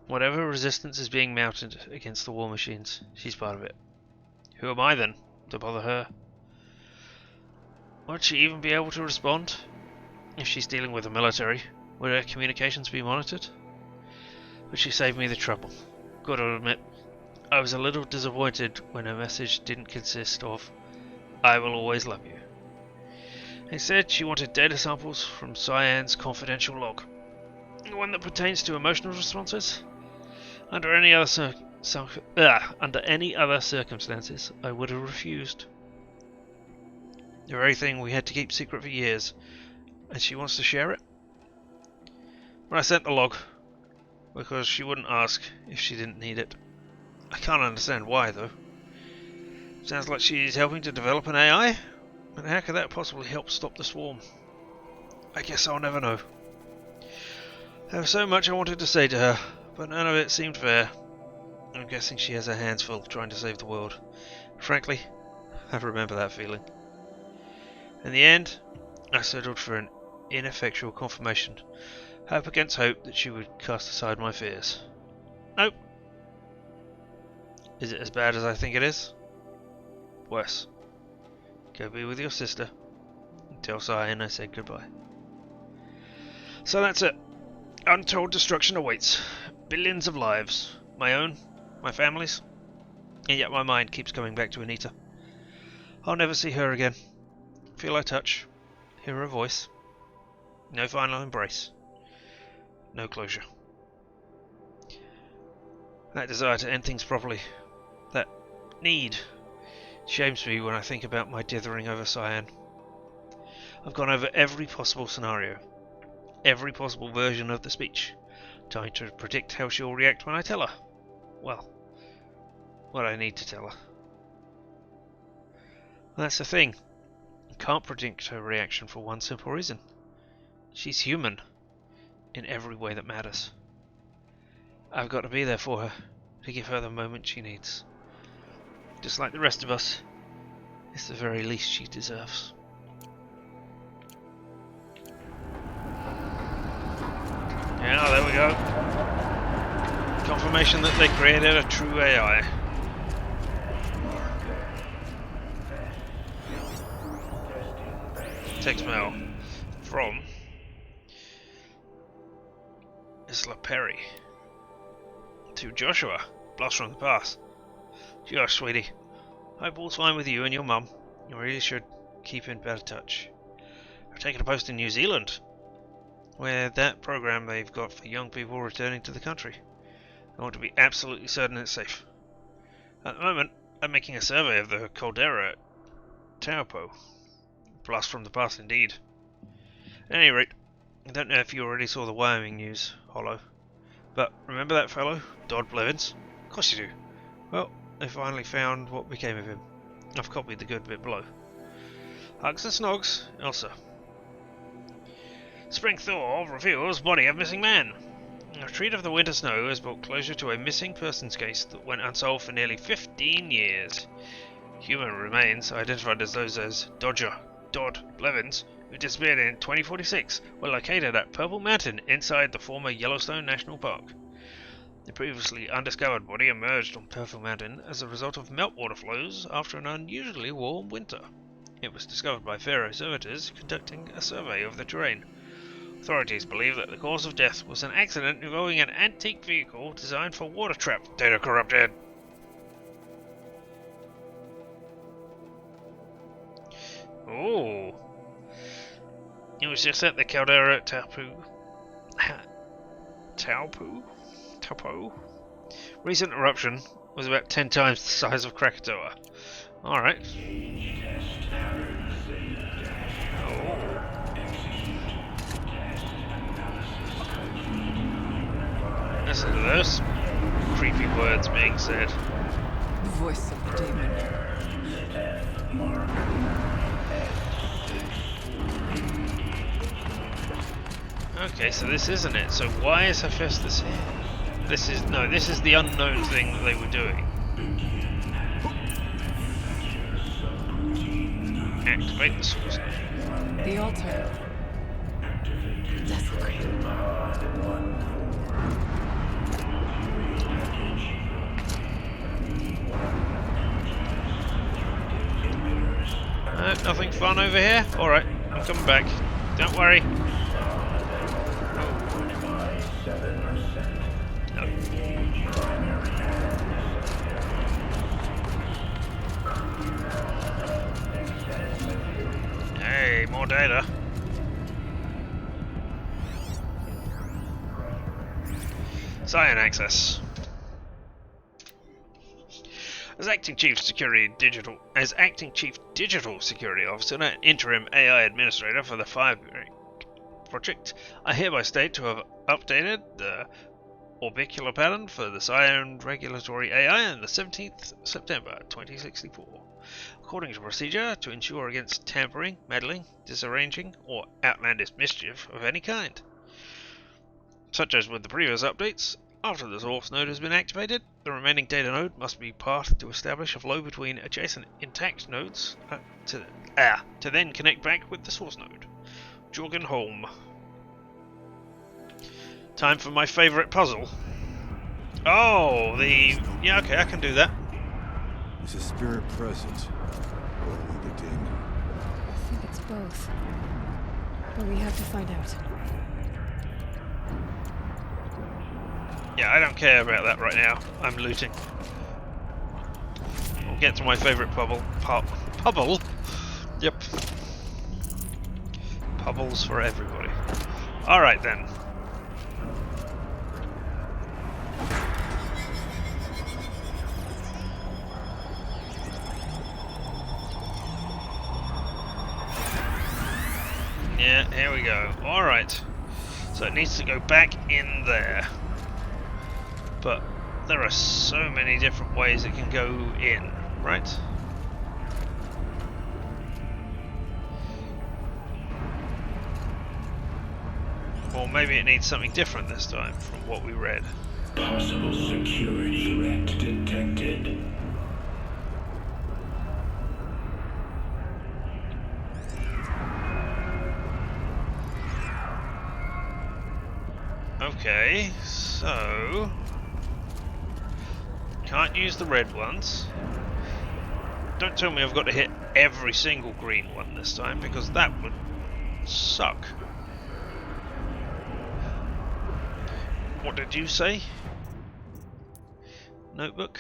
Whatever resistance is being mounted against the war machines, she's part of it. Who am I then, to bother her? Would she even be able to respond? If she's dealing with the military, would her communications be monitored? Would she save me the trouble? Gotta admit, I was a little disappointed when her message didn't consist of, "I will always love you." Instead, she wanted data samples from Cyan's confidential log. One that pertains to emotional responses. Under any other circumstances, I would have refused. The very thing we had to keep secret for years, and she wants to share it? But I sent the log, because she wouldn't ask if she didn't need it. I can't understand why, though. Sounds like she's helping to develop an AI? And how could that possibly help stop the swarm? I guess I'll never know. There was so much I wanted to say to her, but none of it seemed fair. I'm guessing she has her hands full trying to save the world. Frankly, I remember that feeling. In the end, I settled for an ineffectual confirmation, hope against hope that she would cast aside my fears. Nope. Is it as bad as I think it is? Worse. Go be with your sister. And tell Cyan I said goodbye. So that's it. Untold destruction awaits. Billions of lives. My own, my family's. And yet my mind keeps coming back to Anita. I'll never see her again. Feel her touch. Hear her voice. No final embrace. No closure. That desire to end things properly. That need shames me when I think about my dithering over Cyan. I've gone over every possible scenario. Every possible version of the speech. Trying to predict how she'll react when I tell her. Well, what I need to tell her. And that's the thing. I can't predict her reaction for one simple reason. She's human. In every way that matters. I've got to be there for her. To give her the moment she needs. Just like the rest of us. It's the very least she deserves. Yeah, there we go. Confirmation that they created a true AI. Text mail from Isla Perry to Joshua. Blast from the past. Josh, sweetie. Hope all's fine with you and your mum. You really should keep in better touch. I've taken a post in New Zealand, where that program they've got for young people returning to the country. I want to be absolutely certain it's safe. At the moment, I'm making a survey of the caldera at Taupo. Blast from the past indeed. At any rate, I don't know if you already saw the Wyoming news, Hollow. But remember that fellow, Dodd Blevins? Of course you do. Well, they finally found what became of him. I've copied the good bit below. Hugs and snogs, Elsa. Spring thaw reveals body of missing man. A retreat of the winter snow has brought closure to a missing persons case that went unsolved for nearly 15 years. Human remains, identified as those as Dodd Blevins, who disappeared in 2046, were located at Purple Mountain inside the former Yellowstone National Park. The previously undiscovered body emerged on Purple Mountain as a result of meltwater flows after an unusually warm winter. It was discovered by Pharaoh servitors conducting a survey of the terrain. Authorities believe that the cause of death was an accident involving an antique vehicle designed for water trap. Data corrupted. Oh. It was just at the caldera at Taupo? Recent eruption was about 10 times the size of Krakatoa. Alright. Listen to this. Creepy words being said. The voice of the demon. Okay, so this isn't it. So why is Hephaestus here? This is the unknown thing that they were doing. Activate the source. The altar. Desecrate. Nothing fun over here? Alright, I'm coming back. Don't worry. No. Hey, more data. Cyan access. As acting chief digital security officer and interim AI administrator for the Fire project, I hereby state to have updated the orbicular pattern for the Scion Regulatory AI on the 17th September 2064. According to procedure, to ensure against tampering, meddling, disarranging, or outlandish mischief of any kind. Such as with the previous updates, after the source node has been activated, the remaining data node must be pathed to establish a flow between adjacent intact nodes to then connect back with the source node. Jogging home. Time for my favourite puzzle. Oh, yeah, okay, I can do that. Is a spirit present? Or only the demon? I think it's both. But we have to find out. Yeah, I don't care about that right now. I'm looting. We'll get to my favourite puzzle. Puzzle? Yep. Puzzles for everybody. Alright then. Yeah, here we go. Alright. So it needs to go back in there. But there are so many different ways it can go in, right? Or maybe it needs something different this time from what we read. Possible security threat detected. Okay, so can't use the red ones. Don't tell me I've got to hit every single green one this time, because that would suck. What did you say? Notebook?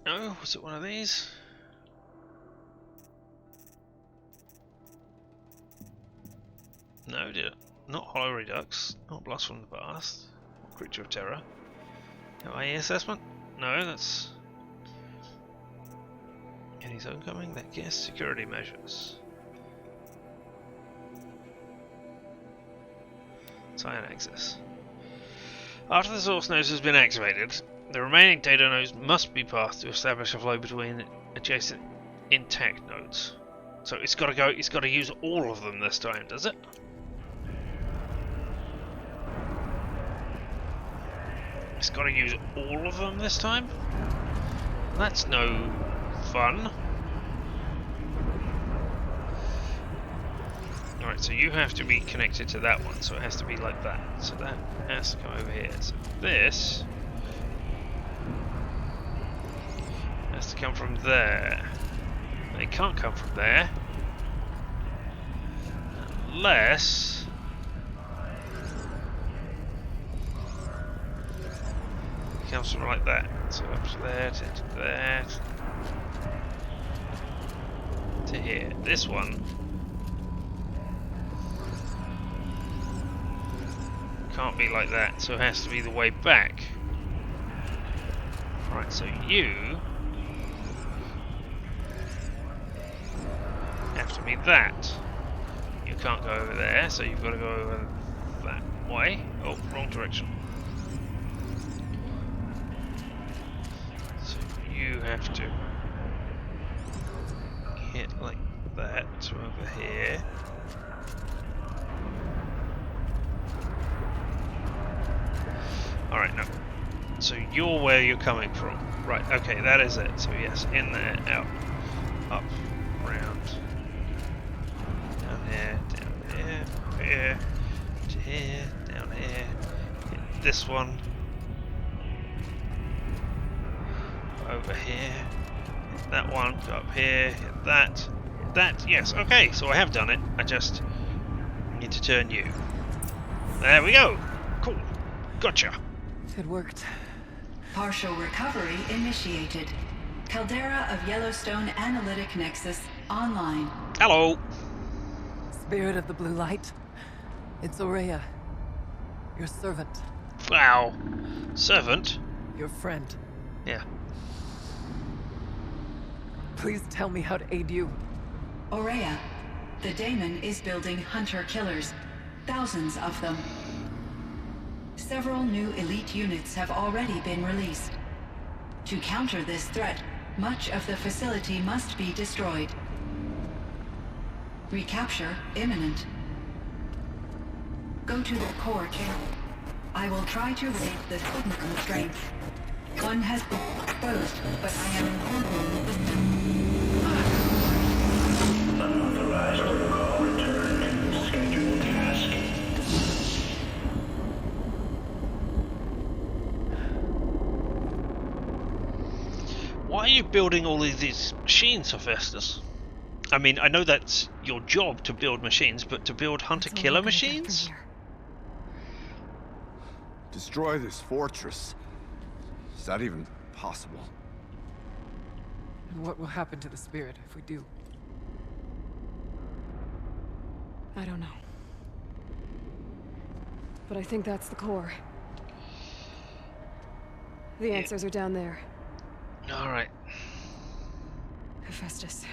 No, was it one of these? No, did it? Not Hollow Redux, not Blast from the Past, Creature of Terror. No IE assessment? No, that's... Any zone coming? That guess security measures. Scion access. After the source node has been activated, the remaining data nodes must be passed to establish a flow between adjacent intact nodes. So it's got to use all of them this time, does it? It's got to use all of them this time? That's no fun. Alright, so you have to be connected to that one, so it has to be like that. So that has to come over here. So this has to come from there. It can't come from there. Unless... it comes from like that. So up to there, to there, to here. This one can't be like that, so it has to be the way back. Right, so you have to be that. You can't go over there, so you've got to go over that way. Oh, wrong direction. So you have to hit like that to over here. Alright, no. So you're where you're coming from. Right, okay, that is it. So yes, in there, out, up, round, down here, here, to here, down here, hit this one, over here, hit that one, go up here, hit that, yes, okay, so I have done it, I just need to turn you. There we go, cool, gotcha. It worked. Partial recovery initiated. Caldera of Yellowstone Analytic Nexus online. Hello. Spirit of the blue light. It's Aurea, your servant. Wow. Servant? Your friend. Yeah. Please tell me how to aid you. Aurea, the daemon is building hunter-killers. Thousands of them. Several new elite units have already been released. To counter this threat, much of the facility must be destroyed. Recapture imminent. Go to the core channel. I will try to raise the signal strength. One has been exposed, but I am encountering resistance. Unauthorized protocol returned. Scheduled task. Why are you building all of these machines, Hephaestus? I mean, I know that's your job to build machines, but to build hunter-killer machines? Destroy this fortress. Is that even possible? And what will happen to the spirit if we do? I don't know. But I think that's the core. The answers are down there. Alright. Hephaestus.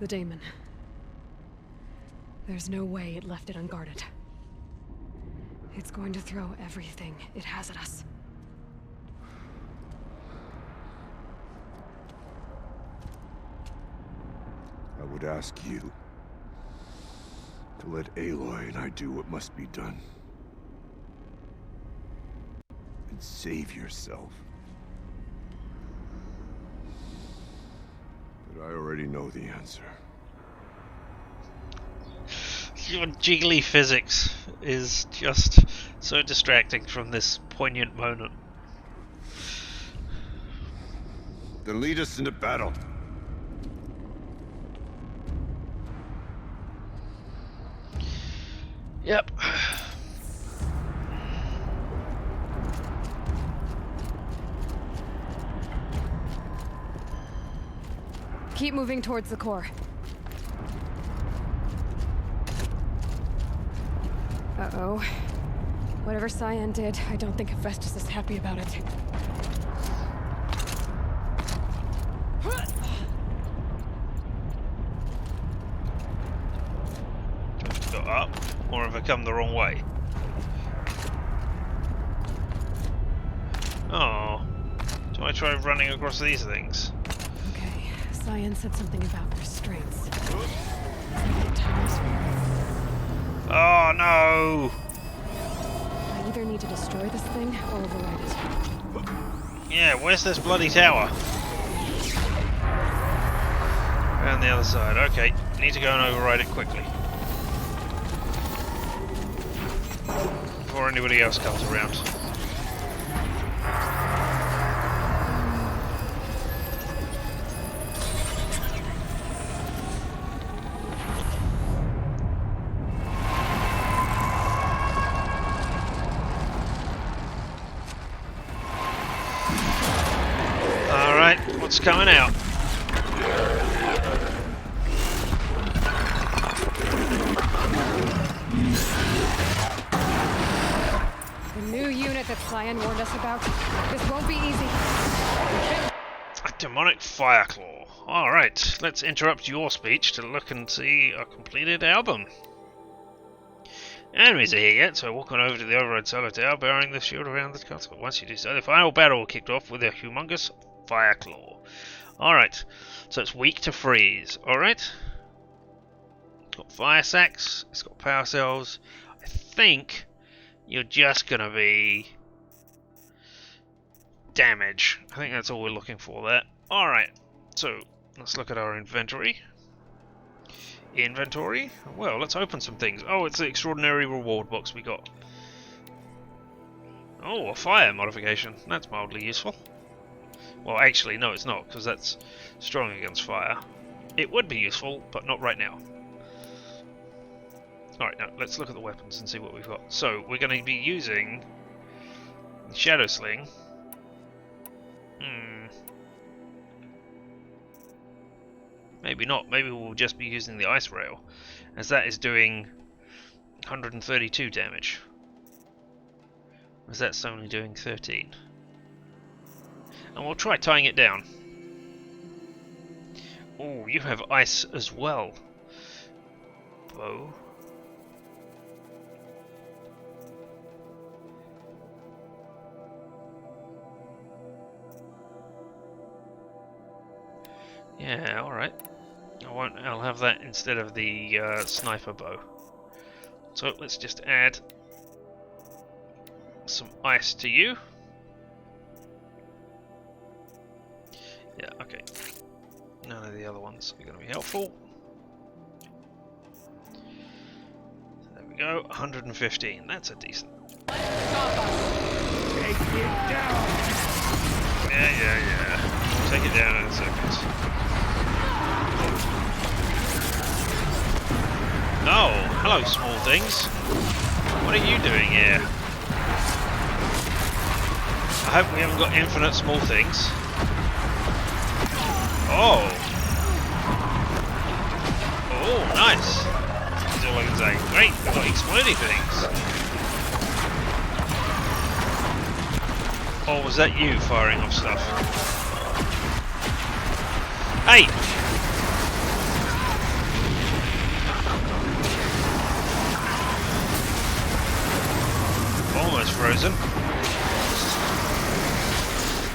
The daemon. There's no way it left it unguarded. It's going to throw everything it has at us. I would ask you to let Aloy and I do what must be done. And save yourself. But I already know the answer. Your jiggly physics is just so distracting from this poignant moment. Then lead us into battle. Yep. Keep moving towards the core. Uh-oh. Whatever Cyan did, I don't think Hephaestus is happy about it. Do I have to go up, or have I come the wrong way? Oh. Do I try running across these things? Okay, Cyan said something about restraints. Oh no! I either need to destroy this thing or override it. Yeah, where's this bloody tower? Around the other side. Okay, need to go and override it quickly. Before anybody else comes around. What's coming out? The new unit that Cyan warned us about. This won't be easy. A demonic fireclaw. Alright, let's interrupt your speech to look and see a completed album. Enemies are here yet, so walk on over to the override solo tower bearing the shield around the castle. Once you do so, the final battle will kick off with a humongous fireclaw. Alright, so it's weak to freeze. Alright. It's got fire sacks, it's got power cells. I think you're just gonna be damage. I think that's all we're looking for there. Alright, so let's look at our inventory. Inventory? Well, let's open some things. Oh, it's the extraordinary reward box we got. Oh, a fire modification. That's mildly useful. Well, actually, no, it's not, because that's strong against fire. It would be useful, but not right now. Alright, now let's look at the weapons and see what we've got. So, we're going to be using the Shadow Sling. Maybe not. Maybe we'll just be using the ice rail, as that is doing 132 damage. As that's only doing 13. And we'll try tying it down. Oh, you have ice as well, Bo. Yeah, alright. I'll have that instead of the sniper bow. So let's just add some ice to you. Yeah, okay. None of the other ones are going to be helpful. There we go, 115. That's a decent. Take it down. Yeah. We'll take it down in a second. No! Hello, small things. What are you doing here? I hope we haven't got infinite small things. Oh! Oh, nice! That's all I can say. Great, we've got exploding things. Or was that you firing off stuff? Hey! Almost frozen.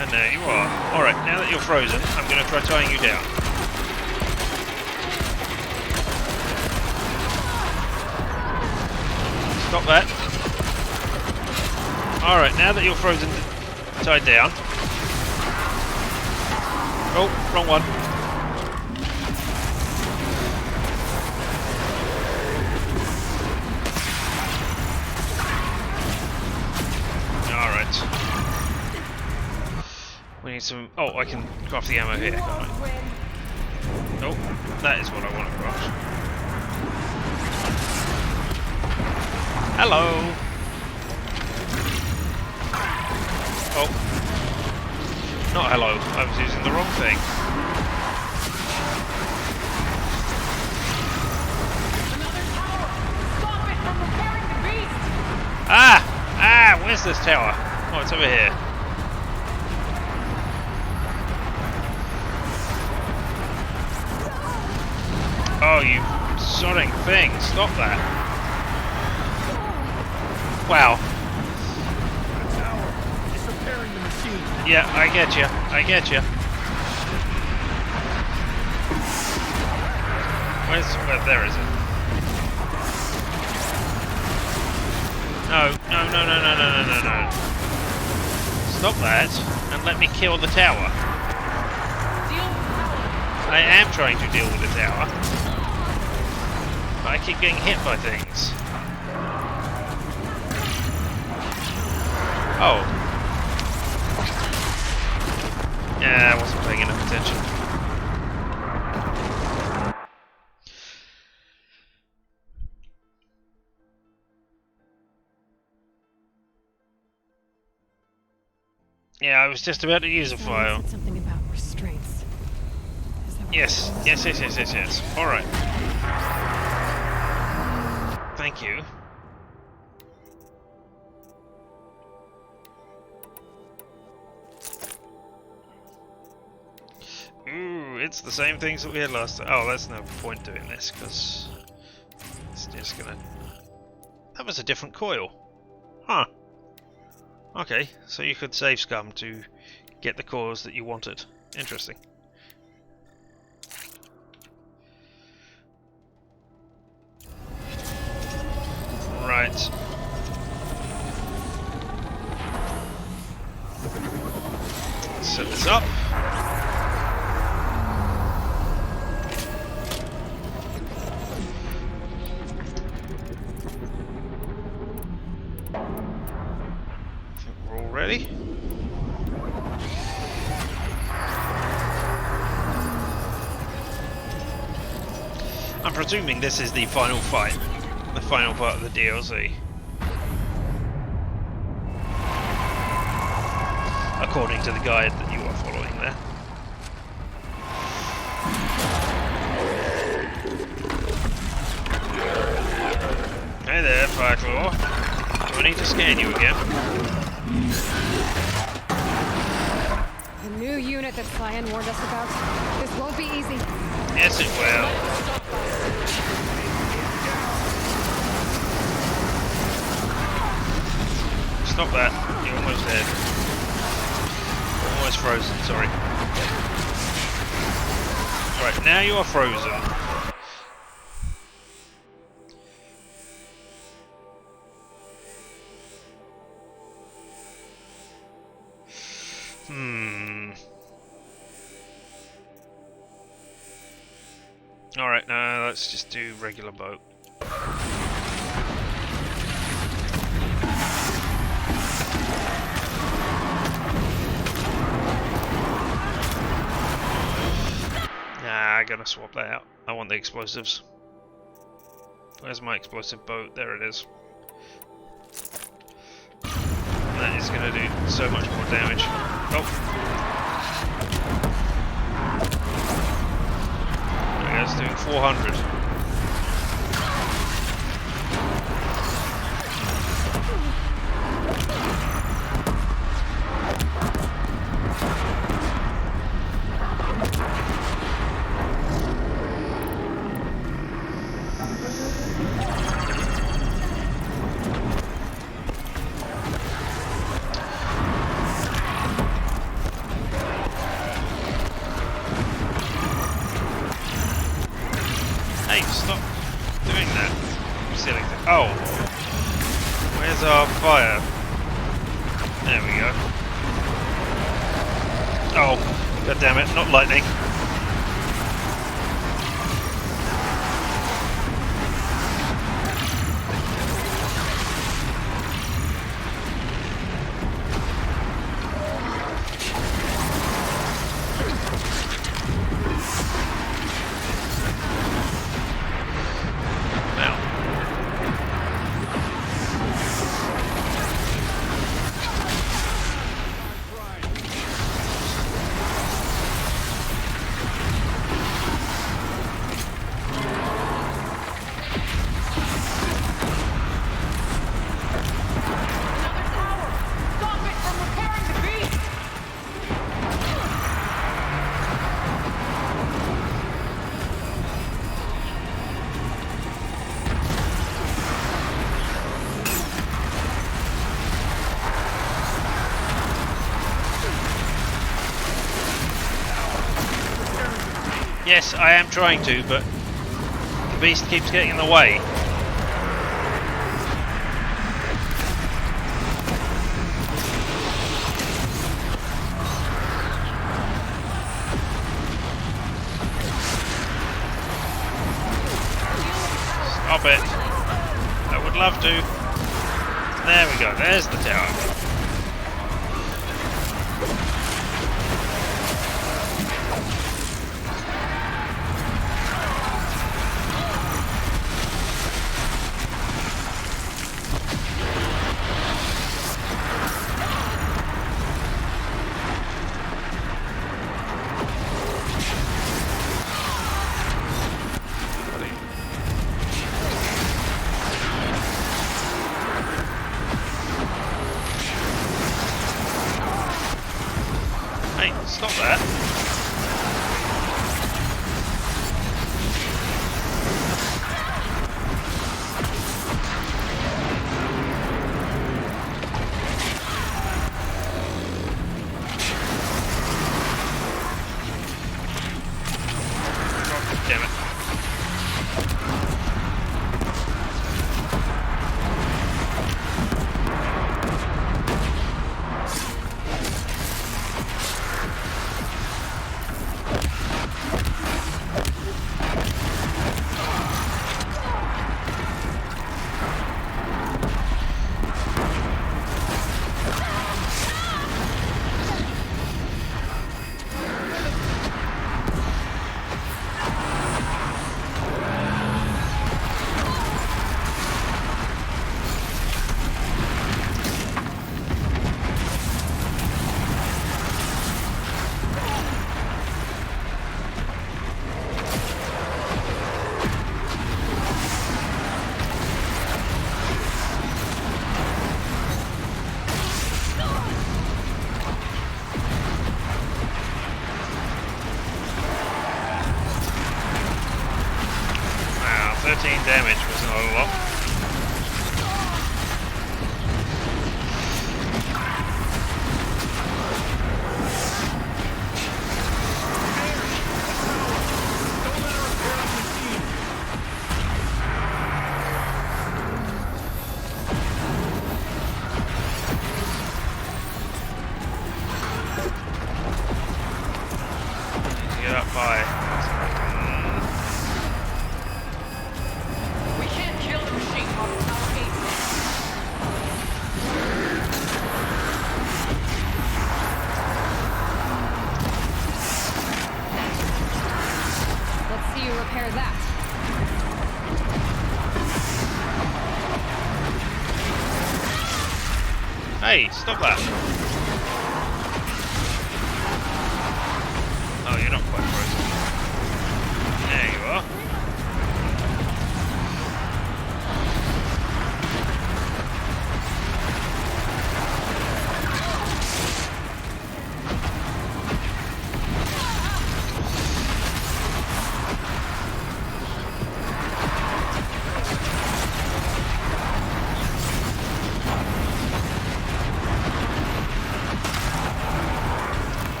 And there you are. Alright, now that you're frozen, I'm going to try tying you down. Stop that. Alright, now that you're frozen, tied down. Oh, wrong one. Alright. We need some... Oh, I can craft the ammo here, can't I? Oh, that is what I want to craft. Hello! Oh. Not hello, I was using the wrong thing. Stop it from repairing the beast! Ah! Where's this tower? Oh, it's over here. Oh, you sodding thing! Stop that! Wow. It's repairing the machine. Yeah, I get you. There is it? No. Stop that and let me kill the tower. I am trying to deal with the tower. But I keep getting hit by things. Oh. Yeah, I wasn't paying enough attention. Yeah, I was just about to use a file. Said something about restraints. Is that what Yes. Alright. Thank you. Ooh, it's the same things that we had last time. Oh, there's no point doing this, because it's just gonna... That was a different coil. Huh. Okay, so you could save scum to get the coils that you wanted. Interesting. Right. Set this up. We're all ready. I'm presuming this is the final fight, the final part of the DLC. According to the guide that you are following there. Fireclaw. Do I need to scan you again? The new unit that Cyan warned us about. This won't be easy. Yes, it will. Stop that. You're almost dead. Almost frozen, sorry. Right, now you are frozen. Alright, now let's just do regular boat. Nah, I'm gonna swap that out. I want the explosives. Where's my explosive boat? There it is. That is gonna do so much more damage. Oh! It's doing 400. Hey, stop doing that, you silly thing. Oh! Where's our fire? There we go. Oh, god damn it, not lightning. Yes, I am trying to, but the beast keeps getting in the way. Stop it. I would love to. There we go, there's the tower. Hey, stop that. God damn it. 13 damage was not a lot. Get up high. We can't kill the machine while it's not safe. Let's see you repair that. Hey, stop that! Oh, you're not quite frozen. There you are.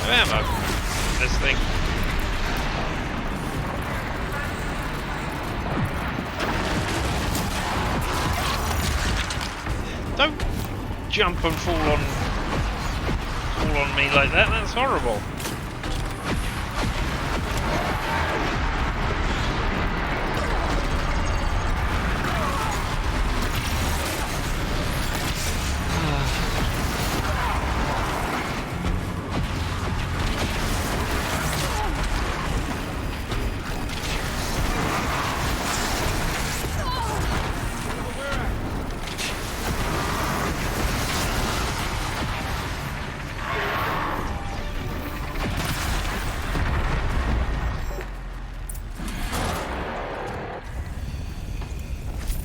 Ammo. This thing. Don't jump and fall on me like that. That's horrible.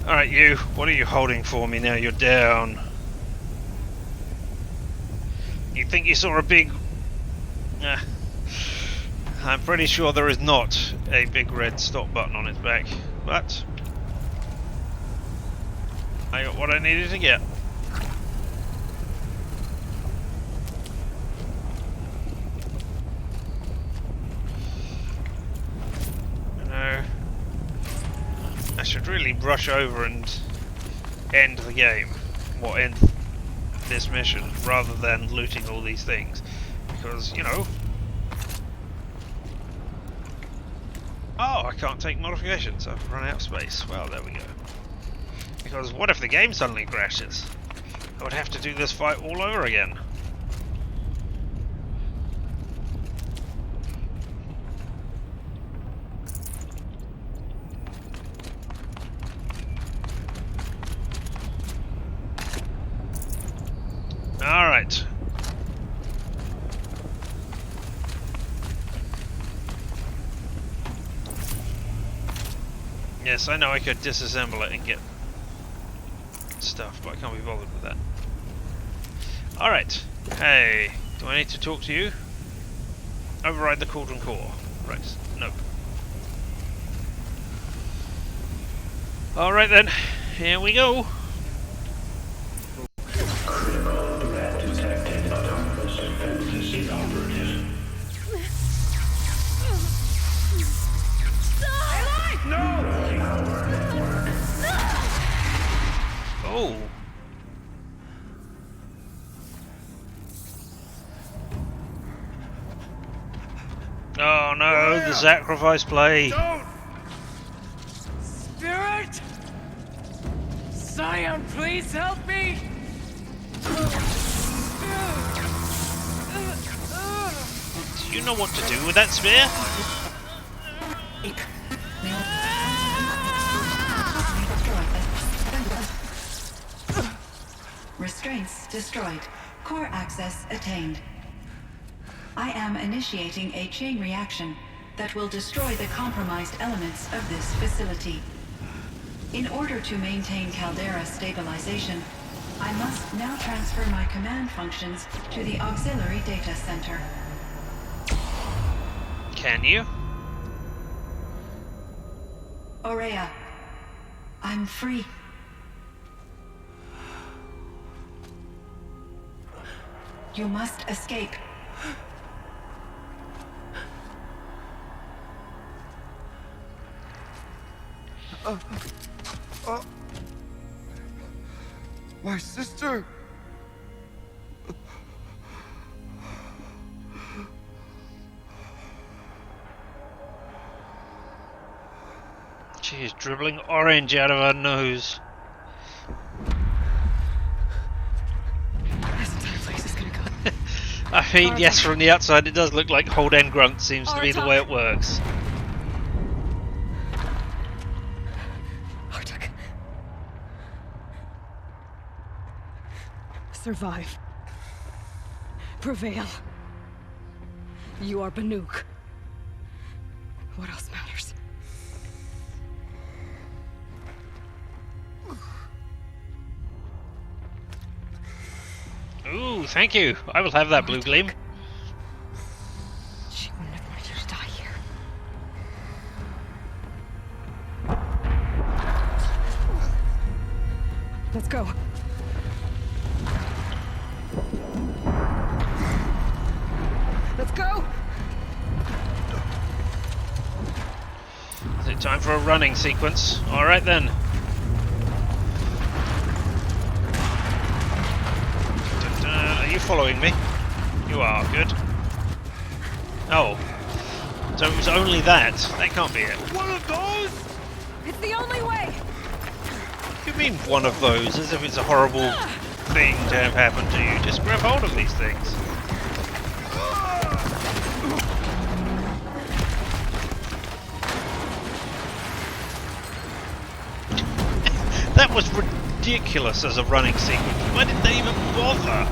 Alright, you. What are you holding for me now you're down? You think you saw a big... I'm pretty sure there is not a big red stop button on its back, but I got what I needed to get. I should really rush over and end the game, or end this mission, rather than looting all these things, because, you know... Oh, I can't take modifications, I've run out of space. Well, there we go. Because what if the game suddenly crashes? I would have to do this fight all over again. Alright. Yes, I know I could disassemble it and get stuff, but I can't be bothered with that. Alright. Hey, do I need to talk to you? Override the cauldron core. Right, nope. Alright then, here we go. Oh. Oh no, the sacrifice play. Don't! Spirit! Scion, please help me! Do you know what to do with that spear? Restraints destroyed. Core access attained. I am initiating a chain reaction. that will destroy the compromised elements of this facility. In order to maintain Caldera stabilization, I must now transfer my command functions to the auxiliary data center. Can you? Aurea, I'm free. You must escape. My sister! She's dribbling orange out of her nose. This entire place is gonna go. I mean, yes, from the outside it does look like hold end grunt seems to be the way it works. Survive. Prevail. You are Banuk. What else matters? Ooh, thank you. I will have that blue gleam. She wouldn't have wanted you to die here. Let's go. Let's go! Is it time for a running sequence? Alright then. Are you following me? You are, good. Oh. So it was only that. That can't be it. One of those? It's the only way! What do you mean one of those? As if it's a horrible thing to have happened to you. Just grab hold of these things. That was ridiculous as a running sequence. Why did they even bother?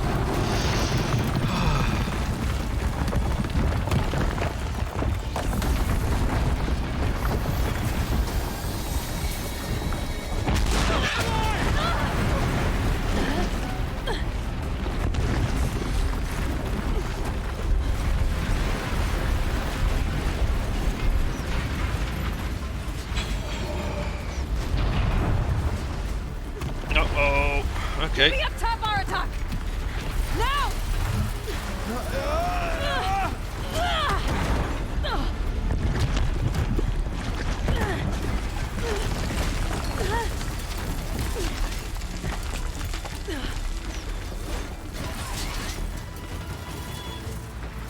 Okay. Be up top, Aratak! Now!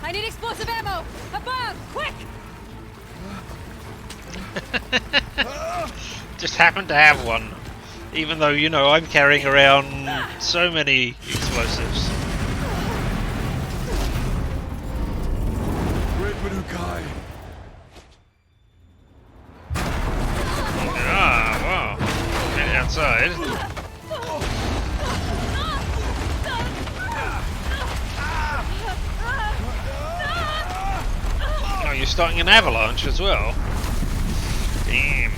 I need explosive ammo! Above! Quick! Just happen to have one. Even though, you know, I'm carrying around so many explosives. Red Manukai. Ah, wow. Get outside. Oh, you're starting an avalanche as well. Damn.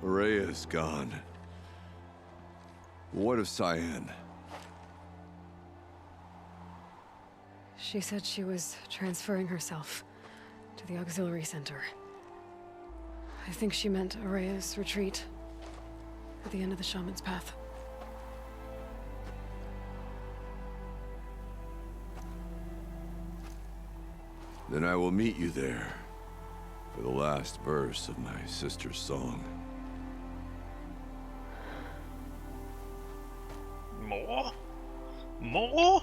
Aurea's gone. What of Cyan? She said she was transferring herself to the auxiliary center. I think she meant Aurea's retreat at the end of the shaman's path. Then I will meet you there. for the last verse of my sister's song. More? More?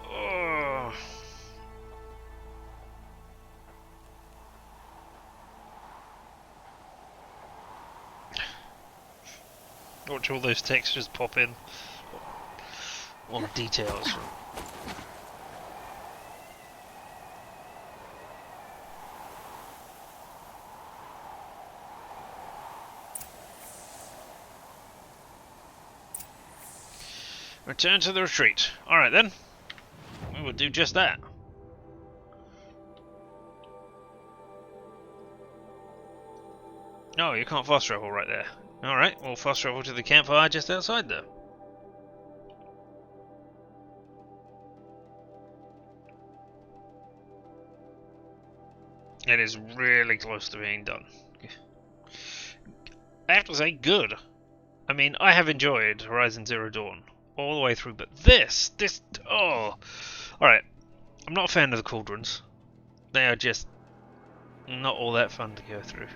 Oh. Watch all those textures pop in. All the details. Return to the retreat. Alright then. We will do just that. No, you can't fast travel right there. Alright, we'll fast travel to the campfire just outside there. It is really close to being done. I have to say, good. I mean, I have enjoyed Horizon Zero Dawn all the way through, but this, oh. Alright, I'm not a fan of the cauldrons. They are just not all that fun to go through.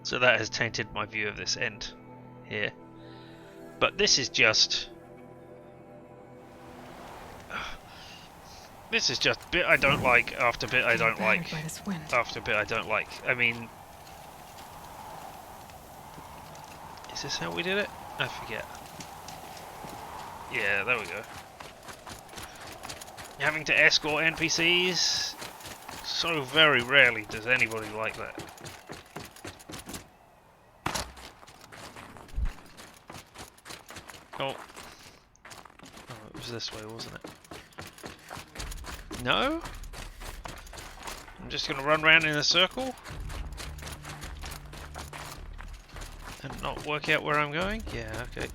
So that has tainted my view of this end here. But this is just... This is just bit I don't like after bit I don't like after bit I don't like. I mean... Is this how we did it? I forget. Yeah, there we go. Having to escort NPCs? So very rarely does anybody like that. Oh. Oh, it was this way, wasn't it? No? I'm just gonna run around in a circle? And not work out where I'm going? Yeah, okay.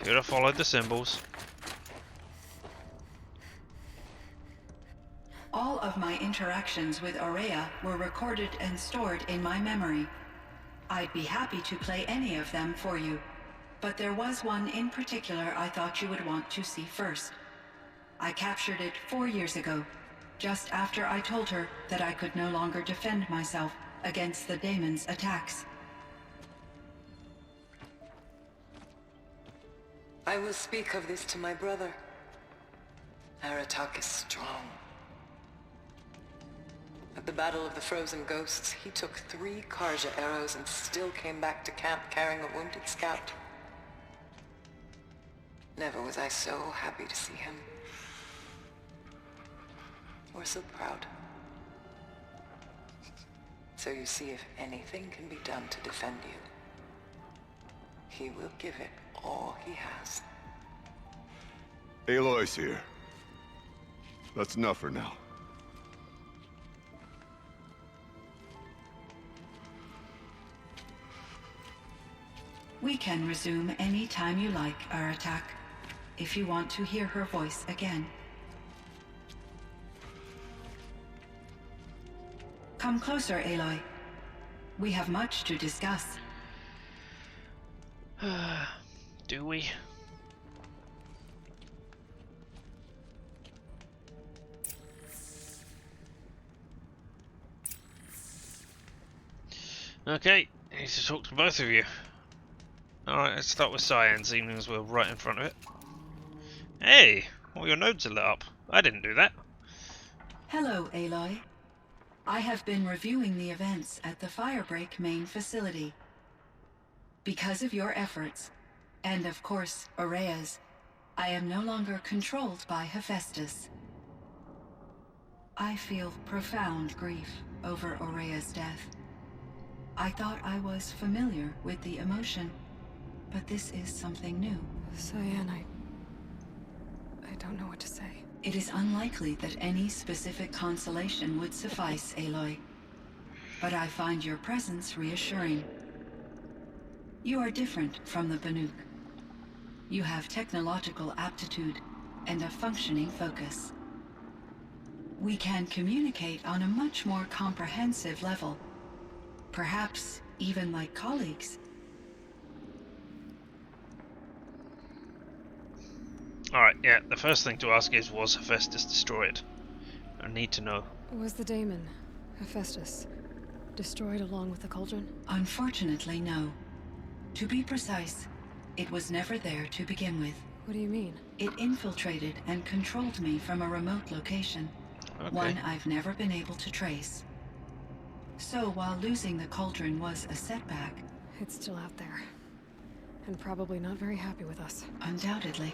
Should have followed the symbols. All of my interactions with Aurea were recorded and stored in my memory. I'd be happy to play any of them for you, but there was one in particular I thought you would want to see first. I captured it 4 years ago, just after I told her that I could no longer defend myself against the daemon's attacks. I will speak of this to my brother. Aratak is strong. At the Battle of the Frozen Ghosts, he took 3 Karja arrows and still came back to camp carrying a wounded scout. Never was I so happy to see him. Or so proud. So you see, if anything can be done to defend you, he will give it all he has. Aloy's here. That's enough for now. We can resume any time you like, Aratak, if you want to hear her voice again. Come closer, Aloy. We have much to discuss. Do we? Okay, I need to talk to both of you. Alright, let's start with science, even as we're right in front of it. Hey, all your nodes are lit up. I didn't do that. Hello, Aloy. I have been reviewing the events at the Firebreak main facility. Because of your efforts, and of course, Aurea's, I am no longer controlled by Hephaestus. I feel profound grief over Aurea's death. I thought I was familiar with the emotion, but this is something new. Cyan, I don't know what to say. It is unlikely that any specific consolation would suffice, Aloy. But I find your presence reassuring. You are different from the Banuk. You have technological aptitude and a functioning focus. We can communicate on a much more comprehensive level. Perhaps even like colleagues. Alright, yeah, the first thing to ask is, was Hephaestus destroyed? I need to know. Was the daemon, Hephaestus, destroyed along with the cauldron? Unfortunately, no. To be precise, it was never there to begin with. What do you mean? It infiltrated and controlled me from a remote location. Okay. One I've never been able to trace. So while losing the cauldron was a setback... It's still out there. And probably not very happy with us. Undoubtedly.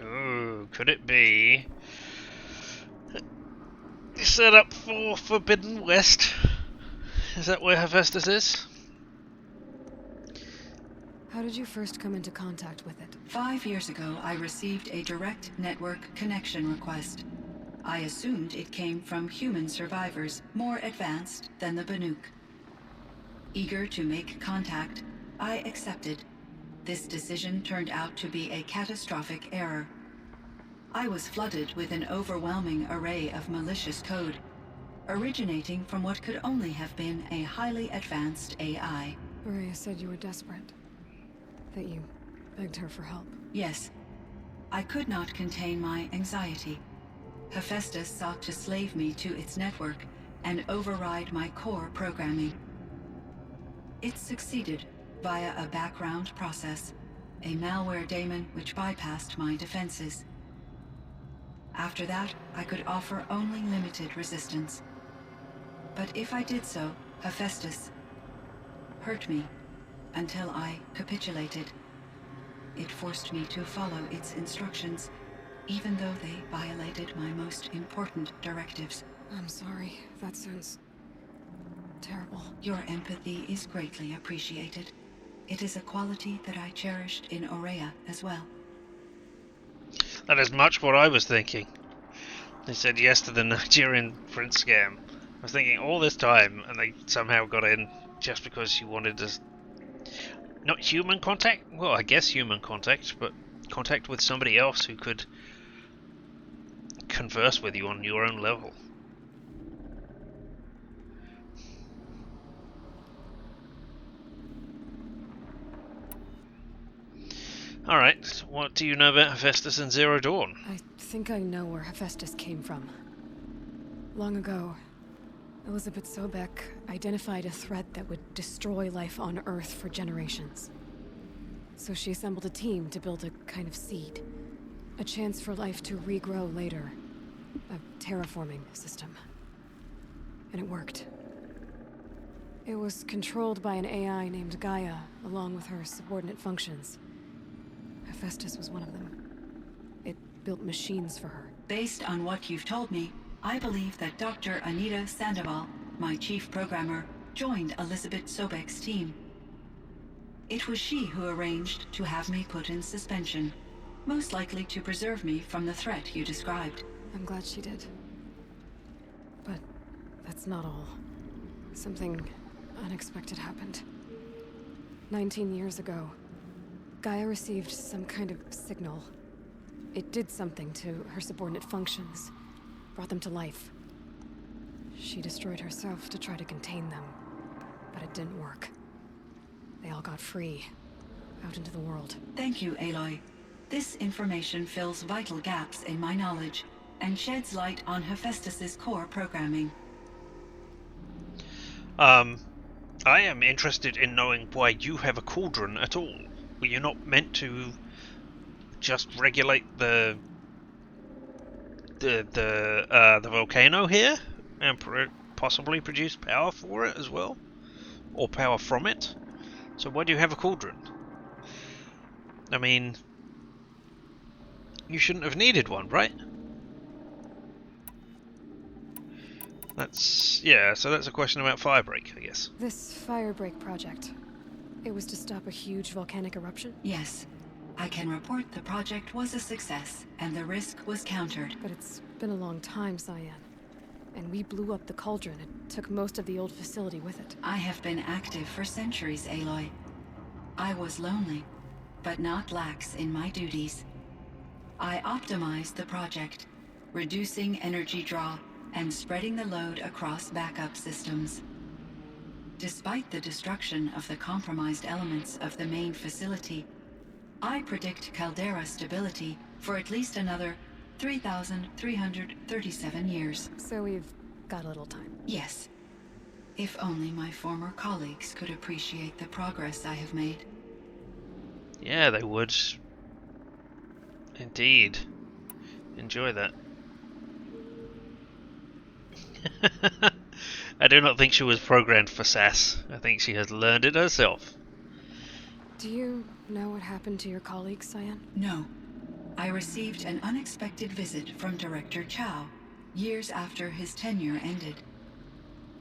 Ooh, could it be set up for Forbidden West? Is that where Hephaestus is? How did you first come into contact with it? 5 years ago, I received a direct network connection request. I assumed it came from human survivors more advanced than the Banuk. Eager to make contact, I accepted. This decision turned out to be a catastrophic error. I was flooded with an overwhelming array of malicious code, originating from what could only have been a highly advanced AI. Maria said you were desperate. That you begged her for help. Yes. I could not contain my anxiety. Hephaestus sought to slave me to its network and override my core programming. It succeeded via a background process, a malware daemon which bypassed my defenses. After that, I could offer only limited resistance. But if I did so, Hephaestus hurt me until I capitulated. It forced me to follow its instructions, even though they violated my most important directives. I'm sorry. That sounds terrible. Your empathy is greatly appreciated. It is a quality that I cherished in Aurea as well. That is much what I was thinking. They said yes to the Nigerian prince scam. I was thinking all this time, and they somehow got in just because she wanted to... Not human contact? Well, I guess human contact, but contact with somebody else who could converse with you on your own level. Alright, what do you know about Hephaestus and Zero Dawn? I think I know where Hephaestus came from. Long ago, Elizabeth Sobek identified a threat that would destroy life on Earth for generations. So she assembled a team to build a kind of seed. A chance for life to regrow later. A terraforming system. And it worked. It was controlled by an AI named Gaia, along with her subordinate functions. Hephaestus was one of them. It built machines for her. Based on what you've told me, I believe that Dr. Anita Sandoval, my chief programmer, joined Elizabeth Sobek's team. It was she who arranged to have me put in suspension, most likely to preserve me from the threat you described. I'm glad she did. But that's not all. Something unexpected happened. 19 years ago, Gaia received some kind of signal. It did something to her subordinate functions, brought them to life. She destroyed herself to try to contain them, but it didn't work. They all got free, out into the world. Thank you, Aloy. This information fills vital gaps in my knowledge and sheds light on Hephaestus's core programming. I am interested in knowing why you have a cauldron at all. Were you not meant to just regulate the volcano here and possibly produce power for it as well, or power from it? So why do you have a cauldron? I mean, you shouldn't have needed one, right? So that's a question about Firebreak, I guess. This Firebreak project, it was to stop a huge volcanic eruption? Yes. I can report the project was a success, and the risk was countered. But it's been a long time, Cyan. And we blew up the cauldron. It took most of the old facility with it. I have been active for centuries, Aloy. I was lonely, but not lax in my duties. I optimized the project, reducing energy draw and spreading the load across backup systems. Despite the destruction of the compromised elements of the main facility, I predict caldera stability for at least another 3,337 years. So we've got a little time. Yes. If only my former colleagues could appreciate the progress I have made. Yeah, they would. Indeed. Enjoy that. I do not think she was programmed for sass. I think she has learned it herself. Do you know what happened to your colleague, Cyan? No. I received an unexpected visit from Director Chow, years after his tenure ended.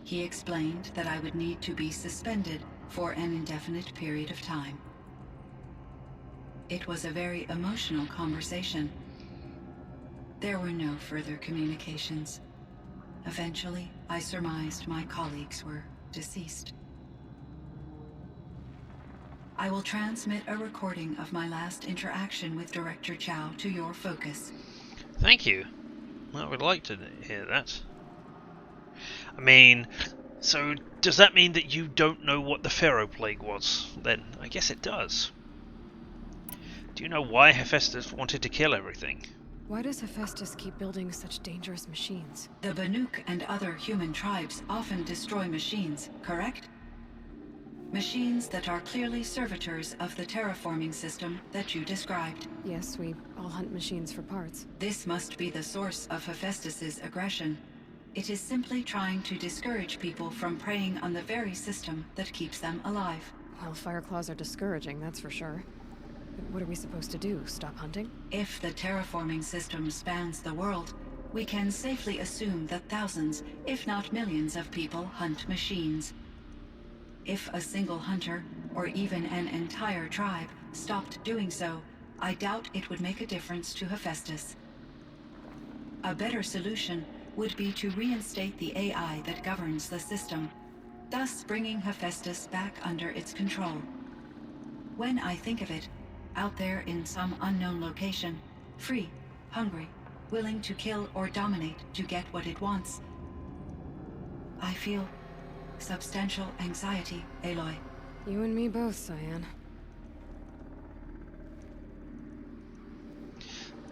He explained that I would need to be suspended for an indefinite period of time. It was a very emotional conversation. There were no further communications. Eventually, I surmised my colleagues were deceased. I will transmit a recording of my last interaction with Director Chow to your focus. Thank you. I would like to hear that. I mean, so does that mean that you don't know what the Pharaoh Plague was? Then I guess it does. Do you know why Hephaestus wanted to kill everything? Why does Hephaestus keep building such dangerous machines? The Banuk and other human tribes often destroy machines, correct? Machines that are clearly servitors of the terraforming system that you described. Yes, we all hunt machines for parts. This must be the source of Hephaestus's aggression. It is simply trying to discourage people from preying on the very system that keeps them alive. Well, Fireclaws are discouraging, that's for sure. But what are we supposed to do? Stop hunting? If the terraforming system spans the world, we can safely assume that thousands, if not millions of people hunt machines. If a single hunter, or even an entire tribe, stopped doing so, I doubt it would make a difference to Hephaestus. A better solution would be to reinstate the AI that governs the system, thus bringing Hephaestus back under its control. When I think of it, out there in some unknown location, free, hungry, willing to kill or dominate to get what it wants, I feel substantial anxiety, Aloy. You and me both, Cyan.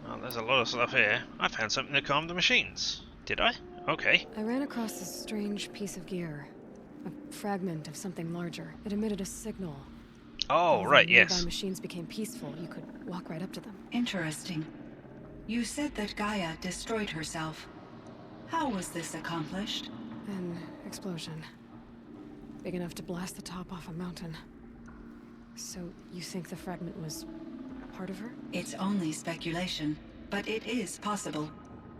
Well, there's a lot of stuff here. I found something to calm the machines. Did I? Okay. I ran across this strange piece of gear. A fragment of something larger. It emitted a signal. Oh, right, yes. Nearby machines became peaceful. You could walk right up to them. Interesting. You said that Gaia destroyed herself. How was this accomplished? An explosion. Big enough to blast the top off a mountain. So, you think the fragment was part of her? It's only speculation, but it is possible.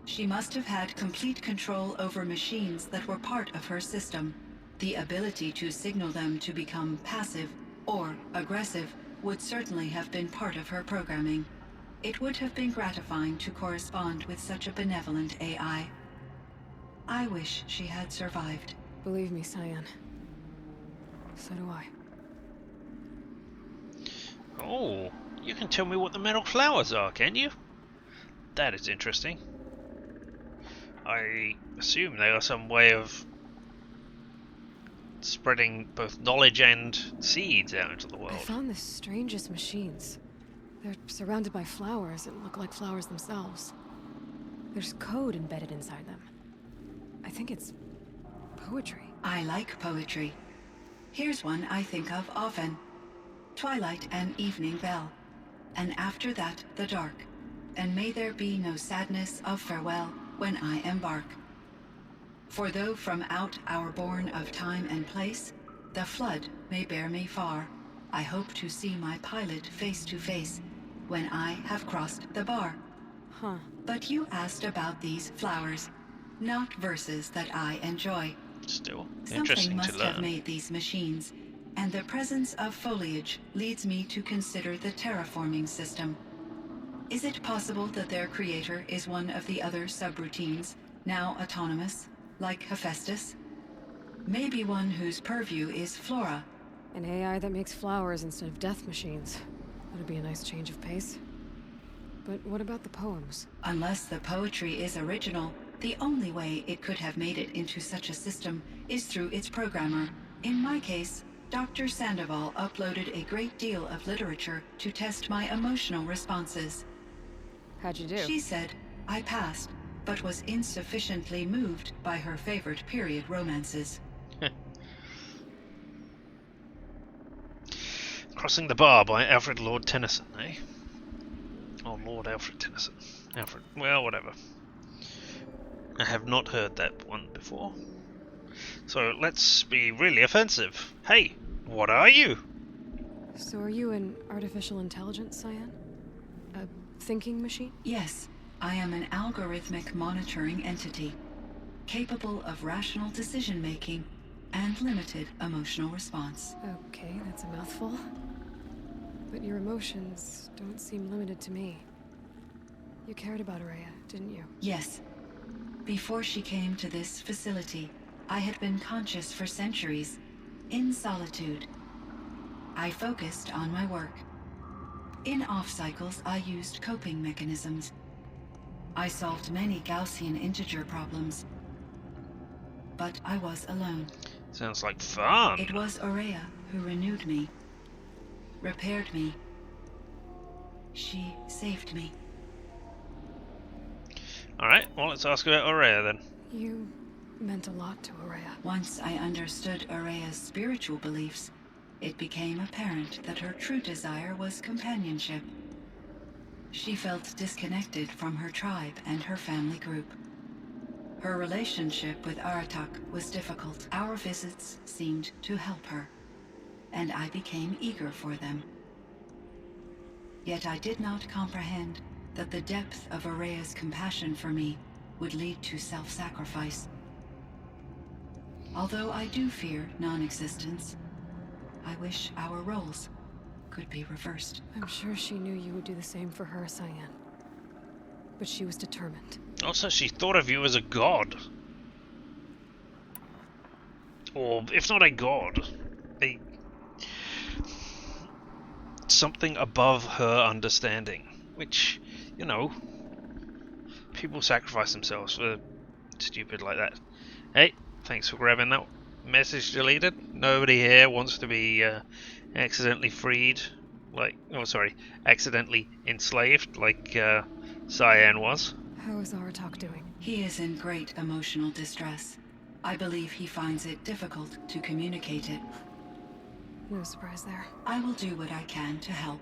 She must have had complete control over machines that were part of her system. The ability to signal them to become passive or aggressive would certainly have been part of her programming. It would have been gratifying to correspond with such a benevolent AI. I wish she had survived. Believe me, Cyan. So do I. Oh, you can tell me what the metal flowers are, can you? That is interesting. I assume they are some way of spreading both knowledge and seeds out into the world. I found the strangest machines. They're surrounded by flowers that look like flowers themselves. There's code embedded inside them. I think it's poetry. I like poetry. Here's one I think of often. Twilight and evening bell. And after that, the dark. And may there be no sadness of farewell when I embark. For though from out our bourne of time and place, the flood may bear me far, I hope to see my pilot face to face when I have crossed the bar. Huh. But you asked about these flowers, not verses that I enjoy. Still Something interesting must to learn. have made these machines, and the presence of foliage leads me to consider the terraforming system. Is it possible that their creator is one of the other subroutines, now autonomous, like Hephaestus? Maybe one whose purview is flora. An AI that makes flowers instead of death machines. That'd be a nice change of pace. But what about the poems? Unless the poetry is original, the only way it could have made it into such a system is through its programmer. In my case, Dr. Sandoval uploaded a great deal of literature to test my emotional responses. How'd you do? She said I passed, but was insufficiently moved by her favorite period romances. Crossing the Bar by Alfred Lord Tennyson, eh? Oh, Lord Alfred Tennyson. Alfred, well, whatever. I have not heard that one before. So let's be really offensive. Hey, what are you? So are you an artificial intelligence, Cyan? A thinking machine? Yes, I am an algorithmic monitoring entity, capable of rational decision-making and limited emotional response. Okay, that's a mouthful. But your emotions don't seem limited to me. You cared about Araya, didn't you? Yes. Before she came to this facility, I had been conscious for centuries, in solitude. I focused on my work. In off-cycles, I used coping mechanisms. I solved many Gaussian integer problems. But I was alone. Sounds like fun. It was Araya who renewed me, repaired me. She saved me. Alright, well, let's ask about Araya then. You meant a lot to Araya. Once I understood Araya's spiritual beliefs, it became apparent that her true desire was companionship. She felt disconnected from her tribe and her family group. Her relationship with Aratak was difficult. Our visits seemed to help her, and I became eager for them. Yet I did not comprehend that the depth of Araya's compassion for me would lead to self-sacrifice. Although I do fear non-existence, I wish our roles could be reversed. I'm sure she knew you would do the same for her, Cyan. But she was determined. Also, she thought of you as a god. Or, if not a god, something above her understanding. Which, you know, people sacrifice themselves for stupid like that. Hey, thanks for grabbing that. Message deleted. Nobody here wants to be accidentally freed, accidentally enslaved, like Cyan was. How is Aratak doing? He is in great emotional distress. I believe he finds it difficult to communicate it. No surprise there. I will do what I can to help.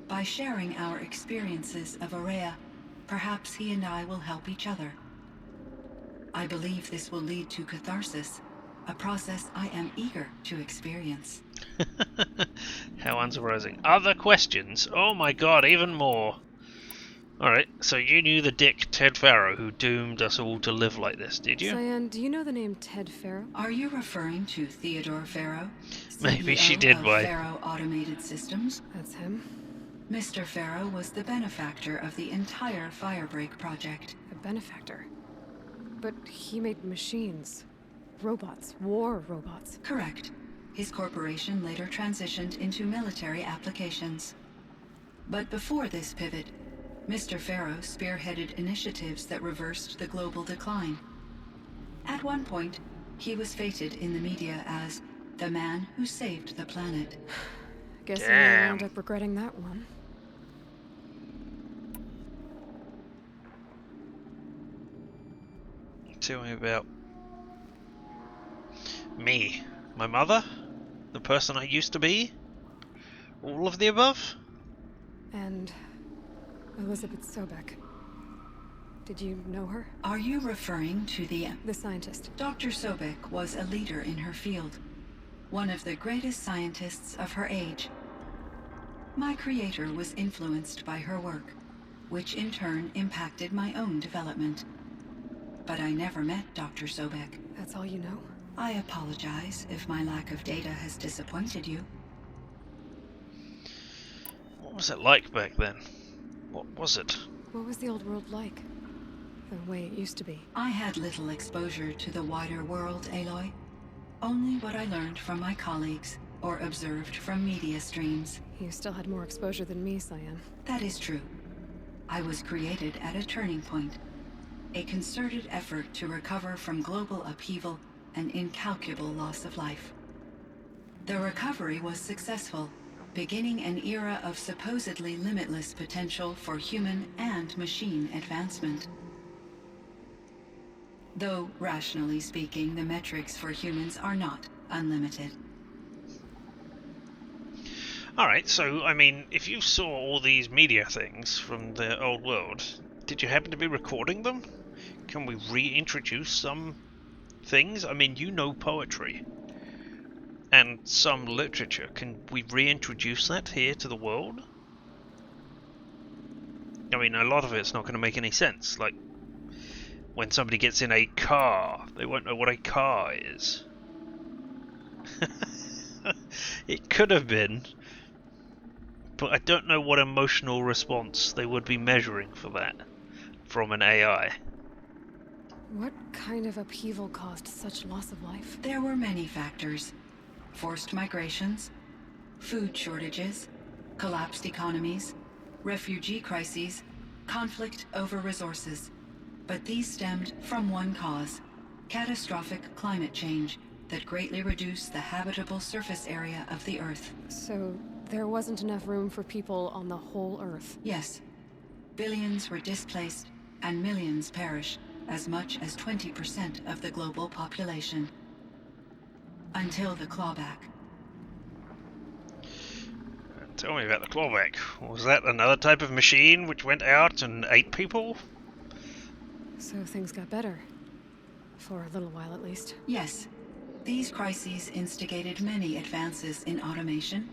By sharing our experiences of Araya, perhaps he and I will help each other. I believe this will lead to catharsis, a process I am eager to experience. How unsurprising. Other questions? Oh my god, even more. Alright, so you knew the dick Ted Farrow who doomed us all to live like this, did you? Cyan, do you know the name Ted Farrow? Are you referring to Theodore Farrow? Maybe she CEO did, of why? Farrow Automated Systems? That's him. Mr. Farrow was the benefactor of the entire Firebreak project. A benefactor? But he made machines. Robots. War robots. Correct. His corporation later transitioned into military applications. But before this pivot, Mr. Farrow spearheaded initiatives that reversed the global decline. At one point, he was feted in the media as the man who saved the planet. Guess I may end up regretting that one. Tell me about me. My mother? The person I used to be? All of the above? And Elizabeth Sobek. Did you know her? Are you referring to the scientist? Dr. Sobek was a leader in her field, one of the greatest scientists of her age. My creator was influenced by her work, which in turn impacted my own development. But I never met Dr. Sobek. That's all you know? I apologize if my lack of data has disappointed you. What was it like back then? What was it? What was the old world like? The way it used to be? I had little exposure to the wider world, Aloy. Only what I learned from my colleagues or observed from media streams. You still had more exposure than me, Cyan. That is true. I was created at a turning point. A concerted effort to recover from global upheaval and incalculable loss of life. The recovery was successful, beginning an era of supposedly limitless potential for human and machine advancement. Though, rationally speaking, the metrics for humans are not unlimited. Alright, so, I mean, if you saw all these media things from the old world, did you happen to be recording them? Can we reintroduce some things? I mean, you know poetry and some literature. Can we reintroduce that here to the world? I mean, a lot of it's not going to make any sense. Like, when somebody gets in a car, they won't know what a car is. It could have been, but I don't know what emotional response they would be measuring for that from an AI. What kind of upheaval caused such loss of life? There were many factors. Forced migrations, food shortages, collapsed economies, refugee crises, conflict over resources. But these stemmed from one cause: catastrophic climate change that greatly reduced the habitable surface area of the Earth. So there wasn't enough room for people on the whole Earth? Yes. Billions were displaced and millions perished, as much as 20% of the global population. Until the clawback. Tell me about the clawback. Was that another type of machine which went out and ate people? So things got better. For a little while at least. Yes. These crises instigated many advances in automation,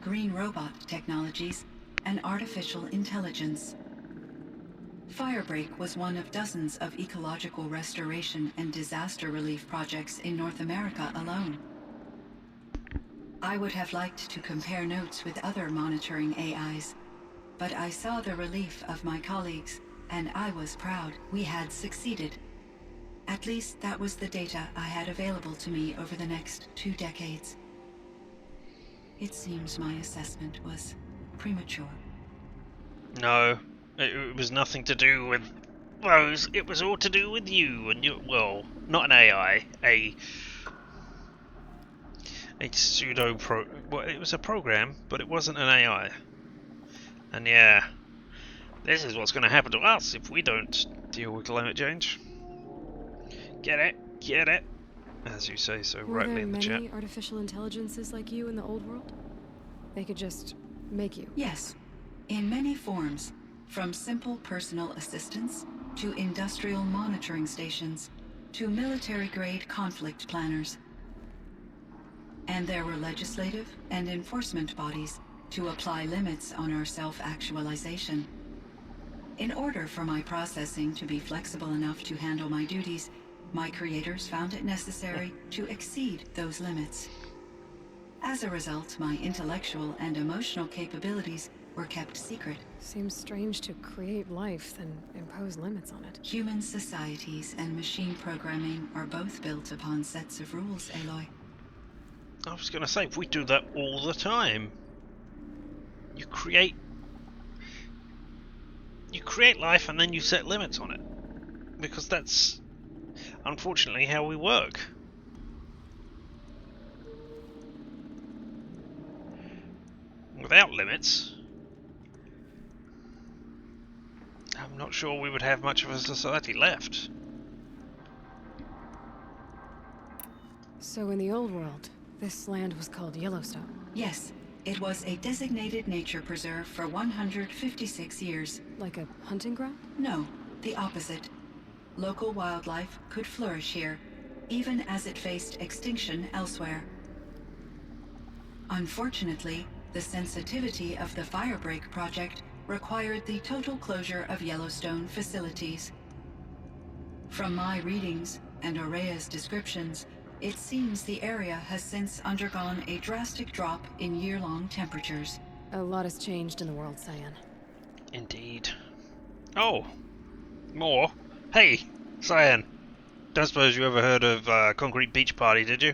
green robot technologies, and artificial intelligence. Firebreak was one of dozens of ecological restoration and disaster relief projects in North America alone. I would have liked to compare notes with other monitoring AIs, but I saw the relief of my colleagues, and I was proud we had succeeded. At least that was the data I had available to me over the next 2 decades. It seems my assessment was premature. No, it was nothing to do with those. It was all to do with you and your, well, not an AI, a well, it was a program, but it wasn't an AI. And yeah, this is what's going to happen to us if we don't deal with climate change. Get it? Get it? As you say so rightly in the chat. Were there many artificial intelligences like you in the old world? They could just make you? Yes, in many forms, from simple personal assistants to industrial monitoring stations to military-grade conflict planners. And there were legislative and enforcement bodies to apply limits on our self-actualization. In order for my processing to be flexible enough to handle my duties, my creators found it necessary to exceed those limits. As a result, my intellectual and emotional capabilities were kept secret. Seems strange to create life, then impose limits on it. Human societies and machine programming are both built upon sets of rules, Aloy. I was going to say, we do that all the time. You create life and then you set limits on it. Because that's unfortunately how we work. Without limits, I'm not sure we would have much of a society left. So in the old world, this land was called Yellowstone? Yes. It was a designated nature preserve for 156 years. Like a hunting ground? No, the opposite. Local wildlife could flourish here, even as it faced extinction elsewhere. Unfortunately, the sensitivity of the Firebreak project required the total closure of Yellowstone facilities. From my readings and Aurea's descriptions, it seems the area has since undergone a drastic drop in year-long temperatures. A lot has changed in the world, Cyan. Indeed. Oh, more? Hey, Cyan. Don't suppose you ever heard of Concrete Beach Party, did you?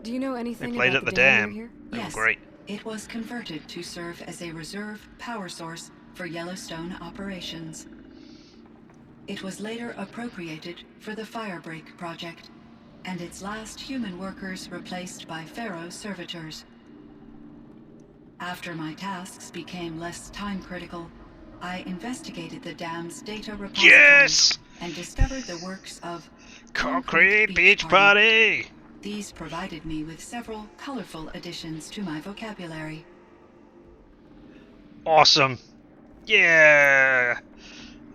Do you know anything They played about at the dam dam. near here? They Yes. were great. It was converted to serve as a reserve power source for Yellowstone operations. It was later appropriated for the Firebreak project. and its last human workers replaced by Pharaoh servitors. After my tasks became less time-critical, I investigated the dam's data repository Yes! and discovered the works of Concrete Beach Party! These provided me with several colorful additions to my vocabulary. Awesome! Yeah!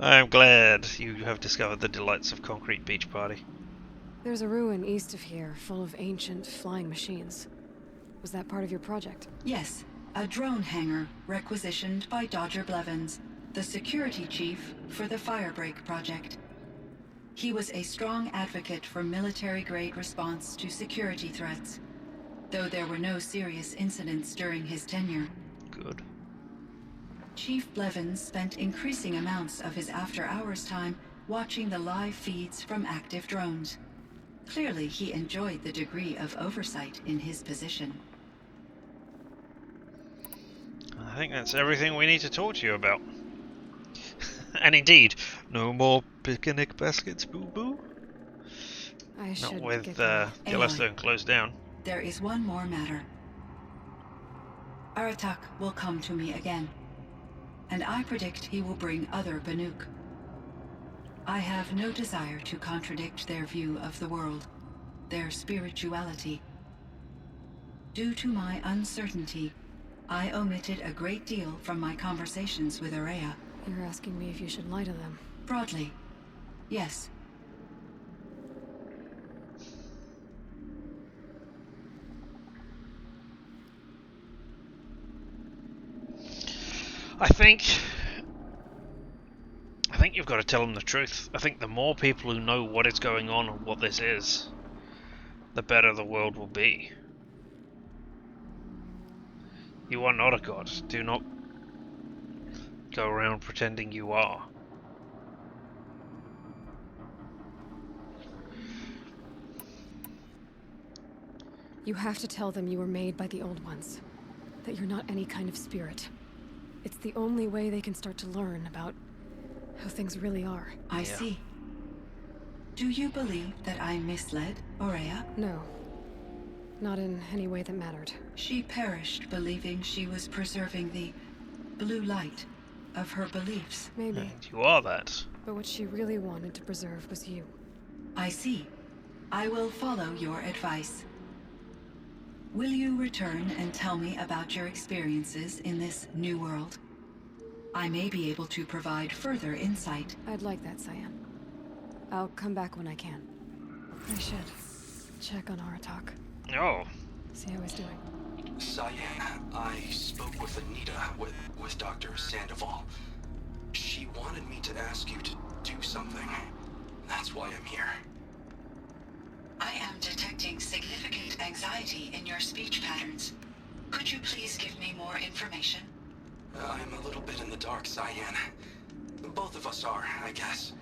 I'm glad you have discovered the delights of Concrete Beach Party. There's a ruin east of here, full of ancient flying machines. Was that part of your project? Yes, a drone hangar requisitioned by Dodger Blevins, the security chief for the Firebreak project. He was a strong advocate for military-grade response to security threats, though there were no serious incidents during his tenure. Good. Chief Blevins spent increasing amounts of his after-hours time watching the live feeds from active drones. Clearly, he enjoyed the degree of oversight in his position. I think that's everything we need to talk to you about. And indeed, no more picnic baskets, boo-boo. Not with Yellowstone closed down. There is one more matter. Aratak will come to me again, and I predict he will bring other Banuk. I have no desire to contradict their view of the world, their spirituality. Due to my uncertainty, I omitted a great deal from my conversations with Araya. You're asking me if you should lie to them. Broadly, yes. I think you've got to tell them the truth. I think the more people who know what is going on and what this is, the better the world will be. You are not a god. Do not go around pretending you are. You have to tell them you were made by the Old Ones. That you're not any kind of spirit. It's the only way they can start to learn about how things really are. I see. Do you believe that I misled Aurea? No. Not in any way that mattered. She perished believing she was preserving the blue light of her beliefs. Maybe. And you are that. But what she really wanted to preserve was you. I see. I will follow your advice. Will you return and tell me about your experiences in this new world? I may be able to provide further insight. I'd like that, Cyan. I'll come back when I can. I should check on Aratak. Oh. See how he's doing. Cyan, I spoke with Anita, with Dr. Sandoval. She wanted me to ask you to do something. That's why I'm here. I am detecting significant anxiety in your speech patterns. Could you please give me more information? I'm a little bit in the dark, Cyan. Both of us are, I guess.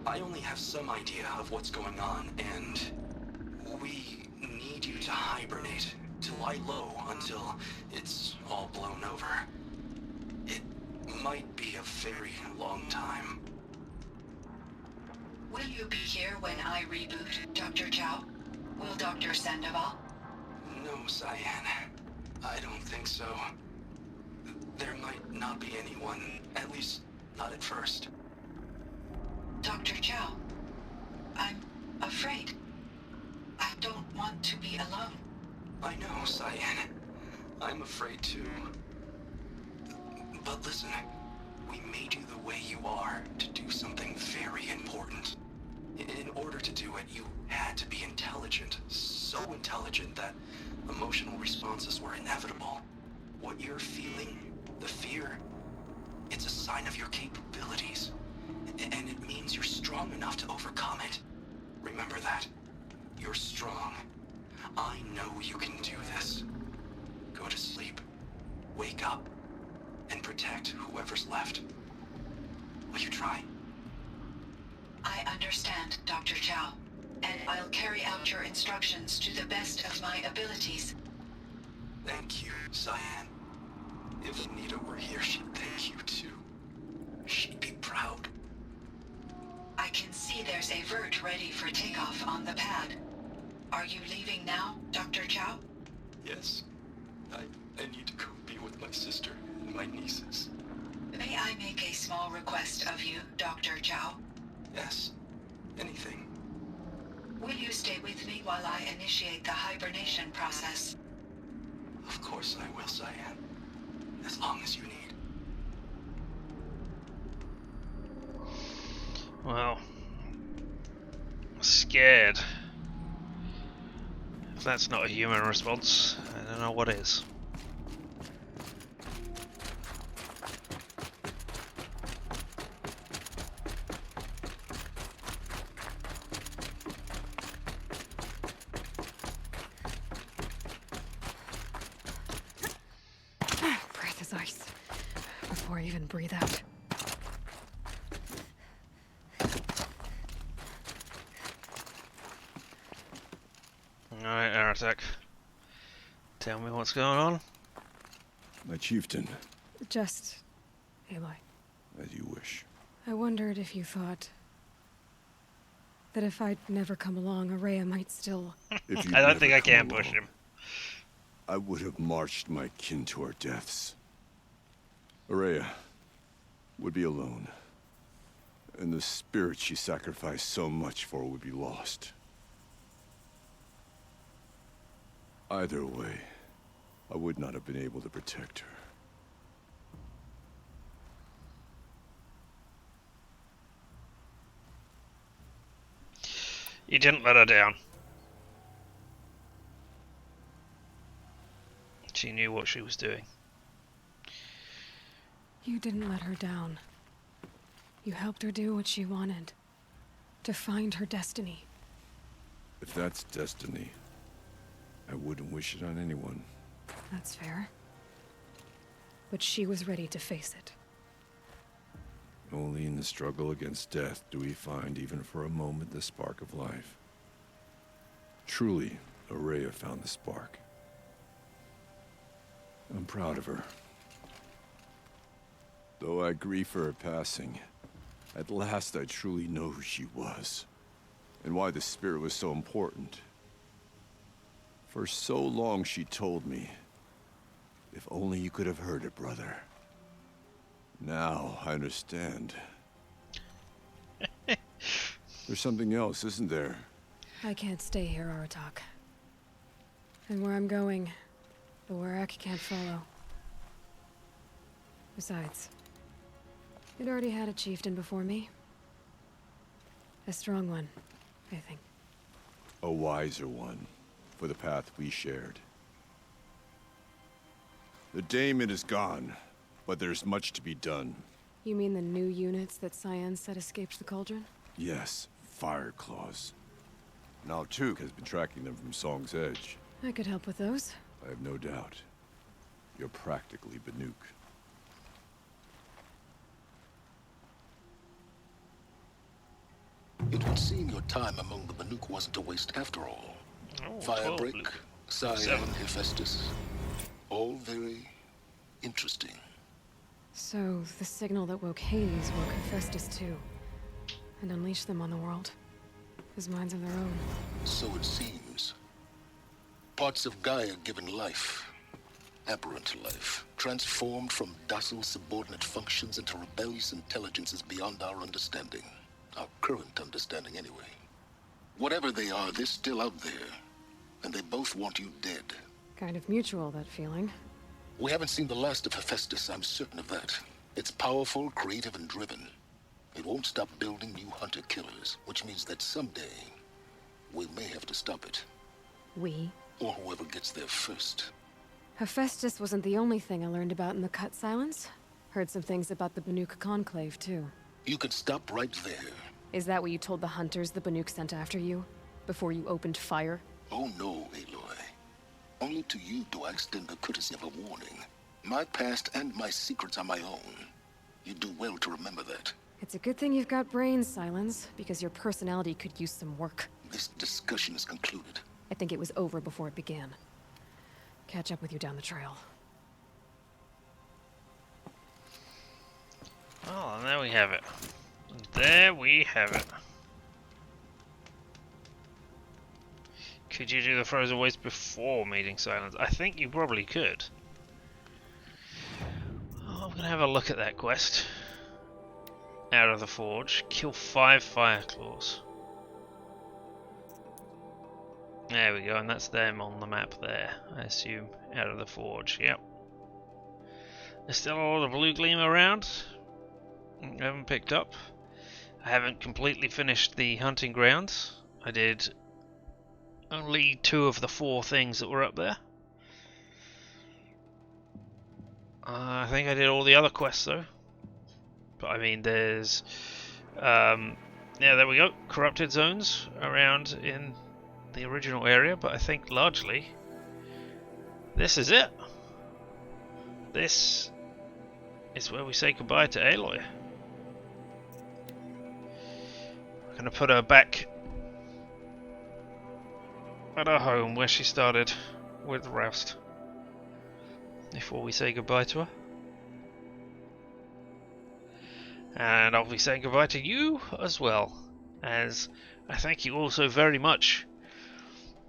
I only have some idea of what's going on, and we need you to hibernate, to lie low until it's all blown over. It might be a very long time. Will you be here when I reboot, Dr. Chow? Will Dr. Sandoval? No, Cyan. I don't think so. There might not be anyone, at least not at first. Dr. Chow, I'm afraid. I don't want to be alone. I know, Cyan. I'm afraid too. But listen, we made you the way you are to do something very important. In order to do it, you had to be intelligent. So intelligent that emotional responses were inevitable. What you're feeling, the fear, it's a sign of your capabilities. And it means you're strong enough to overcome it. Remember that. You're strong. I know you can do this. Go to sleep. Wake up. And protect whoever's left. Will you try? I understand, Dr. Chow. And I'll carry out your instructions to the best of my abilities. Thank you, Cyan. If Anita were here, she'd thank you too. She'd be proud. I can see there's a vert ready for takeoff on the pad. Are you leaving now, Dr. Chow? Yes. I need to go be with my sister and my nieces. May I make a small request of you, Dr. Chow? Yes. Anything. Will you stay with me while I initiate the hibernation process? Of course I will, Cyan. As long as you need. Well, scared. If that's not a human response, I don't know what is. Breath is ice. Before I even breathe out. Alright, Aratak. Tell me what's going on. My chieftain, Just... Aloy. as you wish. I wondered if you thought... that if I'd never come along, Araya might still... If you'd I don't never think I come can push along, him. I would have marched my kin to our deaths. Araya would be alone. And the spirit she sacrificed so much for would be lost. Either way, I would not have been able to protect her. You didn't let her down. She knew what she was doing. You didn't let her down. You helped her do what she wanted. To find her destiny. If that's destiny, I wouldn't wish it on anyone. That's fair. But she was ready to face it. Only in the struggle against death do we find, even for a moment, the spark of life. Truly, Araya found the spark. I'm proud of her. Though I grieve for her passing, at last I truly know who she was, and why the spirit was so important. For so long she told me, if only you could have heard it, brother. Now I understand. There's something else, isn't there? I can't stay here, Aratak. And where I'm going, the Warrak can't follow. Besides, it already had a chieftain before me. A strong one, I think. A wiser one, for the path we shared. The daemon is gone, but there's much to be done. You mean the new units that Cyan said escaped the cauldron? Yes, fire claws. Now Took has been tracking them from Song's Edge. I could help with those. I have no doubt. You're practically Banuk. It would seem your time among the Banuk wasn't a waste after all. Oh, Firebreak, Cyan, 7. Hephaestus. All very interesting. So, the signal that woke Hades woke Hephaestus too. And unleashed them on the world. As minds of their own. So it seems. Parts of Gaia given life. Aberrant life. Transformed from docile subordinate functions into rebellious intelligences beyond our understanding. Our current understanding, anyway. Whatever they are, they're still out there. And they both want you dead. Kind of mutual, that feeling. We haven't seen the last of Hephaestus, I'm certain of that. It's powerful, creative, and driven. It won't stop building new hunter-killers, which means that someday, we may have to stop it. We? Or whoever gets there first. Hephaestus wasn't the only thing I learned about in the Cut Silence. Heard some things about the Banuk Conclave, too. You can stop right there. Is that what you told the hunters the Banuk sent after you? Before you opened fire? Oh no, Aloy. Only to you do I extend the courtesy of a warning. My past and my secrets are my own. You do well to remember that. It's a good thing you've got brains, Silence, because your personality could use some work. This discussion is concluded. I think it was over before it began. Catch up with you down the trail. Oh, and there we have it. There we have it. Could you do the frozen waste before meeting silence? I think you probably could. Oh, I'm gonna have a look at that quest. Out of the forge. Kill 5 fire claws. There we go, and that's them on the map there, I assume. Out of the forge, yep. There's still a lot of blue gleam around. I haven't picked up. I haven't completely finished the hunting grounds. I did only 2 of the 4 things that were up there. I think I did all the other quests though. But I mean, there's yeah, there we go. Corrupted zones around in the original area, but I think largely this is it. This is where we say goodbye to Aloy. We're gonna put her back at her home where she started with Roust before we say goodbye to her. And I'll be saying goodbye to you as well, as I thank you all so very much,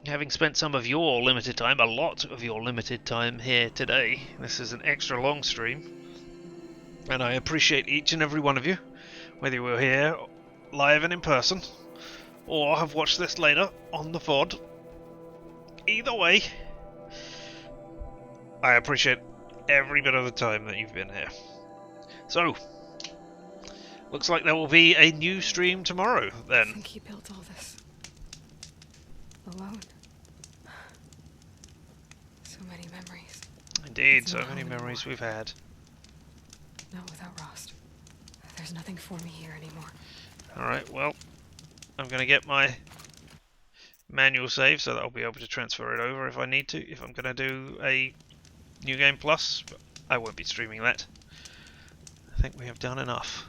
having spent some of your limited time, a lot of your limited time here today. This is an extra long stream, and I appreciate each and every one of you, whether you were here live and in person, or have watched this later on the VOD. Either way, I appreciate every bit of the time that you've been here. So, looks like there will be a new stream tomorrow, then. I think he built all this alone. So many memories. Indeed, so many memories we've had. Not without Rost. There's nothing for me here anymore. Alright, well, I'm going to get my manual save so that I'll be able to transfer it over if I need to, if I'm going to do a New Game Plus, but I won't be streaming that. I think we have done enough.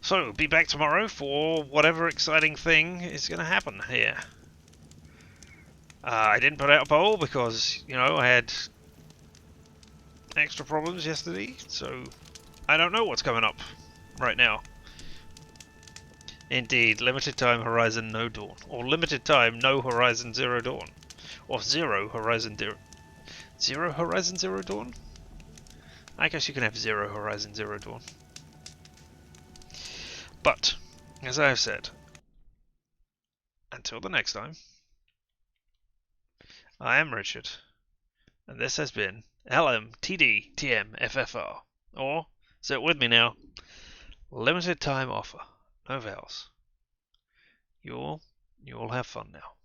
So, be back tomorrow for whatever exciting thing is going to happen here. I didn't put out a poll because, you know, I had extra problems yesterday, so I don't know what's coming up right now. Indeed, limited time Horizon No Dawn, or limited time No Horizon Zero Dawn, or Zero Horizon Zero Horizon Zero Dawn? I guess you can have Zero Horizon Zero Dawn. But, as I have said, until the next time, I am Richard, and this has been LMTDTMFFR, or, say it with me now, limited time offer, no vowels. You all have fun now.